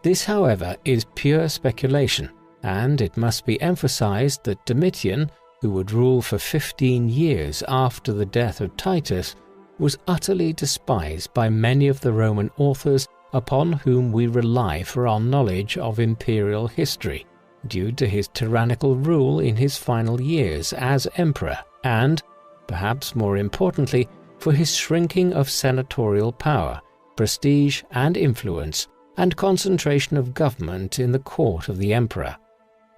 This, however, is pure speculation, and it must be emphasized that Domitian, who would rule for 15 years after the death of Titus, was utterly despised by many of the Roman authors upon whom we rely for our knowledge of imperial history, due to his tyrannical rule in his final years as emperor and, perhaps more importantly, for his shrinking of senatorial power, prestige and influence, and concentration of government in the court of the emperor.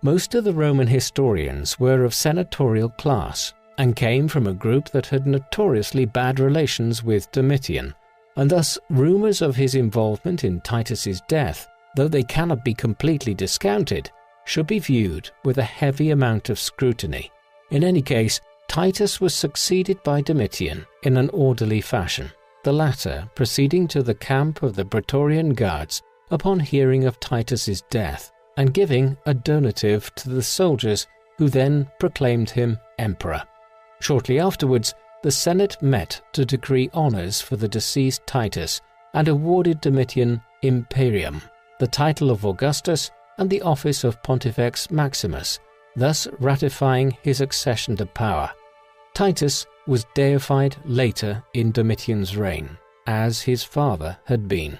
Most of the Roman historians were of senatorial class and came from a group that had notoriously bad relations with Domitian, and thus rumors of his involvement in Titus's death, though they cannot be completely discounted, should be viewed with a heavy amount of scrutiny. In any case, Titus was succeeded by Domitian in an orderly fashion, the latter proceeding to the camp of the Praetorian Guards upon hearing of Titus's death and giving a donative to the soldiers, who then proclaimed him emperor. Shortly afterwards, the Senate met to decree honors for the deceased Titus and awarded Domitian imperium, the title of Augustus and the office of Pontifex Maximus, thus ratifying his accession to power. Titus was deified later in Domitian's reign, as his father had been.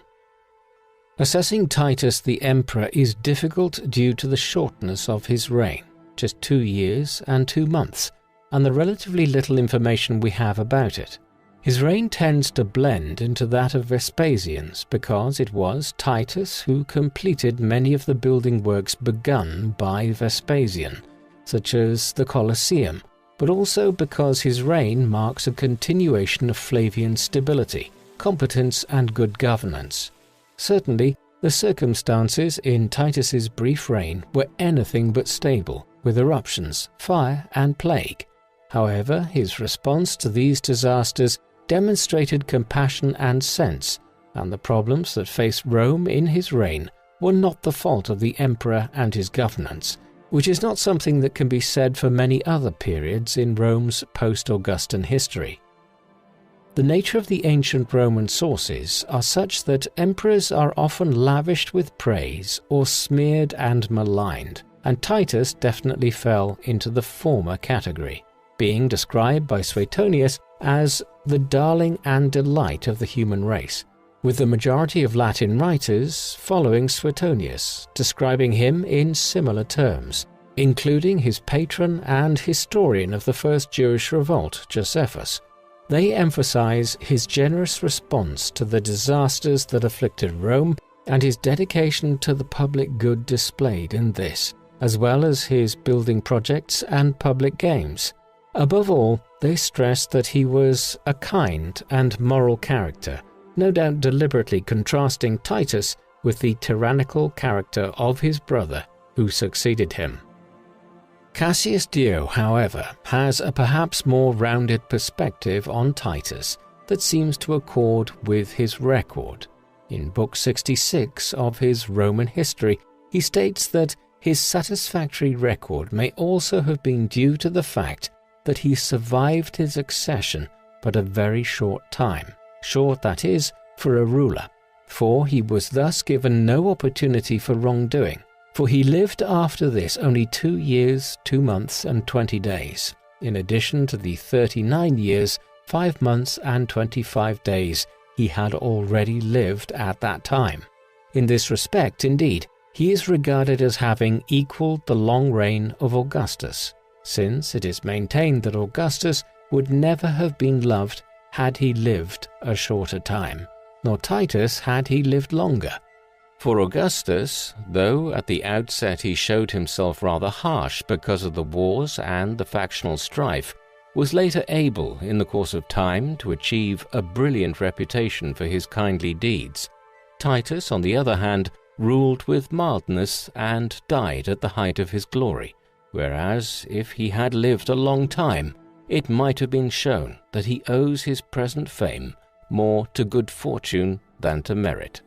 Assessing Titus the emperor is difficult due to the shortness of his reign, just 2 years and 2 months, and the relatively little information we have about it. His reign tends to blend into that of Vespasian's because it was Titus who completed many of the building works begun by Vespasian, such as the Colosseum, but also because his reign marks a continuation of Flavian's stability, competence and good governance. Certainly, the circumstances in Titus's brief reign were anything but stable, with eruptions, fire and plague. However, his response to these disasters demonstrated compassion and sense, and the problems that faced Rome in his reign were not the fault of the emperor and his governance, which is not something that can be said for many other periods in Rome's post-Augustan history. The nature of the ancient Roman sources are such that emperors are often lavished with praise or smeared and maligned, and Titus definitely fell into the former category, being described by Suetonius as the darling and delight of the human race, with the majority of Latin writers following Suetonius, describing him in similar terms, including his patron and historian of the first Jewish revolt, Josephus. They emphasize his generous response to the disasters that afflicted Rome and his dedication to the public good displayed in this, as well as his building projects and public games. Above all, they stress that he was a kind and moral character, no doubt deliberately contrasting Titus with the tyrannical character of his brother who succeeded him. Cassius Dio, however, has a perhaps more rounded perspective on Titus that seems to accord with his record. In Book 66 of his Roman history, he states that his satisfactory record may also have been due to the fact that he survived his accession but a very short time, short, that is, for a ruler, for he was thus given no opportunity for wrongdoing, for he lived after this only 2 years, 2 months and 20 days, in addition to the 39 years, 5 months and 25 days he had already lived at that time. In this respect, indeed, he is regarded as having equaled the long reign of Augustus, since it is maintained that Augustus would never have been loved had he lived a shorter time, nor Titus had he lived longer. For Augustus, though at the outset he showed himself rather harsh because of the wars and the factional strife, was later able, in the course of time, to achieve a brilliant reputation for his kindly deeds. Titus, on the other hand, ruled with mildness and died at the height of his glory, whereas if he had lived a long time, it might have been shown that he owes his present fame more to good fortune than to merit.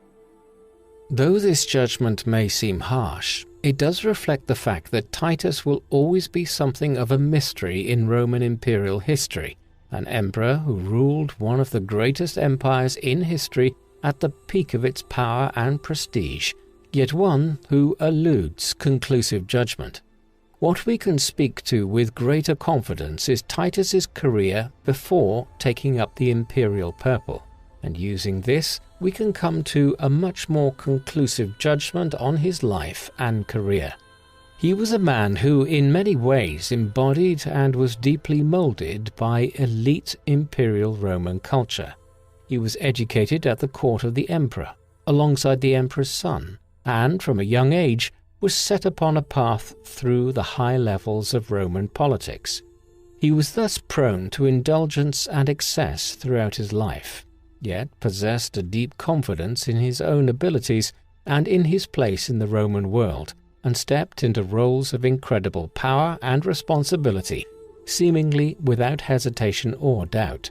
Though this judgment may seem harsh, it does reflect the fact that Titus will always be something of a mystery in Roman imperial history, an emperor who ruled one of the greatest empires in history at the peak of its power and prestige, yet one who eludes conclusive judgment. What we can speak to with greater confidence is Titus's career before taking up the imperial purple, and using this we can come to a much more conclusive judgment on his life and career. He was a man who in many ways embodied and was deeply molded by elite imperial Roman culture. He was educated at the court of the emperor, alongside the emperor's son, and from a young age was set upon a path through the high levels of Roman politics. He was thus prone to indulgence and excess throughout his life, yet possessed a deep confidence in his own abilities and in his place in the Roman world, and stepped into roles of incredible power and responsibility, seemingly without hesitation or doubt.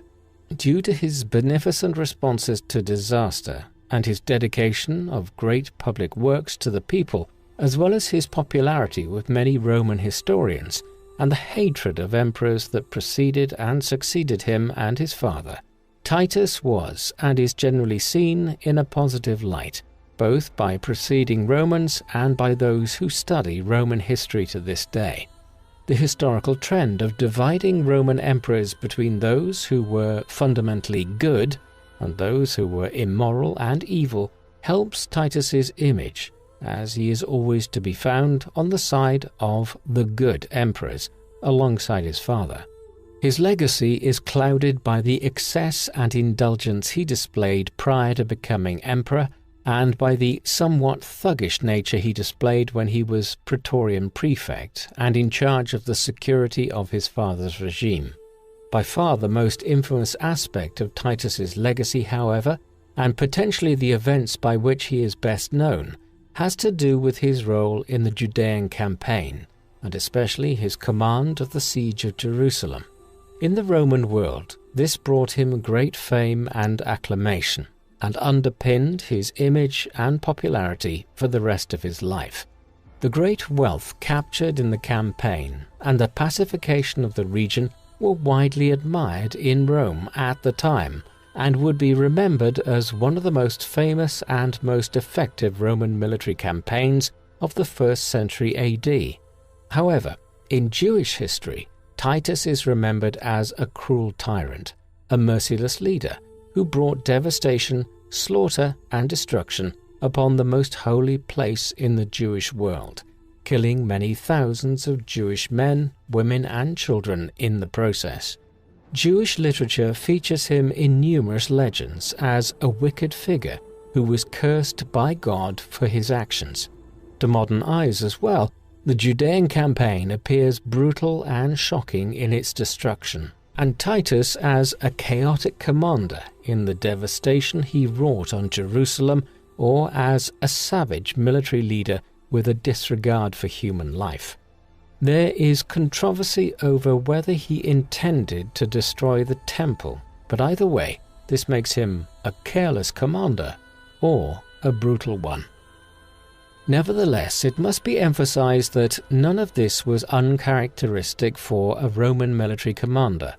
Due to his beneficent responses to disaster and his dedication of great public works to the people, as well as his popularity with many Roman historians and the hatred of emperors that preceded and succeeded him and his father, Titus was and is generally seen in a positive light, both by preceding Romans and by those who study Roman history to this day. The historical trend of dividing Roman emperors between those who were fundamentally good and those who were immoral and evil helps Titus's image, as he is always to be found on the side of the good emperors, alongside his father. His legacy is clouded by the excess and indulgence he displayed prior to becoming emperor, and by the somewhat thuggish nature he displayed when he was Praetorian prefect and in charge of the security of his father's regime. By far the most infamous aspect of Titus's legacy, however, and potentially the events by which he is best known, has to do with his role in the Judean campaign, and especially his command of the siege of Jerusalem. In the Roman world, this brought him great fame and acclamation, and underpinned his image and popularity for the rest of his life. The great wealth captured in the campaign and the pacification of the region were widely admired in Rome at the time, and would be remembered as one of the most famous and most effective Roman military campaigns of the 1st century AD. However, in Jewish history, Titus is remembered as a cruel tyrant, a merciless leader who brought devastation, slaughter, and destruction upon the most holy place in the Jewish world, killing many thousands of Jewish men, women, and children in the process. Jewish literature features him in numerous legends as a wicked figure who was cursed by God for his actions. To modern eyes as well, the Judean campaign appears brutal and shocking in its destruction, and Titus as a chaotic commander in the devastation he wrought on Jerusalem, or as a savage military leader with a disregard for human life. There is controversy over whether he intended to destroy the temple, but either way, this makes him a careless commander or a brutal one. Nevertheless, it must be emphasized that none of this was uncharacteristic for a Roman military commander.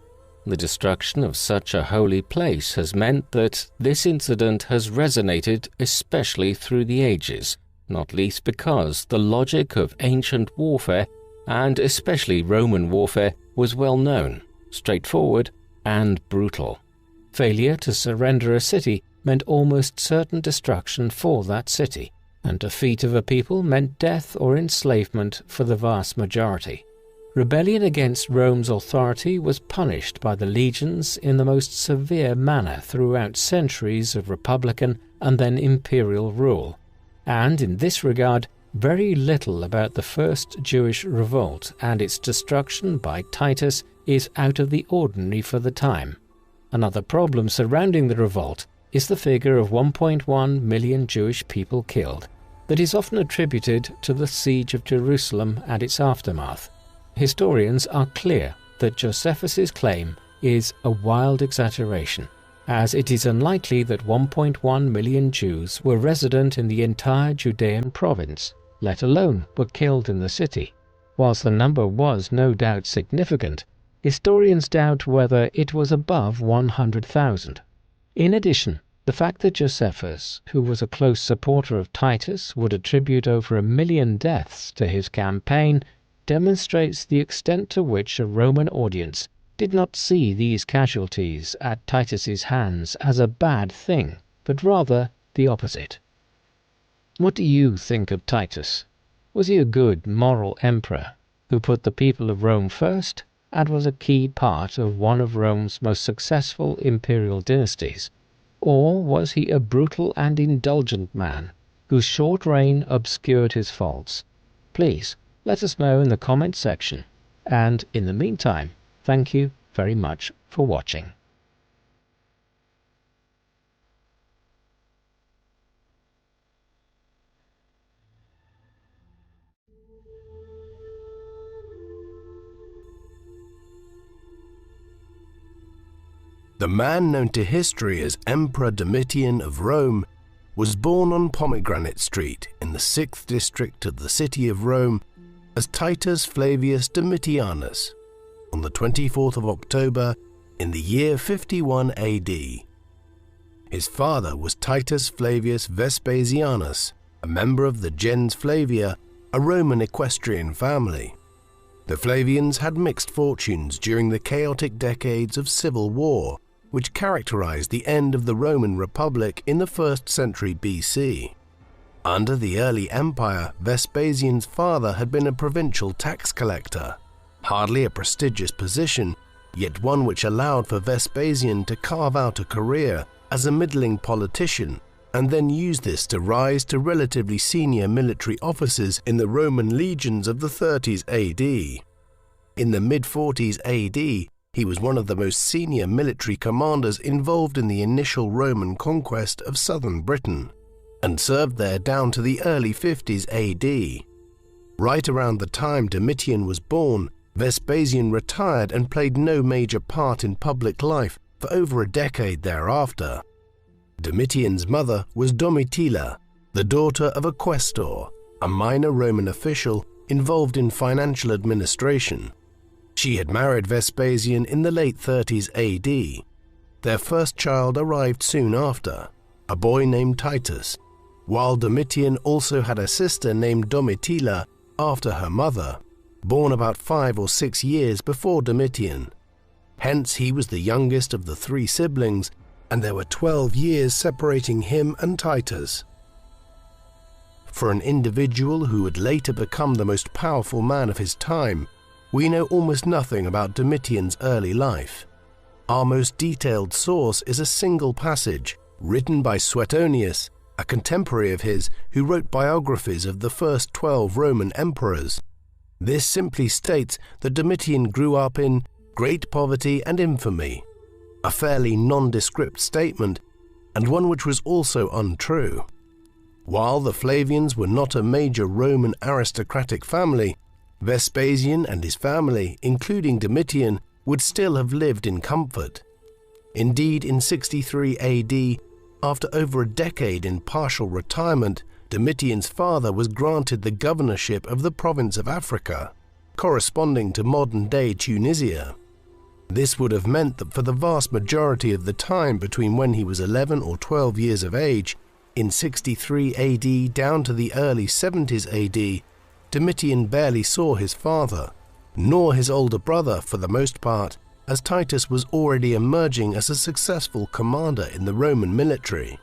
The destruction of such a holy place has meant that this incident has resonated especially through the ages, not least because the logic of ancient warfare, and especially Roman warfare, was well known, straightforward, and brutal. Failure to surrender a city meant almost certain destruction for that city, and defeat of a people meant death or enslavement for the vast majority. Rebellion against Rome's authority was punished by the legions in the most severe manner throughout centuries of republican and then imperial rule, and in this regard, very little about the first Jewish revolt and its destruction by Titus is out of the ordinary for the time. Another problem surrounding the revolt is the figure of 1.1 million Jewish people killed, that is often attributed to the siege of Jerusalem and its aftermath. Historians are clear that Josephus's claim is a wild exaggeration, as it is unlikely that 1.1 million Jews were resident in the entire Judean province, let alone were killed in the city. Whilst the number was no doubt significant, historians doubt whether it was above 100,000. In addition, the fact that Josephus, who was a close supporter of Titus, would attribute over 1 million deaths to his campaign demonstrates the extent to which a Roman audience did not see these casualties at Titus's hands as a bad thing, but rather the opposite. What do you think of Titus? Was he a good moral emperor who put the people of Rome first and was a key part of one of Rome's most successful imperial dynasties? Or was he a brutal and indulgent man whose short reign obscured his faults? Please let us know in the comment section. And in the meantime, thank you very much for watching. The man known to history as Emperor Domitian of Rome was born on Pomegranate Street in the 6th district of the city of Rome as Titus Flavius Domitianus on the 24th of October in the year 51 AD. His father was Titus Flavius Vespasianus, a member of the gens Flavia, a Roman equestrian family. The Flavians had mixed fortunes during the chaotic decades of civil war, which characterized the end of the Roman Republic in the 1st century BC. Under the early empire, Vespasian's father had been a provincial tax collector, hardly a prestigious position, yet one which allowed for Vespasian to carve out a career as a middling politician and then use this to rise to relatively senior military offices in the Roman legions of the 30s AD. In the mid-40s AD, he was one of the most senior military commanders involved in the initial Roman conquest of southern Britain, and served there down to the early 50s AD. Right around the time Domitian was born, Vespasian retired and played no major part in public life for over a decade thereafter. Domitian's mother was Domitilla, the daughter of a quaestor, a minor Roman official involved in financial administration. She had married Vespasian in the late 30s AD. Their first child arrived soon after, a boy named Titus, while Domitian also had a sister named Domitilla after her mother, born about 5 or 6 years before Domitian. Hence he was the youngest of the 3 siblings, and there were 12 years separating him and Titus. For an individual who would later become the most powerful man of his time, we know almost nothing about Domitian's early life. Our most detailed source is a single passage written by Suetonius, a contemporary of his who wrote biographies of the first 12 Roman emperors. This simply states that Domitian grew up in great poverty and infamy, a fairly nondescript statement, and one which was also untrue. While the Flavians were not a major Roman aristocratic family, Vespasian and his family, including Domitian, would still have lived in comfort. Indeed, in 63 AD, after over a decade in partial retirement, Domitian's father was granted the governorship of the province of Africa, corresponding to modern-day Tunisia. This would have meant that for the vast majority of the time between when he was 11 or 12 years of age, in 63 AD down to the early 70s AD, Domitian barely saw his father, nor his older brother for the most part, as Titus was already emerging as a successful commander in the Roman military.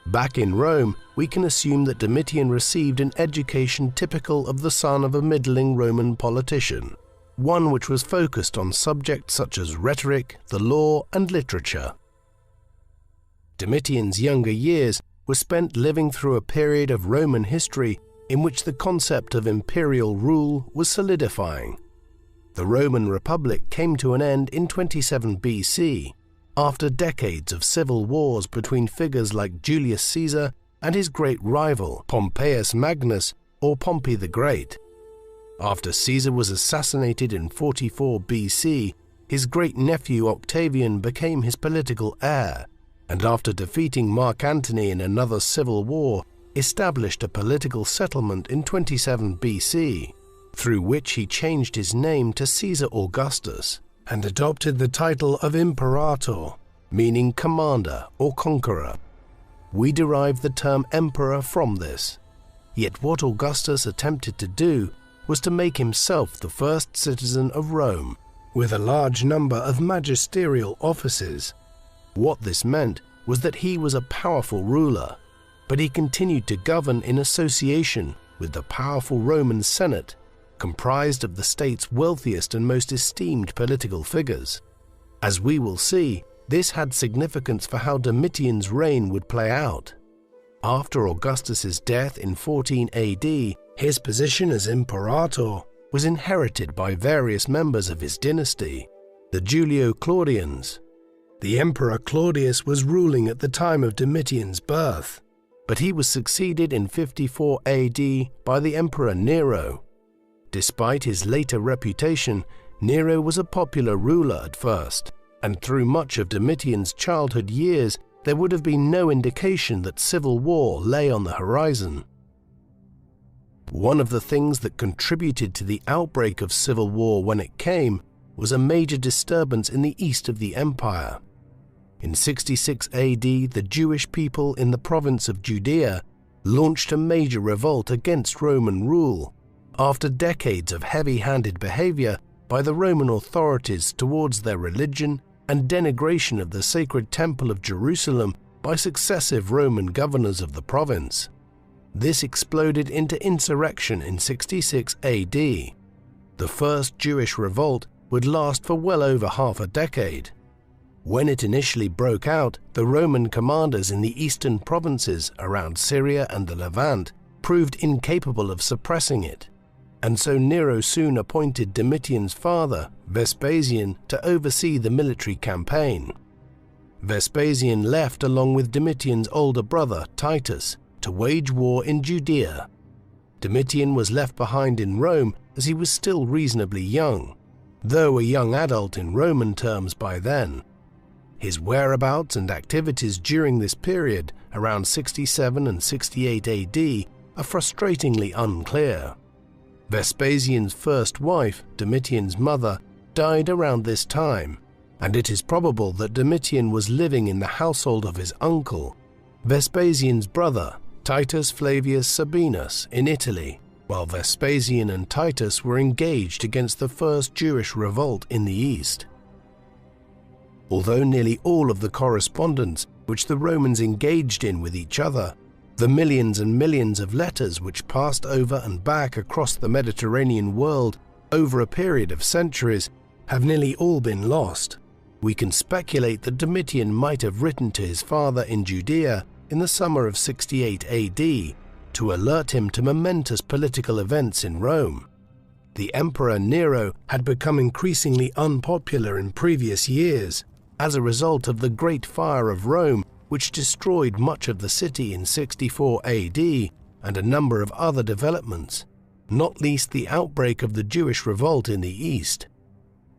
Back in Rome, we can assume that Domitian received an education typical of the son of a middling Roman politician, one which was focused on subjects such as rhetoric, the law, and literature. Domitian's younger years were spent living through a period of Roman history in which the concept of imperial rule was solidifying. The Roman Republic came to an end in 27 BC, after decades of civil wars between figures like Julius Caesar and his great rival Pompeius Magnus, or Pompey the Great. After Caesar was assassinated in 44 BC, his great-nephew Octavian became his political heir, and after defeating Mark Antony in another civil war, established a political settlement in 27 BC, through which he changed his name to Caesar Augustus and adopted the title of Imperator, meaning commander or conqueror. We derive the term emperor from this. Yet what Augustus attempted to do was to make himself the first citizen of Rome, with a large number of magisterial offices. What this meant was that he was a powerful ruler, but he continued to govern in association with the powerful Roman Senate, comprised of the state's wealthiest and most esteemed political figures. As we will see, this had significance for how Domitian's reign would play out. After Augustus's death in 14 AD, his position as Imperator was inherited by various members of his dynasty, the Julio-Claudians. The Emperor Claudius was ruling at the time of Domitian's birth, but he was succeeded in 54 AD by the Emperor Nero. Despite his later reputation, Nero was a popular ruler at first, and through much of Domitian's childhood years, there would have been no indication that civil war lay on the horizon. One of the things that contributed to the outbreak of civil war when it came was a major disturbance in the east of the empire. In 66 AD, the Jewish people in the province of Judea launched a major revolt against Roman rule, after decades of heavy-handed behavior by the Roman authorities towards their religion and denigration of the sacred temple of Jerusalem by successive Roman governors of the province. This exploded into insurrection in 66 AD. The first Jewish revolt would last for well over half a decade. When it initially broke out, the Roman commanders in the eastern provinces around Syria and the Levant proved incapable of suppressing it, and so Nero soon appointed Domitian's father, Vespasian, to oversee the military campaign. Vespasian left along with Domitian's older brother, Titus, to wage war in Judea. Domitian was left behind in Rome as he was still reasonably young, though a young adult in Roman terms by then. His whereabouts and activities during this period, around 67 and 68 AD, are frustratingly unclear. Vespasian's first wife, Domitian's mother, died around this time, and it is probable that Domitian was living in the household of his uncle, Vespasian's brother, Titus Flavius Sabinus, in Italy, while Vespasian and Titus were engaged against the first Jewish revolt in the east. Although nearly all of the correspondence which the Romans engaged in with each other, the millions and millions of letters which passed over and back across the Mediterranean world over a period of centuries, have nearly all been lost, we can speculate that Domitian might have written to his father in Judea in the summer of 68 AD to alert him to momentous political events in Rome. The Emperor Nero had become increasingly unpopular in previous years as a result of the Great Fire of Rome, which destroyed much of the city in 64 AD, and a number of other developments, not least the outbreak of the Jewish revolt in the east.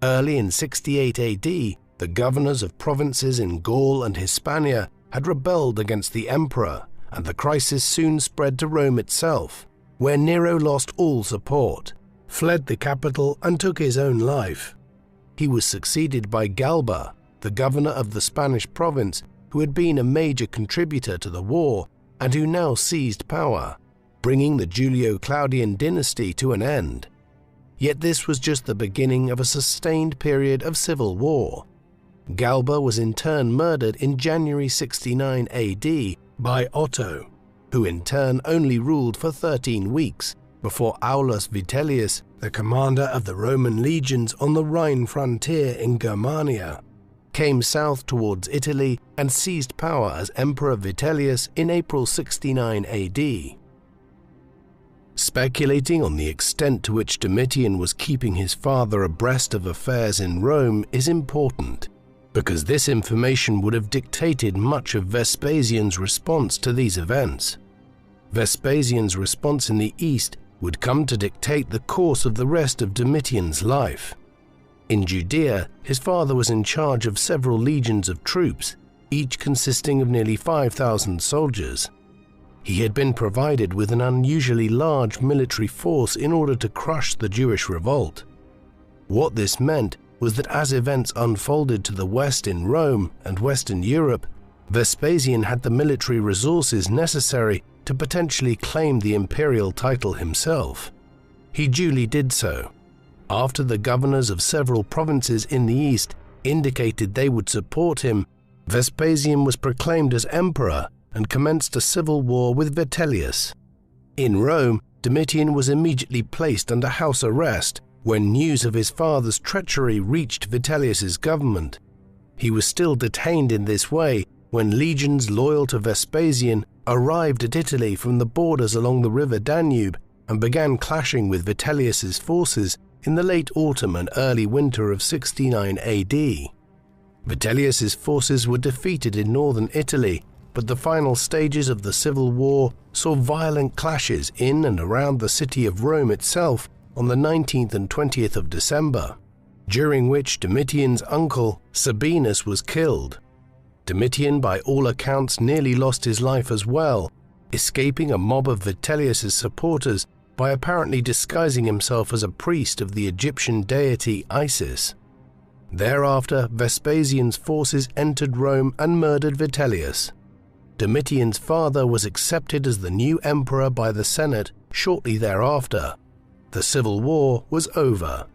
Early in 68 AD, the governors of provinces in Gaul and Hispania had rebelled against the emperor, and the crisis soon spread to Rome itself, where Nero lost all support, fled the capital and took his own life. He was succeeded by Galba, the governor of the Spanish province, who had been a major contributor to the war and who now seized power, bringing the Julio-Claudian dynasty to an end. Yet this was just the beginning of a sustained period of civil war. Galba was in turn murdered in January 69 AD by Otto, who in turn only ruled for 13 weeks before Aulus Vitellius, the commander of the Roman legions on the Rhine frontier in Germania, came south towards Italy and seized power as Emperor Vitellius in April 69 AD. Speculating on the extent to which Domitian was keeping his father abreast of affairs in Rome is important, because this information would have dictated much of Vespasian's response to these events. Vespasian's response in the east would come to dictate the course of the rest of Domitian's life. In Judea, his father was in charge of several legions of troops, each consisting of nearly 5,000 soldiers. He had been provided with an unusually large military force in order to crush the Jewish revolt. What this meant was that as events unfolded to the west in Rome and Western Europe, Vespasian had the military resources necessary to potentially claim the imperial title himself. He duly did so. After the governors of several provinces in the east indicated they would support him, Vespasian was proclaimed as emperor and commenced a civil war with Vitellius. In Rome, Domitian was immediately placed under house arrest when news of his father's treachery reached Vitellius's government. He was still detained in this way when legions loyal to Vespasian arrived at Italy from the borders along the river Danube and began clashing with Vitellius's forces in the late autumn and early winter of 69 AD. Vitellius's forces were defeated in northern Italy, but the final stages of the civil war saw violent clashes in and around the city of Rome itself on the 19th and 20th of December, during which Domitian's uncle, Sabinus, was killed. Domitian, by all accounts, nearly lost his life as well, escaping a mob of Vitellius's supporters by apparently disguising himself as a priest of the Egyptian deity Isis. Thereafter, Vespasian's forces entered Rome and murdered Vitellius. Domitian's father was accepted as the new emperor by the Senate shortly thereafter. The civil war was over.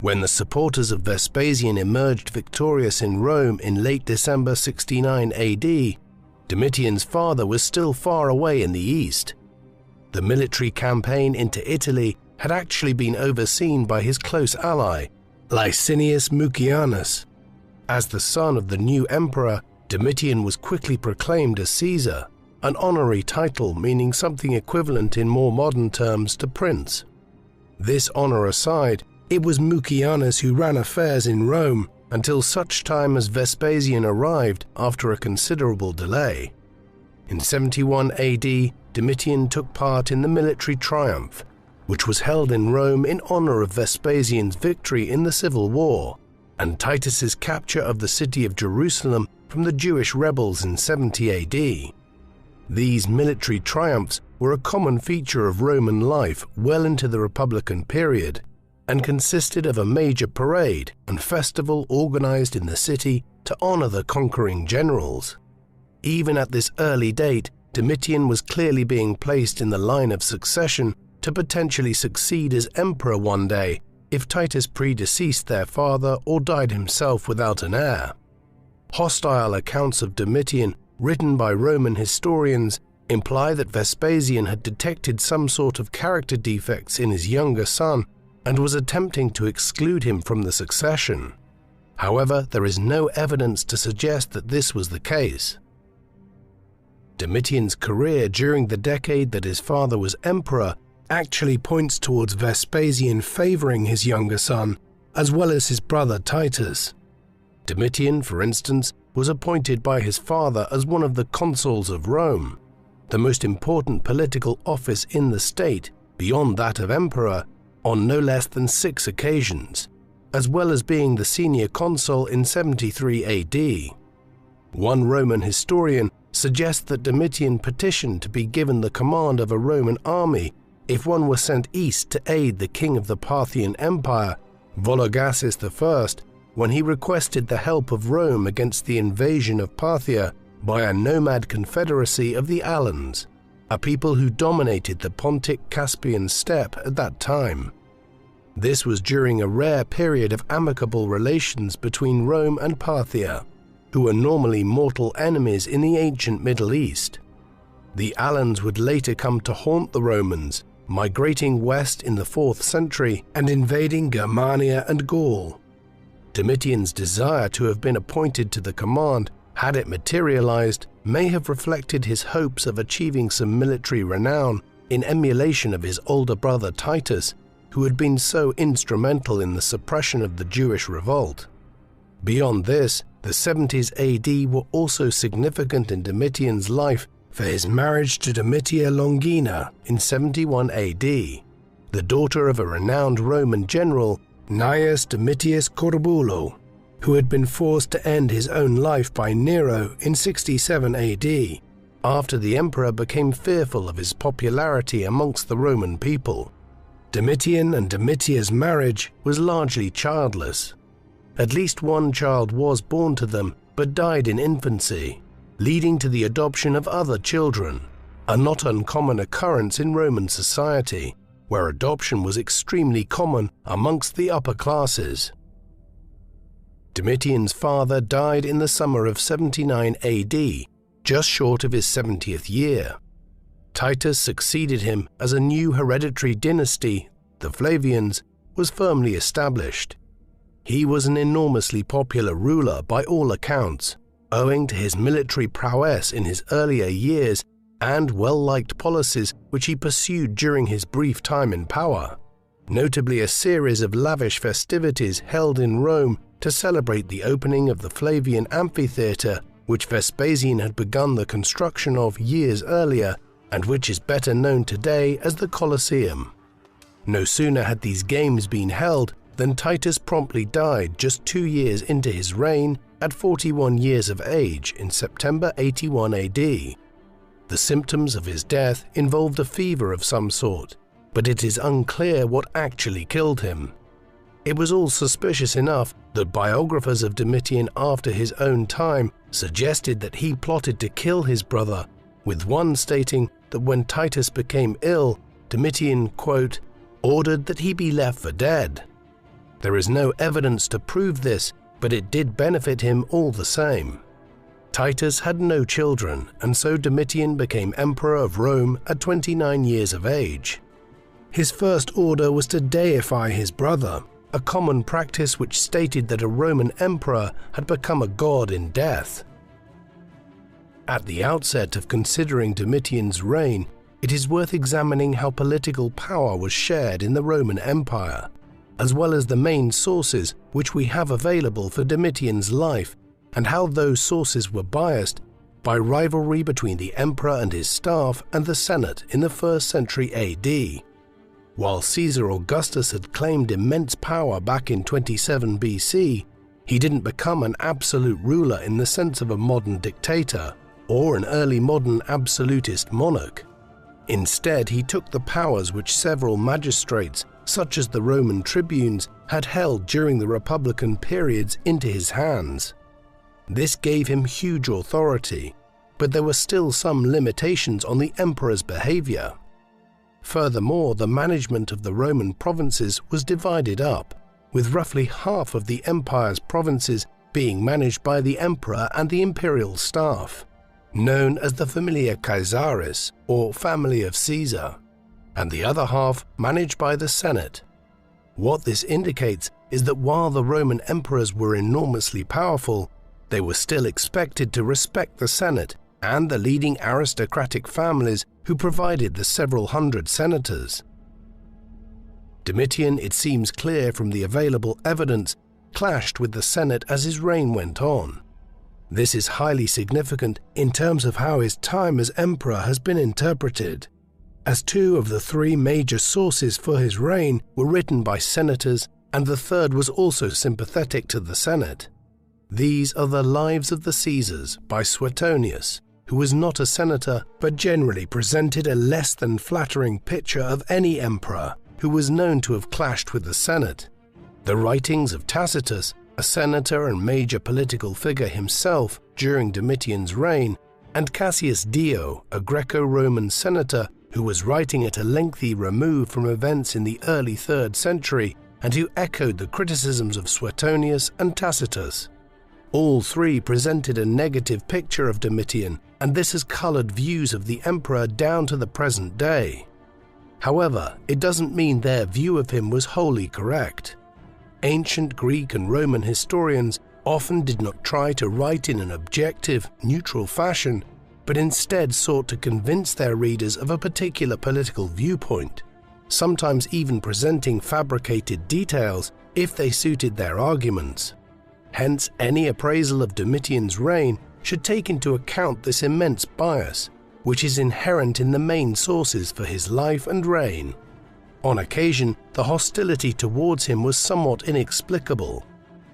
When the supporters of Vespasian emerged victorious in Rome in late December 69 AD, Domitian's father was still far away in the east. The military campaign into Italy had actually been overseen by his close ally, Licinius Mucianus. As the son of the new emperor, Domitian was quickly proclaimed as Caesar, an honorary title meaning something equivalent in more modern terms to prince. This honor aside, it was Mucianus who ran affairs in Rome until such time as Vespasian arrived after a considerable delay. In 71 AD, Domitian took part in the military triumph, which was held in Rome in honor of Vespasian's victory in the civil war, and Titus's capture of the city of Jerusalem from the Jewish rebels in 70 AD. These military triumphs were a common feature of Roman life well into the Republican period, and consisted of a major parade and festival organized in the city to honor the conquering generals. Even at this early date, Domitian was clearly being placed in the line of succession to potentially succeed as emperor one day if Titus predeceased their father or died himself without an heir. Hostile accounts of Domitian, written by Roman historians, imply that Vespasian had detected some sort of character defects in his younger son and was attempting to exclude him from the succession. However, there is no evidence to suggest that this was the case. Domitian's career during the decade that his father was emperor actually points towards Vespasian favoring his younger son, as well as his brother Titus. Domitian, for instance, was appointed by his father as one of the consuls of Rome, the most important political office in the state, beyond that of emperor, on no less than 6 occasions, as well as being the senior consul in 73 AD. One Roman historian suggests that Domitian petitioned to be given the command of a Roman army if one were sent east to aid the king of the Parthian Empire, Vologases I, when he requested the help of Rome against the invasion of Parthia by a nomad confederacy of the Alans, a people who dominated the Pontic-Caspian steppe at that time. This was during a rare period of amicable relations between Rome and Parthia, who were normally mortal enemies in the ancient Middle East. The Alans would later come to haunt the Romans, migrating west in the 4th century and invading Germania and Gaul. Domitian's desire to have been appointed to the command, had it materialized, may have reflected his hopes of achieving some military renown in emulation of his older brother Titus, who had been so instrumental in the suppression of the Jewish revolt. Beyond this, the 70s AD were also significant in Domitian's life for his marriage to Domitia Longina in 71 AD, the daughter of a renowned Roman general, Gnaeus Domitius Corbulo, who had been forced to end his own life by Nero in 67 AD, after the emperor became fearful of his popularity amongst the Roman people. Domitian and Domitia's marriage was largely childless. At least one child was born to them, but died in infancy, leading to the adoption of other children, a not uncommon occurrence in Roman society, where adoption was extremely common amongst the upper classes. Domitian's father died in the summer of 79 AD, just short of his 70th year. Titus succeeded him as a new hereditary dynasty, the Flavians, was firmly established. He was an enormously popular ruler by all accounts, owing to his military prowess in his earlier years and well-liked policies which he pursued during his brief time in power, notably a series of lavish festivities held in Rome to celebrate the opening of the Flavian amphitheatre, which Vespasian had begun the construction of years earlier and which is better known today as the Colosseum. No sooner had these games been held than Titus promptly died just 2 years into his reign at 41 years of age in September 81 AD. The symptoms of his death involved a fever of some sort, but it is unclear what actually killed him. It was all suspicious enough that biographers of Domitian after his own time suggested that he plotted to kill his brother, with one stating that when Titus became ill, Domitian, quote, ordered that he be left for dead. There is no evidence to prove this, but it did benefit him all the same. Titus had no children, and so Domitian became emperor of Rome at 29 years of age. His first order was to deify his brother, a common practice which stated that a Roman emperor had become a god in death. At the outset of considering Domitian's reign, it is worth examining how political power was shared in the Roman Empire, as well as the main sources which we have available for Domitian's life, and how those sources were biased by rivalry between the emperor and his staff and the Senate in the 1st century AD. While Caesar Augustus had claimed immense power back in 27 BC, he didn't become an absolute ruler in the sense of a modern dictator or an early modern absolutist monarch. Instead, he took the powers which several magistrates, such as the Roman tribunes, had held during the Republican periods into his hands. This gave him huge authority, but there were still some limitations on the emperor's behavior. Furthermore, the management of the Roman provinces was divided up, with roughly half of the empire's provinces being managed by the emperor and the imperial staff, known as the Familia Caesaris, or family of Caesar, and the other half managed by the Senate. What this indicates is that while the Roman emperors were enormously powerful, they were still expected to respect the Senate and the leading aristocratic families who provided the several hundred senators. Domitian, it seems clear from the available evidence, clashed with the Senate as his reign went on. This is highly significant in terms of how his time as emperor has been interpreted, as 2 of the 3 major sources for his reign were written by senators, and the third was also sympathetic to the Senate. These are the Lives of the Caesars by Suetonius, who was not a senator but generally presented a less than flattering picture of any emperor who was known to have clashed with the Senate. The writings of Tacitus, a senator and major political figure himself during Domitian's reign, and Cassius Dio, a Greco-Roman senator who was writing at a lengthy remove from events in the early 3rd century and who echoed the criticisms of Suetonius and Tacitus. All 3 presented a negative picture of Domitian, and this has colored views of the emperor down to the present day. However, it doesn't mean their view of him was wholly correct. Ancient Greek and Roman historians often did not try to write in an objective, neutral fashion, but instead sought to convince their readers of a particular political viewpoint, sometimes even presenting fabricated details if they suited their arguments. Hence, any appraisal of Domitian's reign should take into account this immense bias, which is inherent in the main sources for his life and reign. On occasion, the hostility towards him was somewhat inexplicable.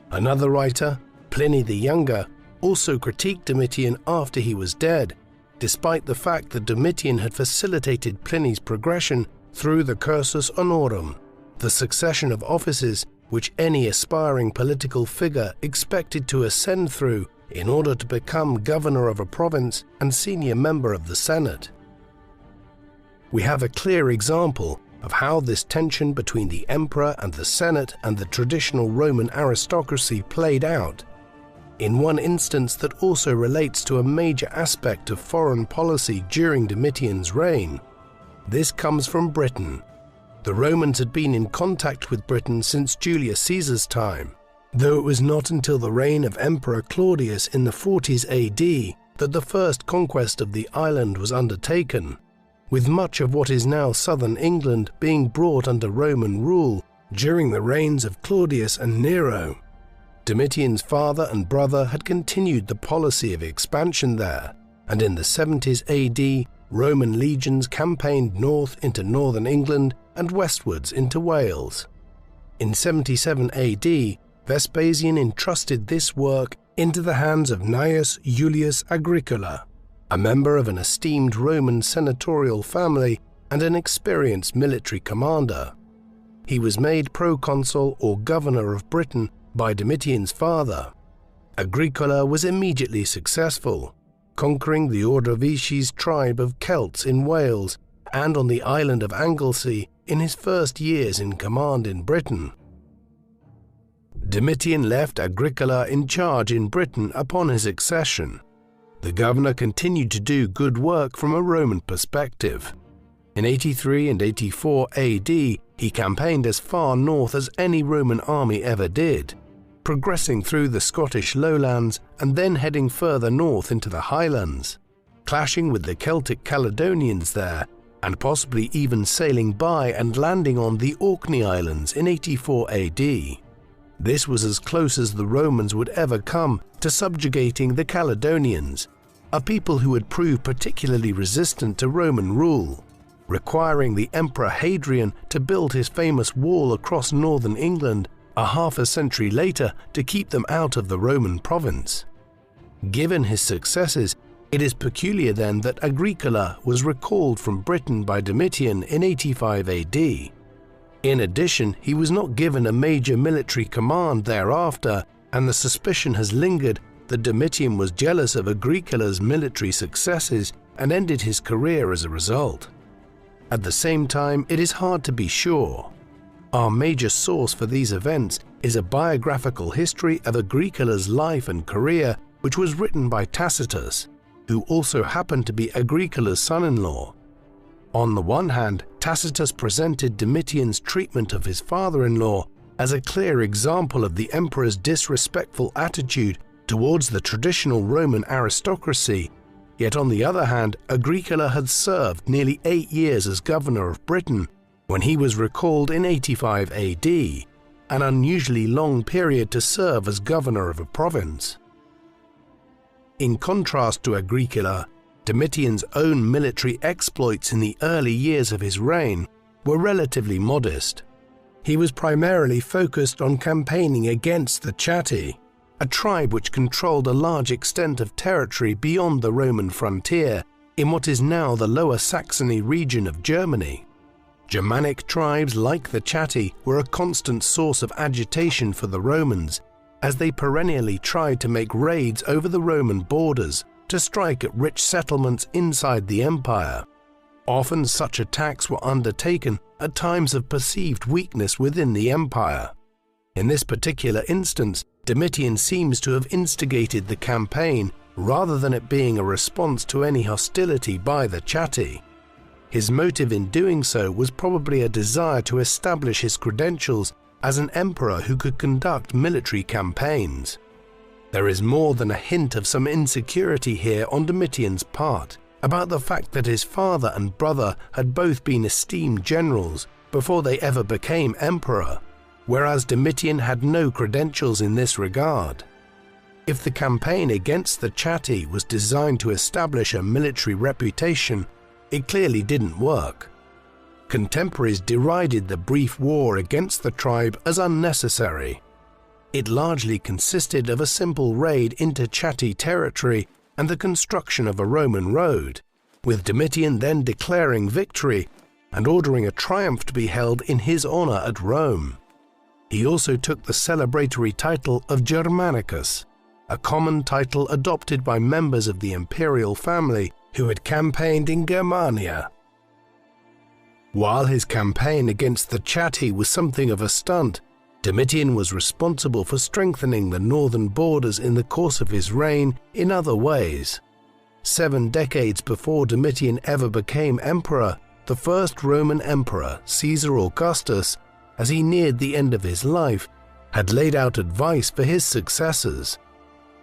Another writer, Pliny the Younger, also critiqued Domitian after he was dead, despite the fact that Domitian had facilitated Pliny's progression through the cursus honorum, the succession of offices which any aspiring political figure expected to ascend through in order to become governor of a province and senior member of the Senate. We have a clear example of how this tension between the emperor and the Senate and the traditional Roman aristocracy played out, in one instance that also relates to a major aspect of foreign policy during Domitian's reign. This comes from Britain. The Romans had been in contact with Britain since Julius Caesar's time, though it was not until the reign of Emperor Claudius in the 40s AD that the first conquest of the island was undertaken, with much of what is now southern England being brought under Roman rule during the reigns of Claudius and Nero. Domitian's father and brother had continued the policy of expansion there, and in the 70s AD, Roman legions campaigned north into northern England and westwards into Wales. In 77 AD, Vespasian entrusted this work into the hands of Gnaeus Julius Agricola, a member of an esteemed Roman senatorial family and an experienced military commander. He was made proconsul or governor of Britain by Domitian's father. Agricola was immediately successful, conquering the Ordovices tribe of Celts in Wales and on the island of Anglesey in his first years in command in Britain. Domitian left Agricola in charge in Britain upon his accession. The governor continued to do good work from a Roman perspective. In 83 and 84 AD, he campaigned as far north as any Roman army ever did, progressing through the Scottish lowlands and then heading further north into the highlands, clashing with the Celtic Caledonians there, and possibly even sailing by and landing on the Orkney Islands in 84 AD. This was as close as the Romans would ever come to subjugating the Caledonians, a people who had proved particularly resistant to Roman rule, requiring the Emperor Hadrian to build his famous wall across northern England a half a century later to keep them out of the Roman province. Given his successes, it is peculiar then that Agricola was recalled from Britain by Domitian in 85 AD. In addition, he was not given a major military command thereafter, and the suspicion has lingered that Domitian was jealous of Agricola's military successes and ended his career as a result. At the same time, it is hard to be sure. Our major source for these events is a biographical history of Agricola's life and career, which was written by Tacitus, who also happened to be Agricola's son-in-law. On the one hand, Tacitus presented Domitian's treatment of his father-in-law as a clear example of the emperor's disrespectful attitude towards the traditional Roman aristocracy, yet on the other hand, Agricola had served nearly 8 years as governor of Britain when he was recalled in 85 AD, an unusually long period to serve as governor of a province. In contrast to Agricola, Domitian's own military exploits in the early years of his reign were relatively modest. He was primarily focused on campaigning against the Chatti, a tribe which controlled a large extent of territory beyond the Roman frontier in what is now the Lower Saxony region of Germany. Germanic tribes like the Chatti were a constant source of agitation for the Romans, as they perennially tried to make raids over the Roman borders to strike at rich settlements inside the empire. Often such attacks were undertaken at times of perceived weakness within the empire. In this particular instance, Domitian seems to have instigated the campaign rather than it being a response to any hostility by the Chatti. His motive in doing so was probably a desire to establish his credentials as an emperor who could conduct military campaigns. There is more than a hint of some insecurity here on Domitian's part about the fact that his father and brother had both been esteemed generals before they ever became emperor, whereas Domitian had no credentials in this regard. If the campaign against the Chatti was designed to establish a military reputation, it clearly didn't work. Contemporaries derided the brief war against the tribe as unnecessary. It largely consisted of a simple raid into Chatti territory and the construction of a Roman road, with Domitian then declaring victory and ordering a triumph to be held in his honor at Rome. He also took the celebratory title of Germanicus, a common title adopted by members of the imperial family who had campaigned in Germania. While his campaign against the Chatti was something of a stunt, Domitian was responsible for strengthening the northern borders in the course of his reign in other ways. 7 decades before Domitian ever became emperor, the first Roman emperor, Caesar Augustus, as he neared the end of his life, had laid out advice for his successors.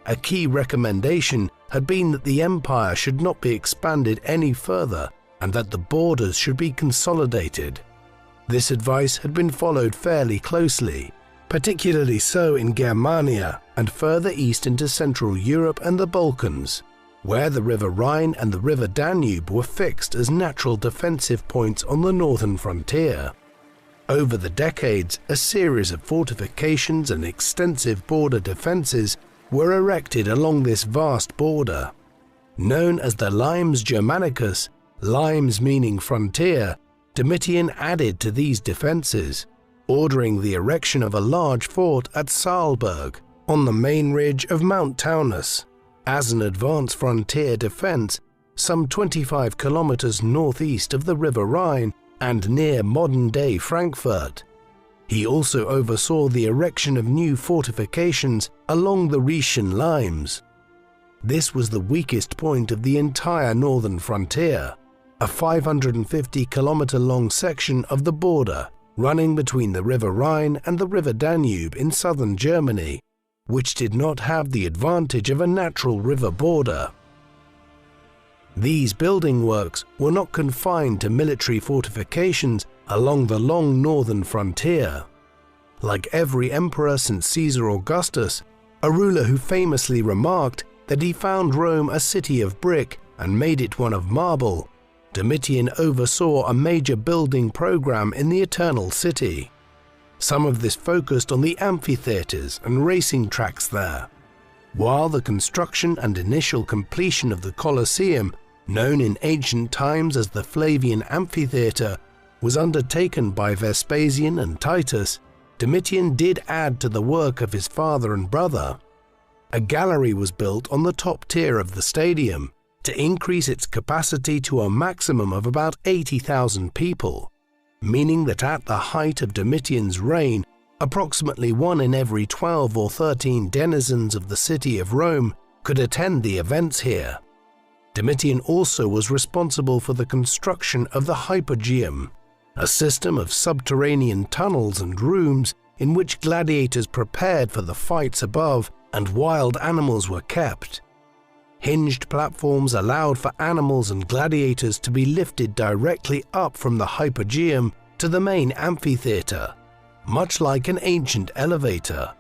A key recommendation had been that the empire should not be expanded any further and that the borders should be consolidated. This advice had been followed fairly closely, particularly so in Germania and further east into Central Europe and the Balkans, where the River Rhine and the River Danube were fixed as natural defensive points on the northern frontier. Over the decades, a series of fortifications and extensive border defenses were erected along this vast border. Known as the Limes Germanicus, limes meaning frontier, Domitian added to these defenses, ordering the erection of a large fort at Saalburg on the main ridge of Mount Taunus, as an advanced frontier defense some 25 kilometers northeast of the River Rhine and near modern-day Frankfurt. He also oversaw the erection of new fortifications along the Rhetian limes. This was the weakest point of the entire northern frontier, a 550-kilometer-long section of the border running between the River Rhine and the River Danube in southern Germany, which did not have the advantage of a natural river border. These building works were not confined to military fortifications along the long northern frontier. Like every emperor since Caesar Augustus, a ruler who famously remarked that he found Rome a city of brick and made it one of marble, Domitian oversaw a major building program in the Eternal City. Some of this focused on the amphitheaters and racing tracks there, while the construction and initial completion of the Colosseum, known in ancient times as the Flavian Amphitheater, was undertaken by Vespasian and Titus. Domitian did add to the work of his father and brother. A gallery was built on the top tier of the stadium to increase its capacity to a maximum of about 80,000 people, meaning that at the height of Domitian's reign, approximately 1 in every 12 or 13 denizens of the city of Rome could attend the events here. Domitian also was responsible for the construction of the Hypogeum, a system of subterranean tunnels and rooms in which gladiators prepared for the fights above and wild animals were kept. Hinged platforms allowed for animals and gladiators to be lifted directly up from the Hypogeum to the main amphitheater, much like an ancient elevator.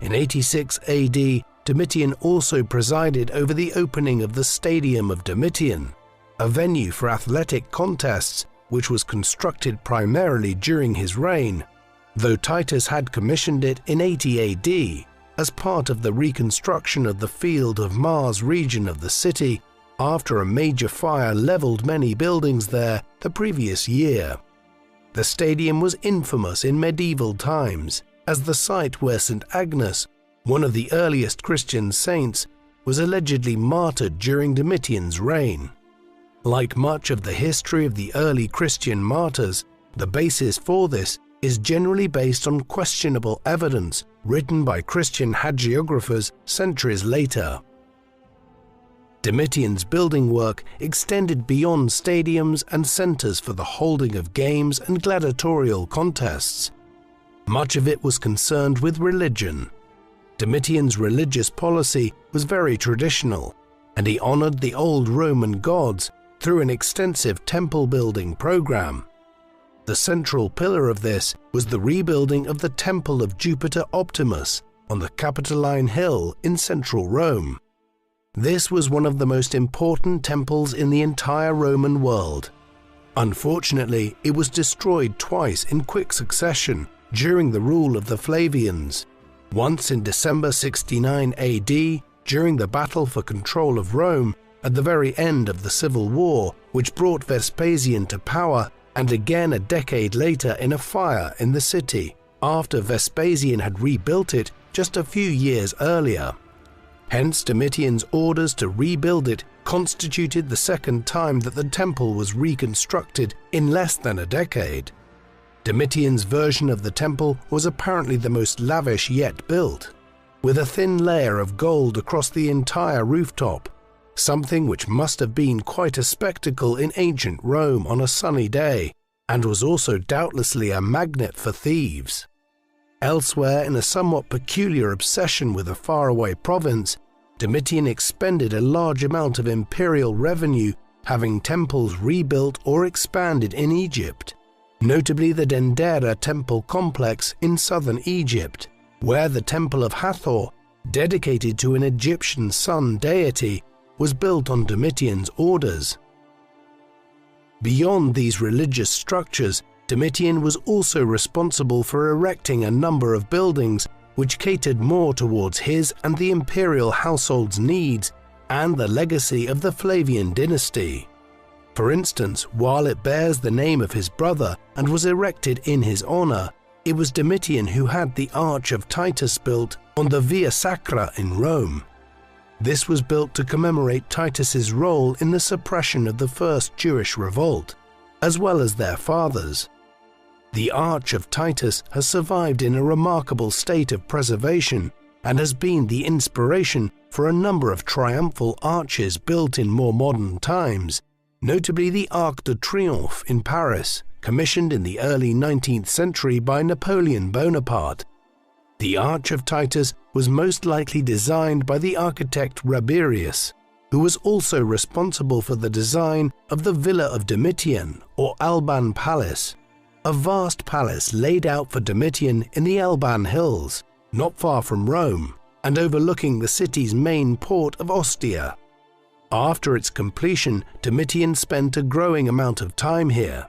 In 86 AD, Domitian also presided over the opening of the Stadium of Domitian, a venue for athletic contests which was constructed primarily during his reign, though Titus had commissioned it in 80 AD as part of the reconstruction of the Field of Mars region of the city after a major fire leveled many buildings there the previous year. The stadium was infamous in medieval times as the site where St. Agnes, one of the earliest Christian saints, was allegedly martyred during Domitian's reign. Like much of the history of the early Christian martyrs, the basis for this is generally based on questionable evidence written by Christian hagiographers centuries later. Domitian's building work extended beyond stadiums and centers for the holding of games and gladiatorial contests. Much of it was concerned with religion. Domitian's religious policy was very traditional, and he honored the old Roman gods through an extensive temple-building program. The central pillar of this was the rebuilding of the Temple of Jupiter Optimus on the Capitoline Hill in central Rome. This was one of the most important temples in the entire Roman world. Unfortunately, it was destroyed twice in quick succession during the rule of the Flavians. Once in December 69 AD, during the battle for control of Rome at the very end of the Civil War, which brought Vespasian to power, and again a decade later in a fire in the city, after Vespasian had rebuilt it just a few years earlier. Hence, Domitian's orders to rebuild it constituted the second time that the temple was reconstructed in less than a decade. Domitian's version of the temple was apparently the most lavish yet built, with a thin layer of gold across the entire rooftop, something which must have been quite a spectacle in ancient Rome on a sunny day, and was also doubtlessly a magnet for thieves. Elsewhere, in a somewhat peculiar obsession with a faraway province, Domitian expended a large amount of imperial revenue having temples rebuilt or expanded in Egypt, notably the Dendera temple complex in southern Egypt, where the Temple of Hathor, dedicated to an Egyptian sun deity, was built on Domitian's orders. Beyond these religious structures, Domitian was also responsible for erecting a number of buildings which catered more towards his and the imperial household's needs and the legacy of the Flavian dynasty. For instance, while it bears the name of his brother and was erected in his honor, it was Domitian who had the Arch of Titus built on the Via Sacra in Rome. This was built to commemorate Titus's role in the suppression of the first Jewish revolt, as well as their fathers. The Arch of Titus has survived in a remarkable state of preservation and has been the inspiration for a number of triumphal arches built in more modern times, notably the Arc de Triomphe in Paris, commissioned in the early 19th century by Napoleon Bonaparte. The Arch of Titus was most likely designed by the architect Rabirius, who was also responsible for the design of the Villa of Domitian, or Alban Palace, a vast palace laid out for Domitian in the Alban Hills, not far from Rome, and overlooking the city's main port of Ostia. After its completion, Domitian spent a growing amount of time here.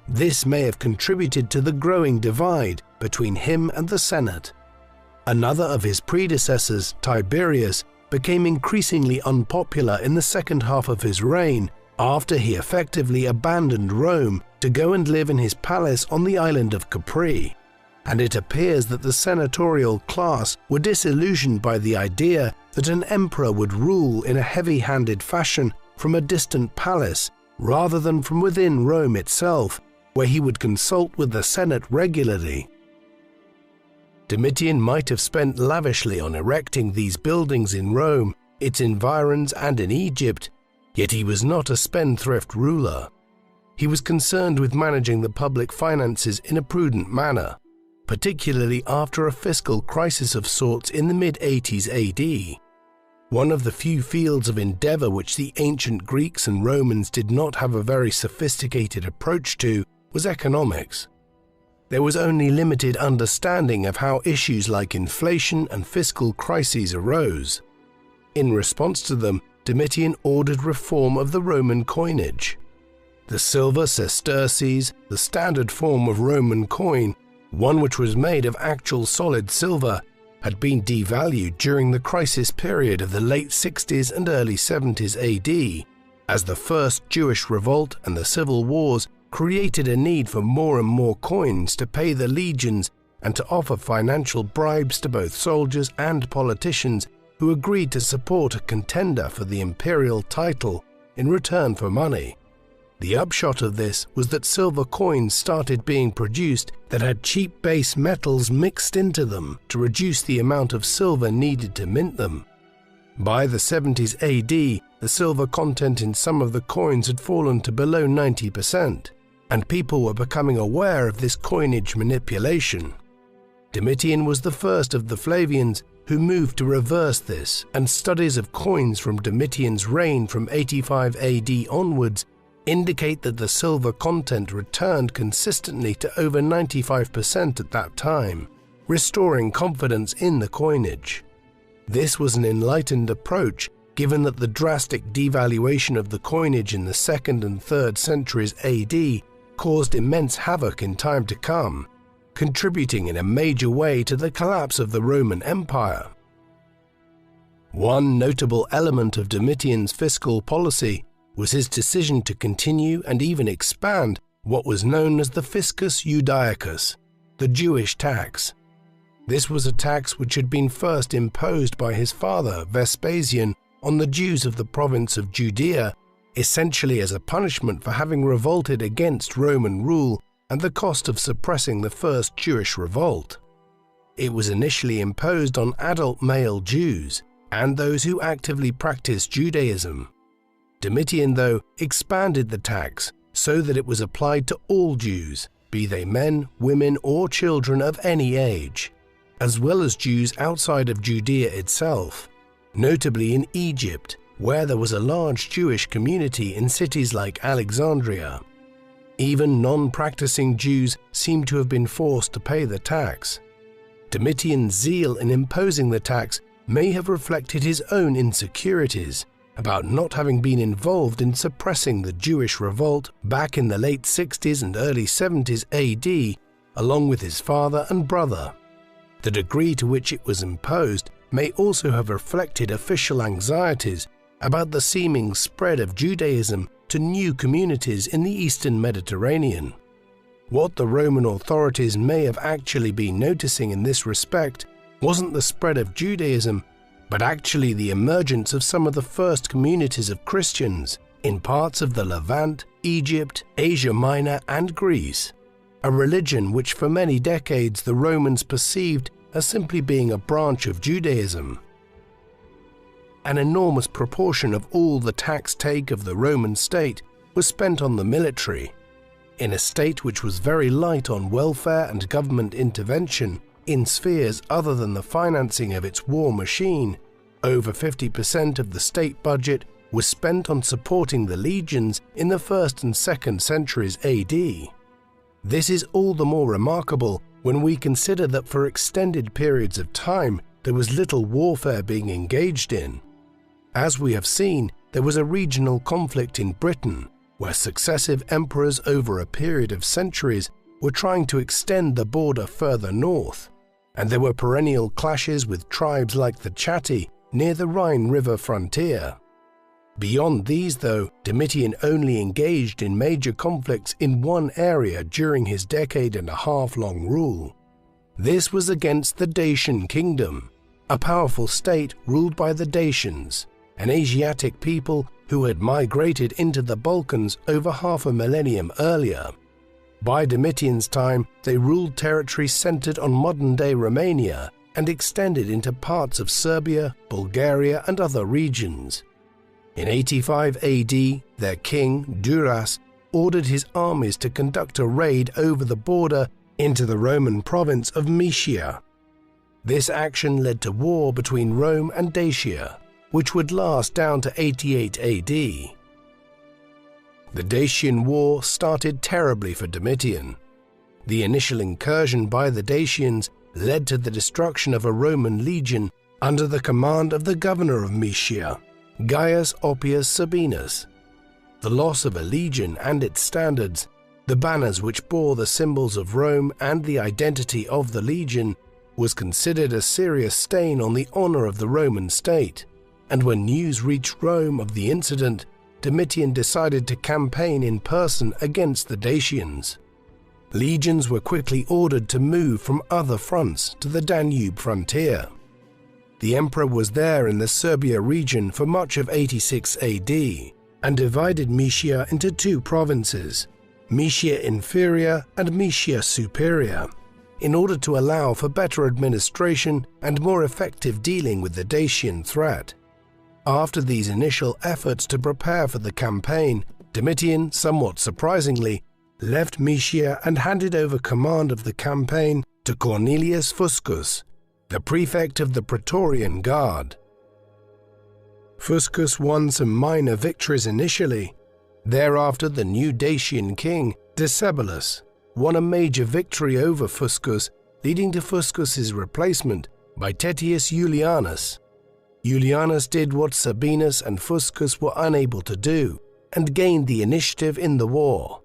This may have contributed to the growing divide between him and the Senate. Another of his predecessors, Tiberius, became increasingly unpopular in the second half of his reign after he effectively abandoned Rome to go and live in his palace on the island of Capri, and it appears that the senatorial class were disillusioned by the idea that an emperor would rule in a heavy-handed fashion from a distant palace rather than from within Rome itself, where he would consult with the Senate regularly. Domitian might have spent lavishly on erecting these buildings in Rome, its environs, and in Egypt, yet he was not a spendthrift ruler. He was concerned with managing the public finances in a prudent manner, particularly after a fiscal crisis of sorts in the mid-80s AD. One of the few fields of endeavor which the ancient Greeks and Romans did not have a very sophisticated approach to was economics. There was only limited understanding of how issues like inflation and fiscal crises arose. In response to them, Domitian ordered reform of the Roman coinage. The silver sesterces, the standard form of Roman coin, one which was made of actual solid silver, had been devalued during the crisis period of the late 60s and early 70s AD, as the first Jewish revolt and the civil wars created a need for more and more coins to pay the legions and to offer financial bribes to both soldiers and politicians who agreed to support a contender for the imperial title in return for money. The upshot of this was that silver coins started being produced that had cheap base metals mixed into them to reduce the amount of silver needed to mint them. By the 70s AD, the silver content in some of the coins had fallen to below 90%, and people were becoming aware of this coinage manipulation. Domitian was the first of the Flavians who moved to reverse this, and studies of coins from Domitian's reign from 85 AD onwards indicate that the silver content returned consistently to over 95% at that time, restoring confidence in the coinage. This was an enlightened approach, given that the drastic devaluation of the coinage in the 2nd and 3rd centuries AD caused immense havoc in time to come, contributing in a major way to the collapse of the Roman Empire. One notable element of Domitian's fiscal policy was his decision to continue and even expand what was known as the Fiscus Judaicus, the Jewish tax. This was a tax which had been first imposed by his father, Vespasian, on the Jews of the province of Judea, essentially as a punishment for having revolted against Roman rule and the cost of suppressing the first Jewish revolt. It was initially imposed on adult male Jews and those who actively practiced Judaism. Domitian, though, expanded the tax so that it was applied to all Jews, be they men, women, or children of any age, as well as Jews outside of Judea itself, notably in Egypt, where there was a large Jewish community in cities like Alexandria. Even non-practicing Jews seem to have been forced to pay the tax. Domitian's zeal in imposing the tax may have reflected his own insecurities about not having been involved in suppressing the Jewish revolt back in the late 60s and early 70s AD, along with his father and brother. The degree to which it was imposed may also have reflected official anxieties about the seeming spread of Judaism to new communities in the Eastern Mediterranean. What the Roman authorities may have actually been noticing in this respect wasn't the spread of Judaism, but actually the emergence of some of the first communities of Christians in parts of the Levant, Egypt, Asia Minor, and Greece, a religion which for many decades the Romans perceived as simply being a branch of Judaism. An enormous proportion of all the tax take of the Roman state was spent on the military. In a state which was very light on welfare and government intervention in spheres other than the financing of its war machine, over 50% of the state budget was spent on supporting the legions in the 1st and 2nd centuries AD. This is all the more remarkable when we consider that for extended periods of time there was little warfare being engaged in. As we have seen, there was a regional conflict in Britain, where successive emperors over a period of centuries were trying to extend the border further north, and there were perennial clashes with tribes like the Chatti near the Rhine River frontier. Beyond these, though, Domitian only engaged in major conflicts in one area during his decade-and-a-half-long rule. This was against the Dacian kingdom, a powerful state ruled by the Dacians, an Asiatic people who had migrated into the Balkans over half a millennium earlier. By Domitian's time, they ruled territories centered on modern-day Romania and extended into parts of Serbia, Bulgaria, and other regions. In 85 AD, their king, Duras, ordered his armies to conduct a raid over the border into the Roman province of Mysia. This action led to war between Rome and Dacia, which would last down to 88 AD. The Dacian War started terribly for Domitian. The initial incursion by the Dacians led to the destruction of a Roman legion under the command of the governor of Mysia, Gaius Oppius Sabinus. The loss of a legion and its standards, the banners which bore the symbols of Rome and the identity of the legion, was considered a serious stain on the honor of the Roman state, and when news reached Rome of the incident, Domitian decided to campaign in person against the Dacians. Legions were quickly ordered to move from other fronts to the Danube frontier. The emperor was there in the Serbia region for much of 86 AD and divided Mysia into two provinces, Mysia Inferior and Mysia Superior, in order to allow for better administration and more effective dealing with the Dacian threat. After these initial efforts to prepare for the campaign, Domitian, somewhat surprisingly, left Mysia and handed over command of the campaign to Cornelius Fuscus, the prefect of the Praetorian Guard. Fuscus won some minor victories initially. Thereafter, the new Dacian king, Decebalus, won a major victory over Fuscus leading to Fuscus's replacement by Tetius Julianus. Julianus did what Sabinus and Fuscus were unable to do, and gained the initiative in the war.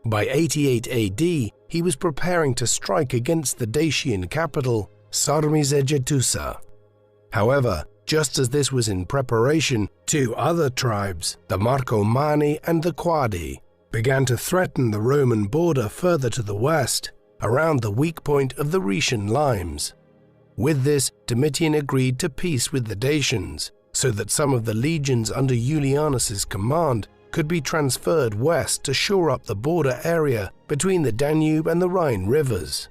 By 88 AD, he was preparing to strike against the Dacian capital, Sarmizegetusa. However, just as this was in preparation, two other tribes, the Marcomanni and the Quadi, began to threaten the Roman border further to the west, around the weak point of the Rhaetian limes. With this, Domitian agreed to peace with the Dacians, so that some of the legions under Julianus's command could be transferred west to shore up the border area between the Danube and the Rhine rivers.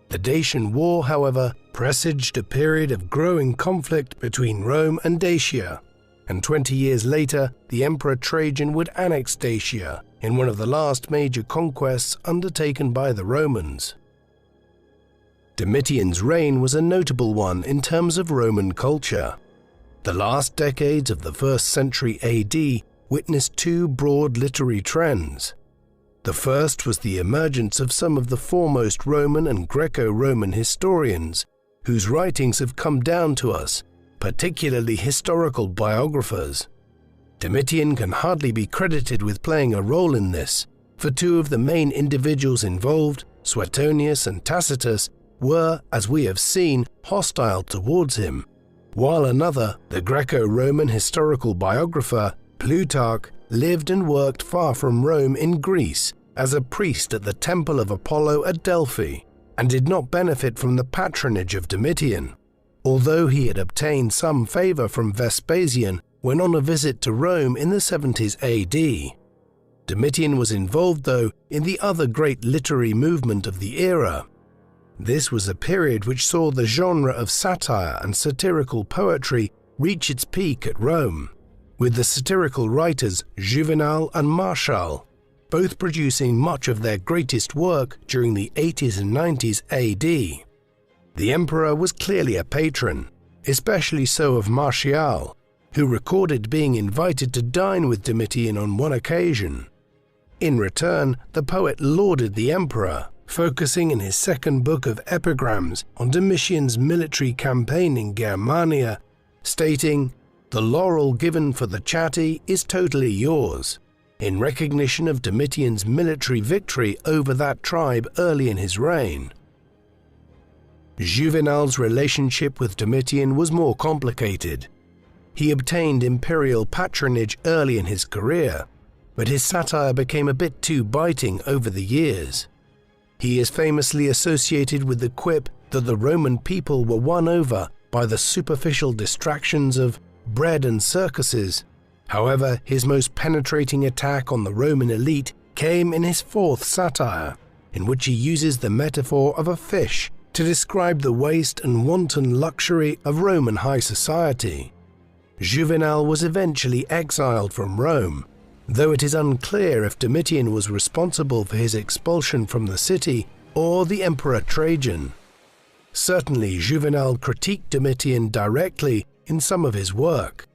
The Dacian War, however, presaged a period of growing conflict between Rome and Dacia, and 20 years later, the Emperor Trajan would annex Dacia in one of the last major conquests undertaken by the Romans. Domitian's reign was a notable one in terms of Roman culture. The last decades of the 1st century AD witnessed two broad literary trends. The first was the emergence of some of the foremost Roman and Greco-Roman historians, whose writings have come down to us, particularly historical biographers. Domitian can hardly be credited with playing a role in this, for two of the main individuals involved, Suetonius and Tacitus, were, as we have seen, hostile towards him, while another, the Greco-Roman historical biographer, Plutarch, lived and worked far from Rome in Greece as a priest at the temple of Apollo at Delphi, and did not benefit from the patronage of Domitian, although he had obtained some favor from Vespasian when on a visit to Rome in the 70s AD. Domitian was involved, though, in the other great literary movement of the era. This was a period which saw the genre of satire and satirical poetry reach its peak at Rome, with the satirical writers Juvenal and Martial both producing much of their greatest work during the 80s and 90s AD. The emperor was clearly a patron, especially so of Martial, who recorded being invited to dine with Domitian on one occasion. In return, the poet lauded the emperor, focusing in his second book of epigrams on Domitian's military campaign in Germania, stating, "The laurel given for the chatty is totally yours," in recognition of Domitian's military victory over that tribe early in his reign. Juvenal's relationship with Domitian was more complicated. He obtained imperial patronage early in his career, but his satire became a bit too biting over the years. He is famously associated with the quip that the Roman people were won over by the superficial distractions of bread and circuses. However, his most penetrating attack on the Roman elite came in his fourth satire, in which he uses the metaphor of a fish to describe the waste and wanton luxury of Roman high society. Juvenal was eventually exiled from Rome, though it is unclear if Domitian was responsible for his expulsion from the city or the Emperor Trajan. Certainly, Juvenal critiqued Domitian directly in some of his work.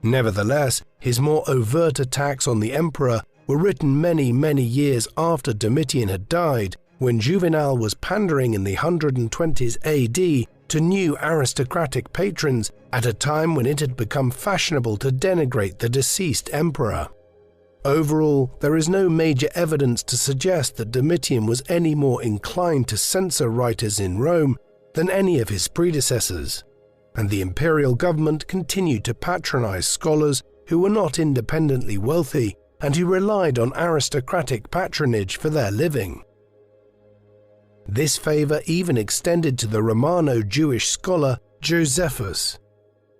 Nevertheless, his more overt attacks on the emperor were written many years after Domitian had died, when Juvenal was pandering in the 120s AD to new aristocratic patrons at a time when it had become fashionable to denigrate the deceased emperor. Overall, there is no major evidence to suggest that Domitian was any more inclined to censor writers in Rome than any of his predecessors, and the imperial government continued to patronize scholars who were not independently wealthy and who relied on aristocratic patronage for their living. This favor even extended to the Romano-Jewish scholar Josephus.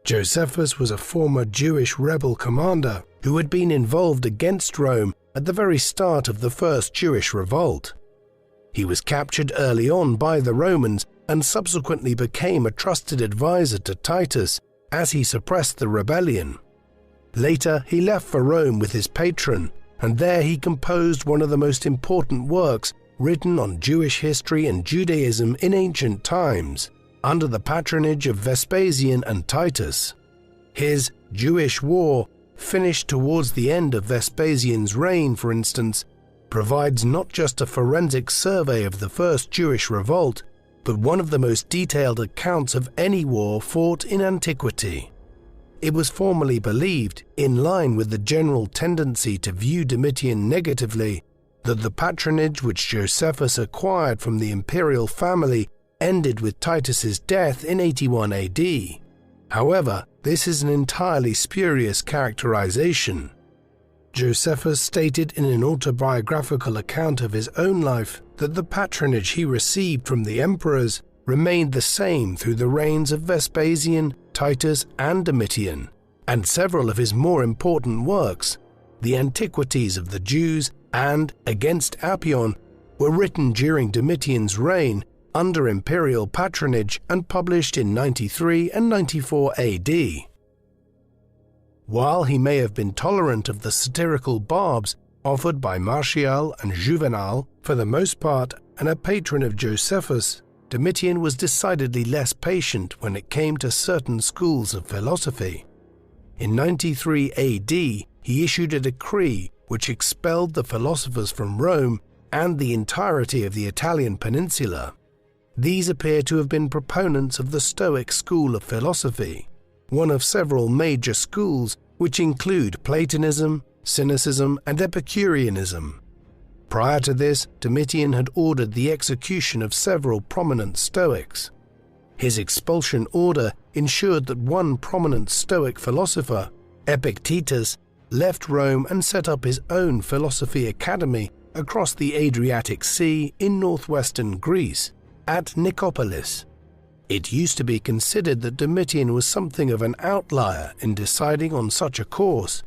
Josephus was a former Jewish rebel commander who had been involved against Rome at the very start of the First Jewish Revolt. He was captured early on by the Romans and subsequently became a trusted advisor to Titus as he suppressed the rebellion. Later, he left for Rome with his patron, and there he composed one of the most important works written on Jewish history and Judaism in ancient times, under the patronage of Vespasian and Titus. His Jewish War, finished towards the end of Vespasian's reign, for instance, provides not just a forensic survey of the First Jewish Revolt, but one of the most detailed accounts of any war fought in antiquity. It was formerly believed, in line with the general tendency to view Domitian negatively, that the patronage which Josephus acquired from the imperial family ended with Titus's death in 81 AD. However, this is an entirely spurious characterization. Josephus stated in an autobiographical account of his own life that the patronage he received from the emperors remained the same through the reigns of Vespasian, Titus, and Domitian, and several of his more important works, the Antiquities of the Jews and Against Appian, were written during Domitian's reign under imperial patronage and published in 93 and 94 AD. While he may have been tolerant of the satirical barbs offered by Martial and Juvenal for the most part and a patron of Josephus, Domitian was decidedly less patient when it came to certain schools of philosophy. In 93 AD, he issued a decree which expelled the philosophers from Rome and the entirety of the Italian peninsula. These appear to have been proponents of the Stoic school of philosophy, one of several major schools which include Platonism, Cynicism, and Epicureanism. Prior to this, Domitian had ordered the execution of several prominent Stoics. His expulsion order ensured that one prominent Stoic philosopher, Epictetus, left Rome and set up his own philosophy academy across the Adriatic Sea in northwestern Greece, at Nicopolis. It used to be considered that Domitian was something of an outlier in deciding on such a course.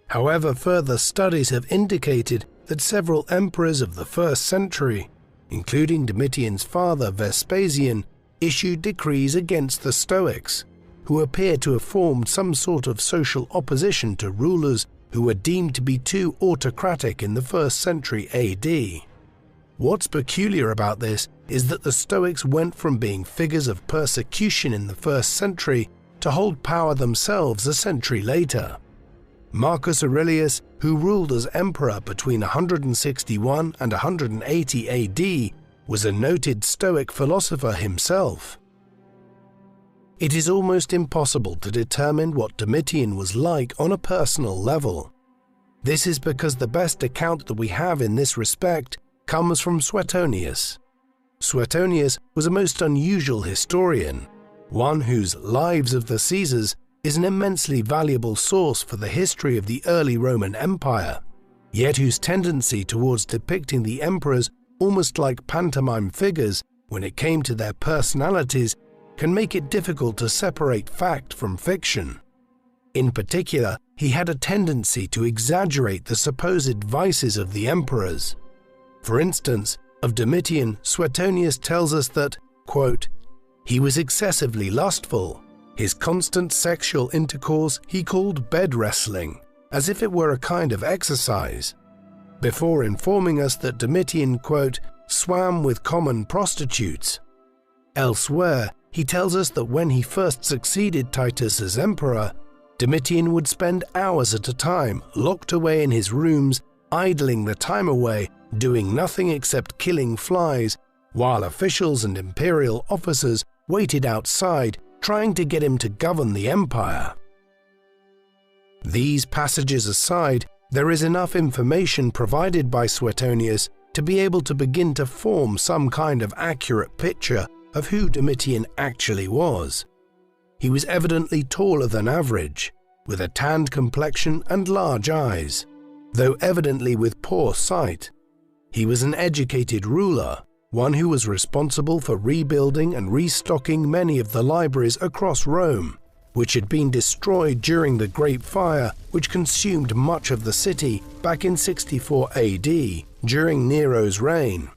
However, further studies have indicated that several emperors of the 1st century, including Domitian's father Vespasian, issued decrees against the Stoics, who appear to have formed some sort of social opposition to rulers who were deemed to be too autocratic in the 1st century AD. What's peculiar about this is that the Stoics went from being figures of persecution in the 1st century to hold power themselves a century later. Marcus Aurelius, who ruled as emperor between 161 and 180 AD, was a noted Stoic philosopher himself. It is almost impossible to determine what Domitian was like on a personal level. This is because the best account that we have in this respect comes from Suetonius. Suetonius was a most unusual historian, one whose Lives of the Caesars is an immensely valuable source for the history of the early Roman Empire, yet whose tendency towards depicting the emperors almost like pantomime figures when it came to their personalities can make it difficult to separate fact from fiction. In particular, he had a tendency to exaggerate the supposed vices of the emperors. For instance, of Domitian, Suetonius tells us that, quote, "He was excessively lustful. His constant sexual intercourse he called bed wrestling, as if it were a kind of exercise," before informing us that Domitian, quote, "swam with common prostitutes." Elsewhere, he tells us that when he first succeeded Titus as emperor, Domitian would spend hours at a time locked away in his rooms, idling the time away, doing nothing except killing flies, while officials and imperial officers waited outside trying to get him to govern the empire. These passages aside, there is enough information provided by Suetonius to be able to begin to form some kind of accurate picture of who Domitian actually was. He was evidently taller than average, with a tanned complexion and large eyes, though evidently with poor sight. He was an educated ruler, one who was responsible for rebuilding and restocking many of the libraries across Rome, which had been destroyed during the Great Fire which consumed much of the city back in 64 AD during Nero's reign.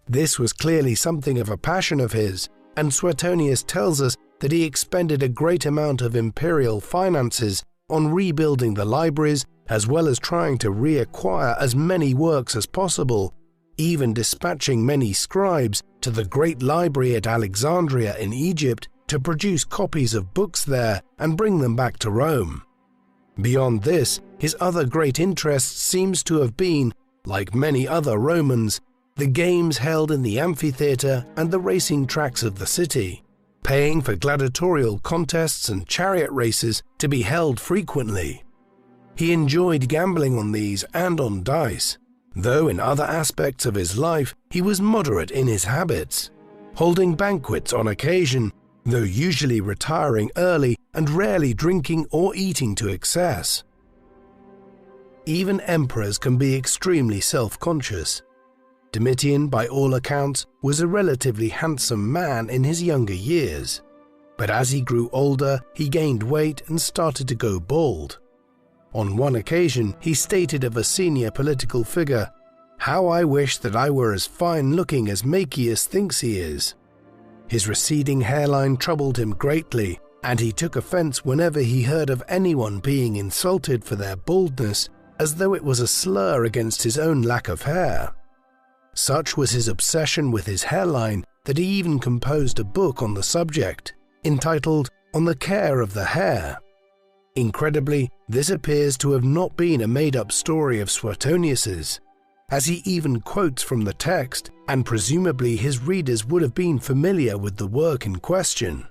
This was clearly something of a passion of his, and Suetonius tells us that he expended a great amount of imperial finances on rebuilding the libraries as well as trying to reacquire as many works as possible, even dispatching many scribes to the great library at Alexandria in Egypt to produce copies of books there and bring them back to Rome. Beyond this, his other great interest seems to have been, like many other Romans, the games held in the amphitheatre and the racing tracks of the city, paying for gladiatorial contests and chariot races to be held frequently. He enjoyed gambling on these and on dice, though in other aspects of his life he was moderate in his habits, holding banquets on occasion, though usually retiring early and rarely drinking or eating to excess. Even emperors can be extremely self-conscious. Domitian, by all accounts, was a relatively handsome man in his younger years, but as he grew older, he gained weight and started to go bald. On one occasion, he stated of a senior political figure, "How I wish that I were as fine-looking as Machias thinks he is." His receding hairline troubled him greatly, and he took offense whenever he heard of anyone being insulted for their baldness, as though it was a slur against his own lack of hair. Such was his obsession with his hairline that he even composed a book on the subject, entitled On the Care of the Hair. Incredibly, this appears to have not been a made-up story of Suetonius's, as he even quotes from the text, and presumably his readers would have been familiar with the work in question.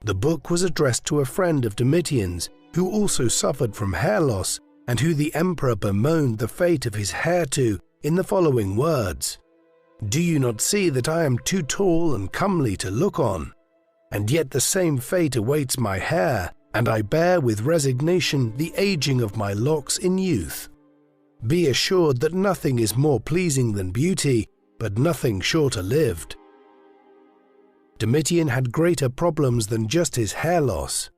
The book was addressed to a friend of Domitian's, who also suffered from hair loss, and who the emperor bemoaned the fate of his hair to in the following words: "Do you not see that I am too tall and comely to look on? And yet the same fate awaits my hair, and I bear with resignation the aging of my locks in youth. Be assured that nothing is more pleasing than beauty, but nothing shorter lived." Domitian had greater problems than just his hair loss.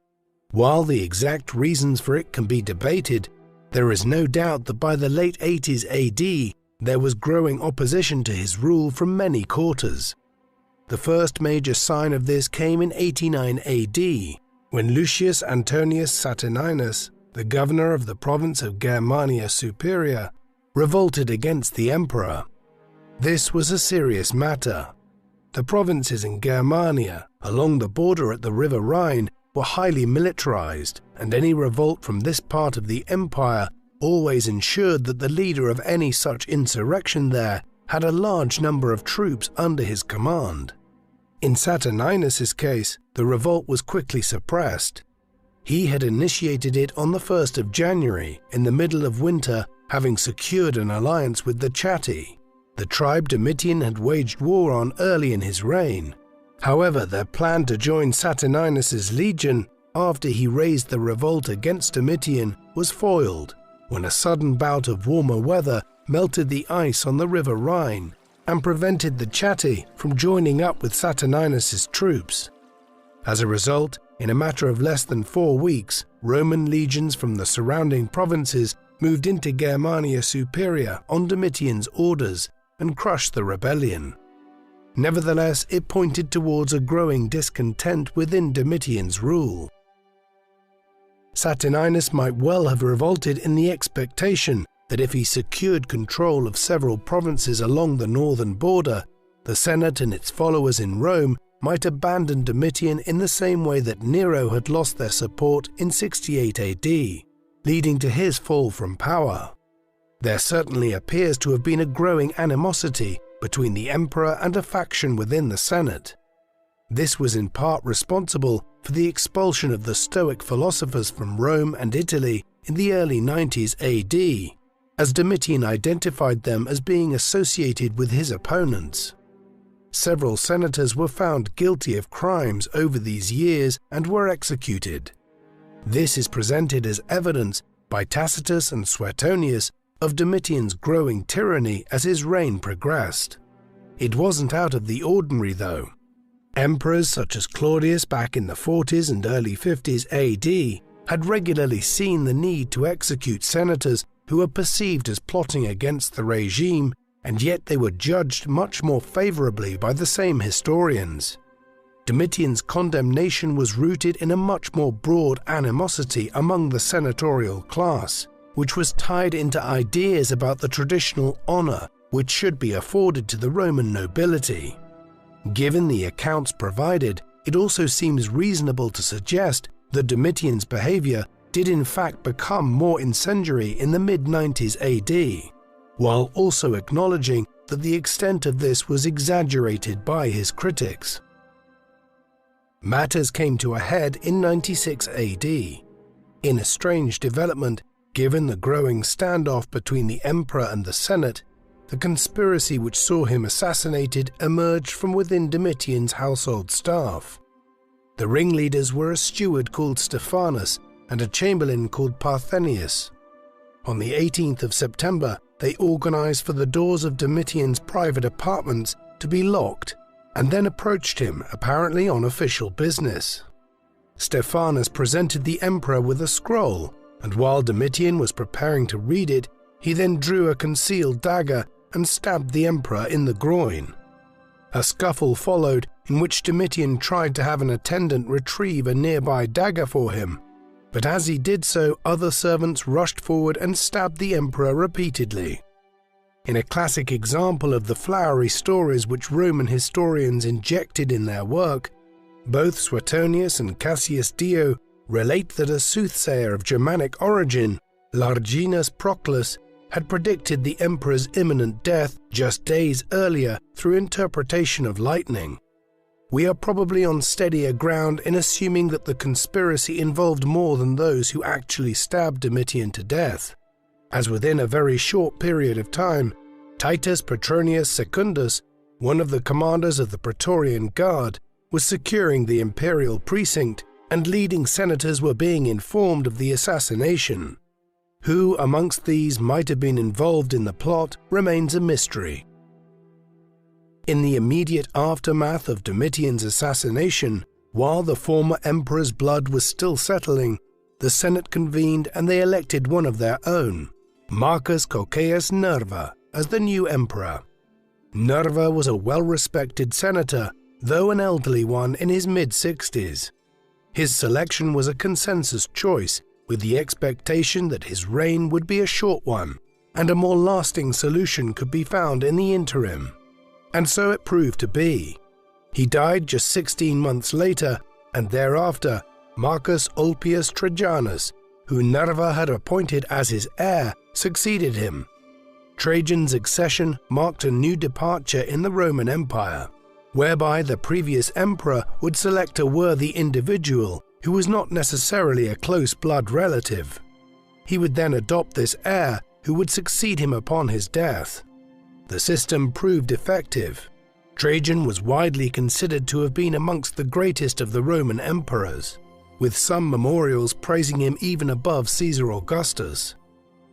While the exact reasons for it can be debated, there is no doubt that by the late 80s AD, there was growing opposition to his rule from many quarters. The first major sign of this came in 89 AD, when Lucius Antonius Saturninus, the governor of the province of Germania Superior, revolted against the emperor. This was a serious matter. The provinces in Germania, along the border at the river Rhine, were highly militarized, and any revolt from this part of the empire always ensured that the leader of any such insurrection there had a large number of troops under his command. In Saturninus's case, the revolt was quickly suppressed. He had initiated it on the 1st of January, in the middle of winter, having secured an alliance with the Chatti, the tribe Domitian had waged war on early in his reign. However, their plan to join Saturninus's legion after he raised the revolt against Domitian was foiled when a sudden bout of warmer weather melted the ice on the river Rhine and prevented the Chatti from joining up with Saturninus's troops. As a result, in a matter of less than 4 weeks, Roman legions from the surrounding provinces moved into Germania Superior on Domitian's orders and crushed the rebellion. Nevertheless, it pointed towards a growing discontent within Domitian's rule. Saturninus might well have revolted in the expectation that if he secured control of several provinces along the northern border, the Senate and its followers in Rome might abandon Domitian in the same way that Nero had lost their support in 68 AD, leading to his fall from power. There certainly appears to have been a growing animosity between the emperor and a faction within the Senate. This was in part responsible for the expulsion of the Stoic philosophers from Rome and Italy in the early 90s AD, as Domitian identified them as being associated with his opponents. Several senators were found guilty of crimes over these years and were executed. This is presented as evidence by Tacitus and Suetonius of Domitian's growing tyranny as his reign progressed. It wasn't out of the ordinary, though. Emperors such as Claudius back in the 40s and early 50s AD had regularly seen the need to execute senators who were perceived as plotting against the regime, and yet they were judged much more favorably by the same historians. Domitian's condemnation was rooted in a much more broad animosity among the senatorial class, which was tied into ideas about the traditional honor which should be afforded to the Roman nobility. Given the accounts provided, it also seems reasonable to suggest that Domitian's behavior did in fact become more incendiary in the mid-90s AD, while also acknowledging that the extent of this was exaggerated by his critics. Matters came to a head in 96 AD. In a strange development, given the growing standoff between the emperor and the Senate, the conspiracy which saw him assassinated emerged from within Domitian's household staff. The ringleaders were a steward called Stephanus and a chamberlain called Parthenius. On the 18th of September, they organized for the doors of Domitian's private apartments to be locked and then approached him, apparently on official business. Stephanus presented the emperor with a scroll, and while Domitian was preparing to read it, he then drew a concealed dagger and stabbed the emperor in the groin. A scuffle followed in which Domitian tried to have an attendant retrieve a nearby dagger for him, but as he did so, other servants rushed forward and stabbed the emperor repeatedly. In a classic example of the flowery stories which Roman historians injected in their work, both Suetonius and Cassius Dio relate that a soothsayer of Germanic origin, Larginus Proclus, had predicted the emperor's imminent death just days earlier through interpretation of lightning. We are probably on steadier ground in assuming that the conspiracy involved more than those who actually stabbed Domitian to death, as within a very short period of time, Titus Petronius Secundus, one of the commanders of the Praetorian Guard, was securing the imperial precinct, and leading senators were being informed of the assassination. Who amongst these might have been involved in the plot remains a mystery. In the immediate aftermath of Domitian's assassination, while the former emperor's blood was still settling, the Senate convened and they elected one of their own, Marcus Cocceius Nerva, as the new emperor. Nerva was a well-respected senator, though an elderly one in his mid-60s. His selection was a consensus choice, with the expectation that his reign would be a short one, and a more lasting solution could be found in the interim. And so it proved to be. He died just 16 months later, and thereafter Marcus Ulpius Trajanus, who Nerva had appointed as his heir, succeeded him. Trajan's accession marked a new departure in the Roman Empire, whereby the previous emperor would select a worthy individual who was not necessarily a close blood relative. He would then adopt this heir who would succeed him upon his death. The system proved effective. Trajan was widely considered to have been amongst the greatest of the Roman emperors, with some memorials praising him even above Caesar Augustus.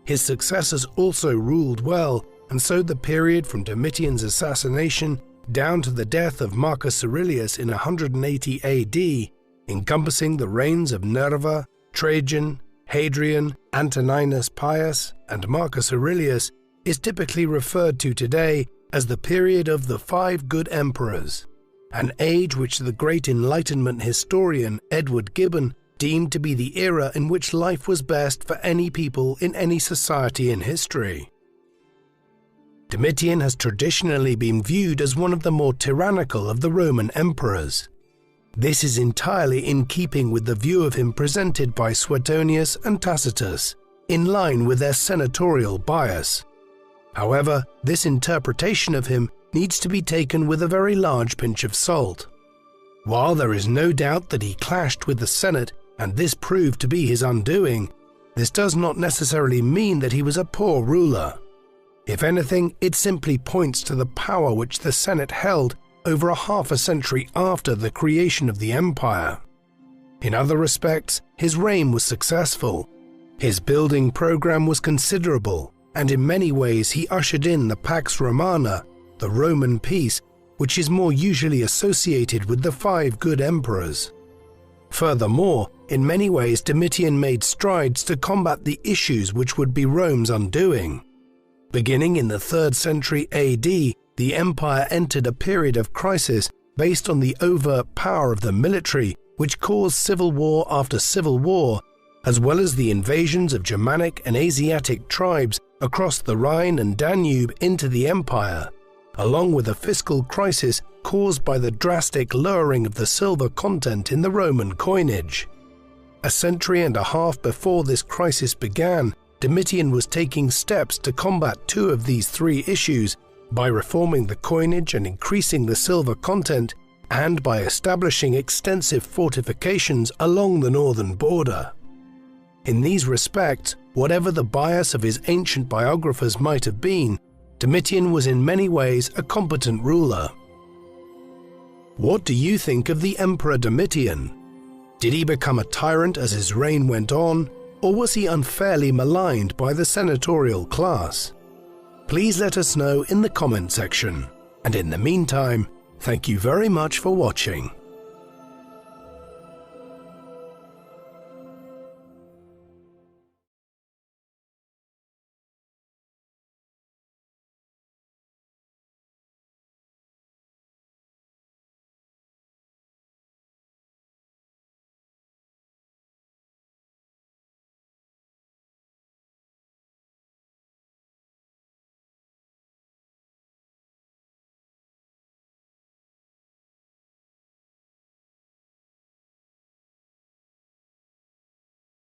His successors also ruled well, and so the period from Domitian's assassination down to the death of Marcus Aurelius in 180 AD, encompassing the reigns of Nerva, Trajan, Hadrian, Antoninus Pius, and Marcus Aurelius, is typically referred to today as the period of the 5 good emperors, an age which the great Enlightenment historian Edward Gibbon deemed to be the era in which life was best for any people in any society in history. Domitian has traditionally been viewed as one of the more tyrannical of the Roman emperors. This is entirely in keeping with the view of him presented by Suetonius and Tacitus, in line with their senatorial bias. However, this interpretation of him needs to be taken with a very large pinch of salt. While there is no doubt that he clashed with the Senate and this proved to be his undoing, this does not necessarily mean that he was a poor ruler. If anything, it simply points to the power which the Senate held over a half a century after the creation of the empire. In other respects, his reign was successful. His building program was considerable, and in many ways he ushered in the Pax Romana, the Roman peace, which is more usually associated with the 5 good emperors. Furthermore, in many ways Domitian made strides to combat the issues which would be Rome's undoing. Beginning in the 3rd century AD, the empire entered a period of crisis based on the overt power of the military, which caused civil war after civil war, as well as the invasions of Germanic and Asiatic tribes across the Rhine and Danube into the empire, along with a fiscal crisis caused by the drastic lowering of the silver content in the Roman coinage. A century and a half before this crisis began, Domitian was taking steps to combat 2 of these 3 issues by reforming the coinage and increasing the silver content, and by establishing extensive fortifications along the northern border. In these respects, whatever the bias of his ancient biographers might have been, Domitian was in many ways a competent ruler. What do you think of the Emperor Domitian? Did he become a tyrant as his reign went on, or was he unfairly maligned by the senatorial class? Please let us know in the comment section, and in the meantime, thank you very much for watching.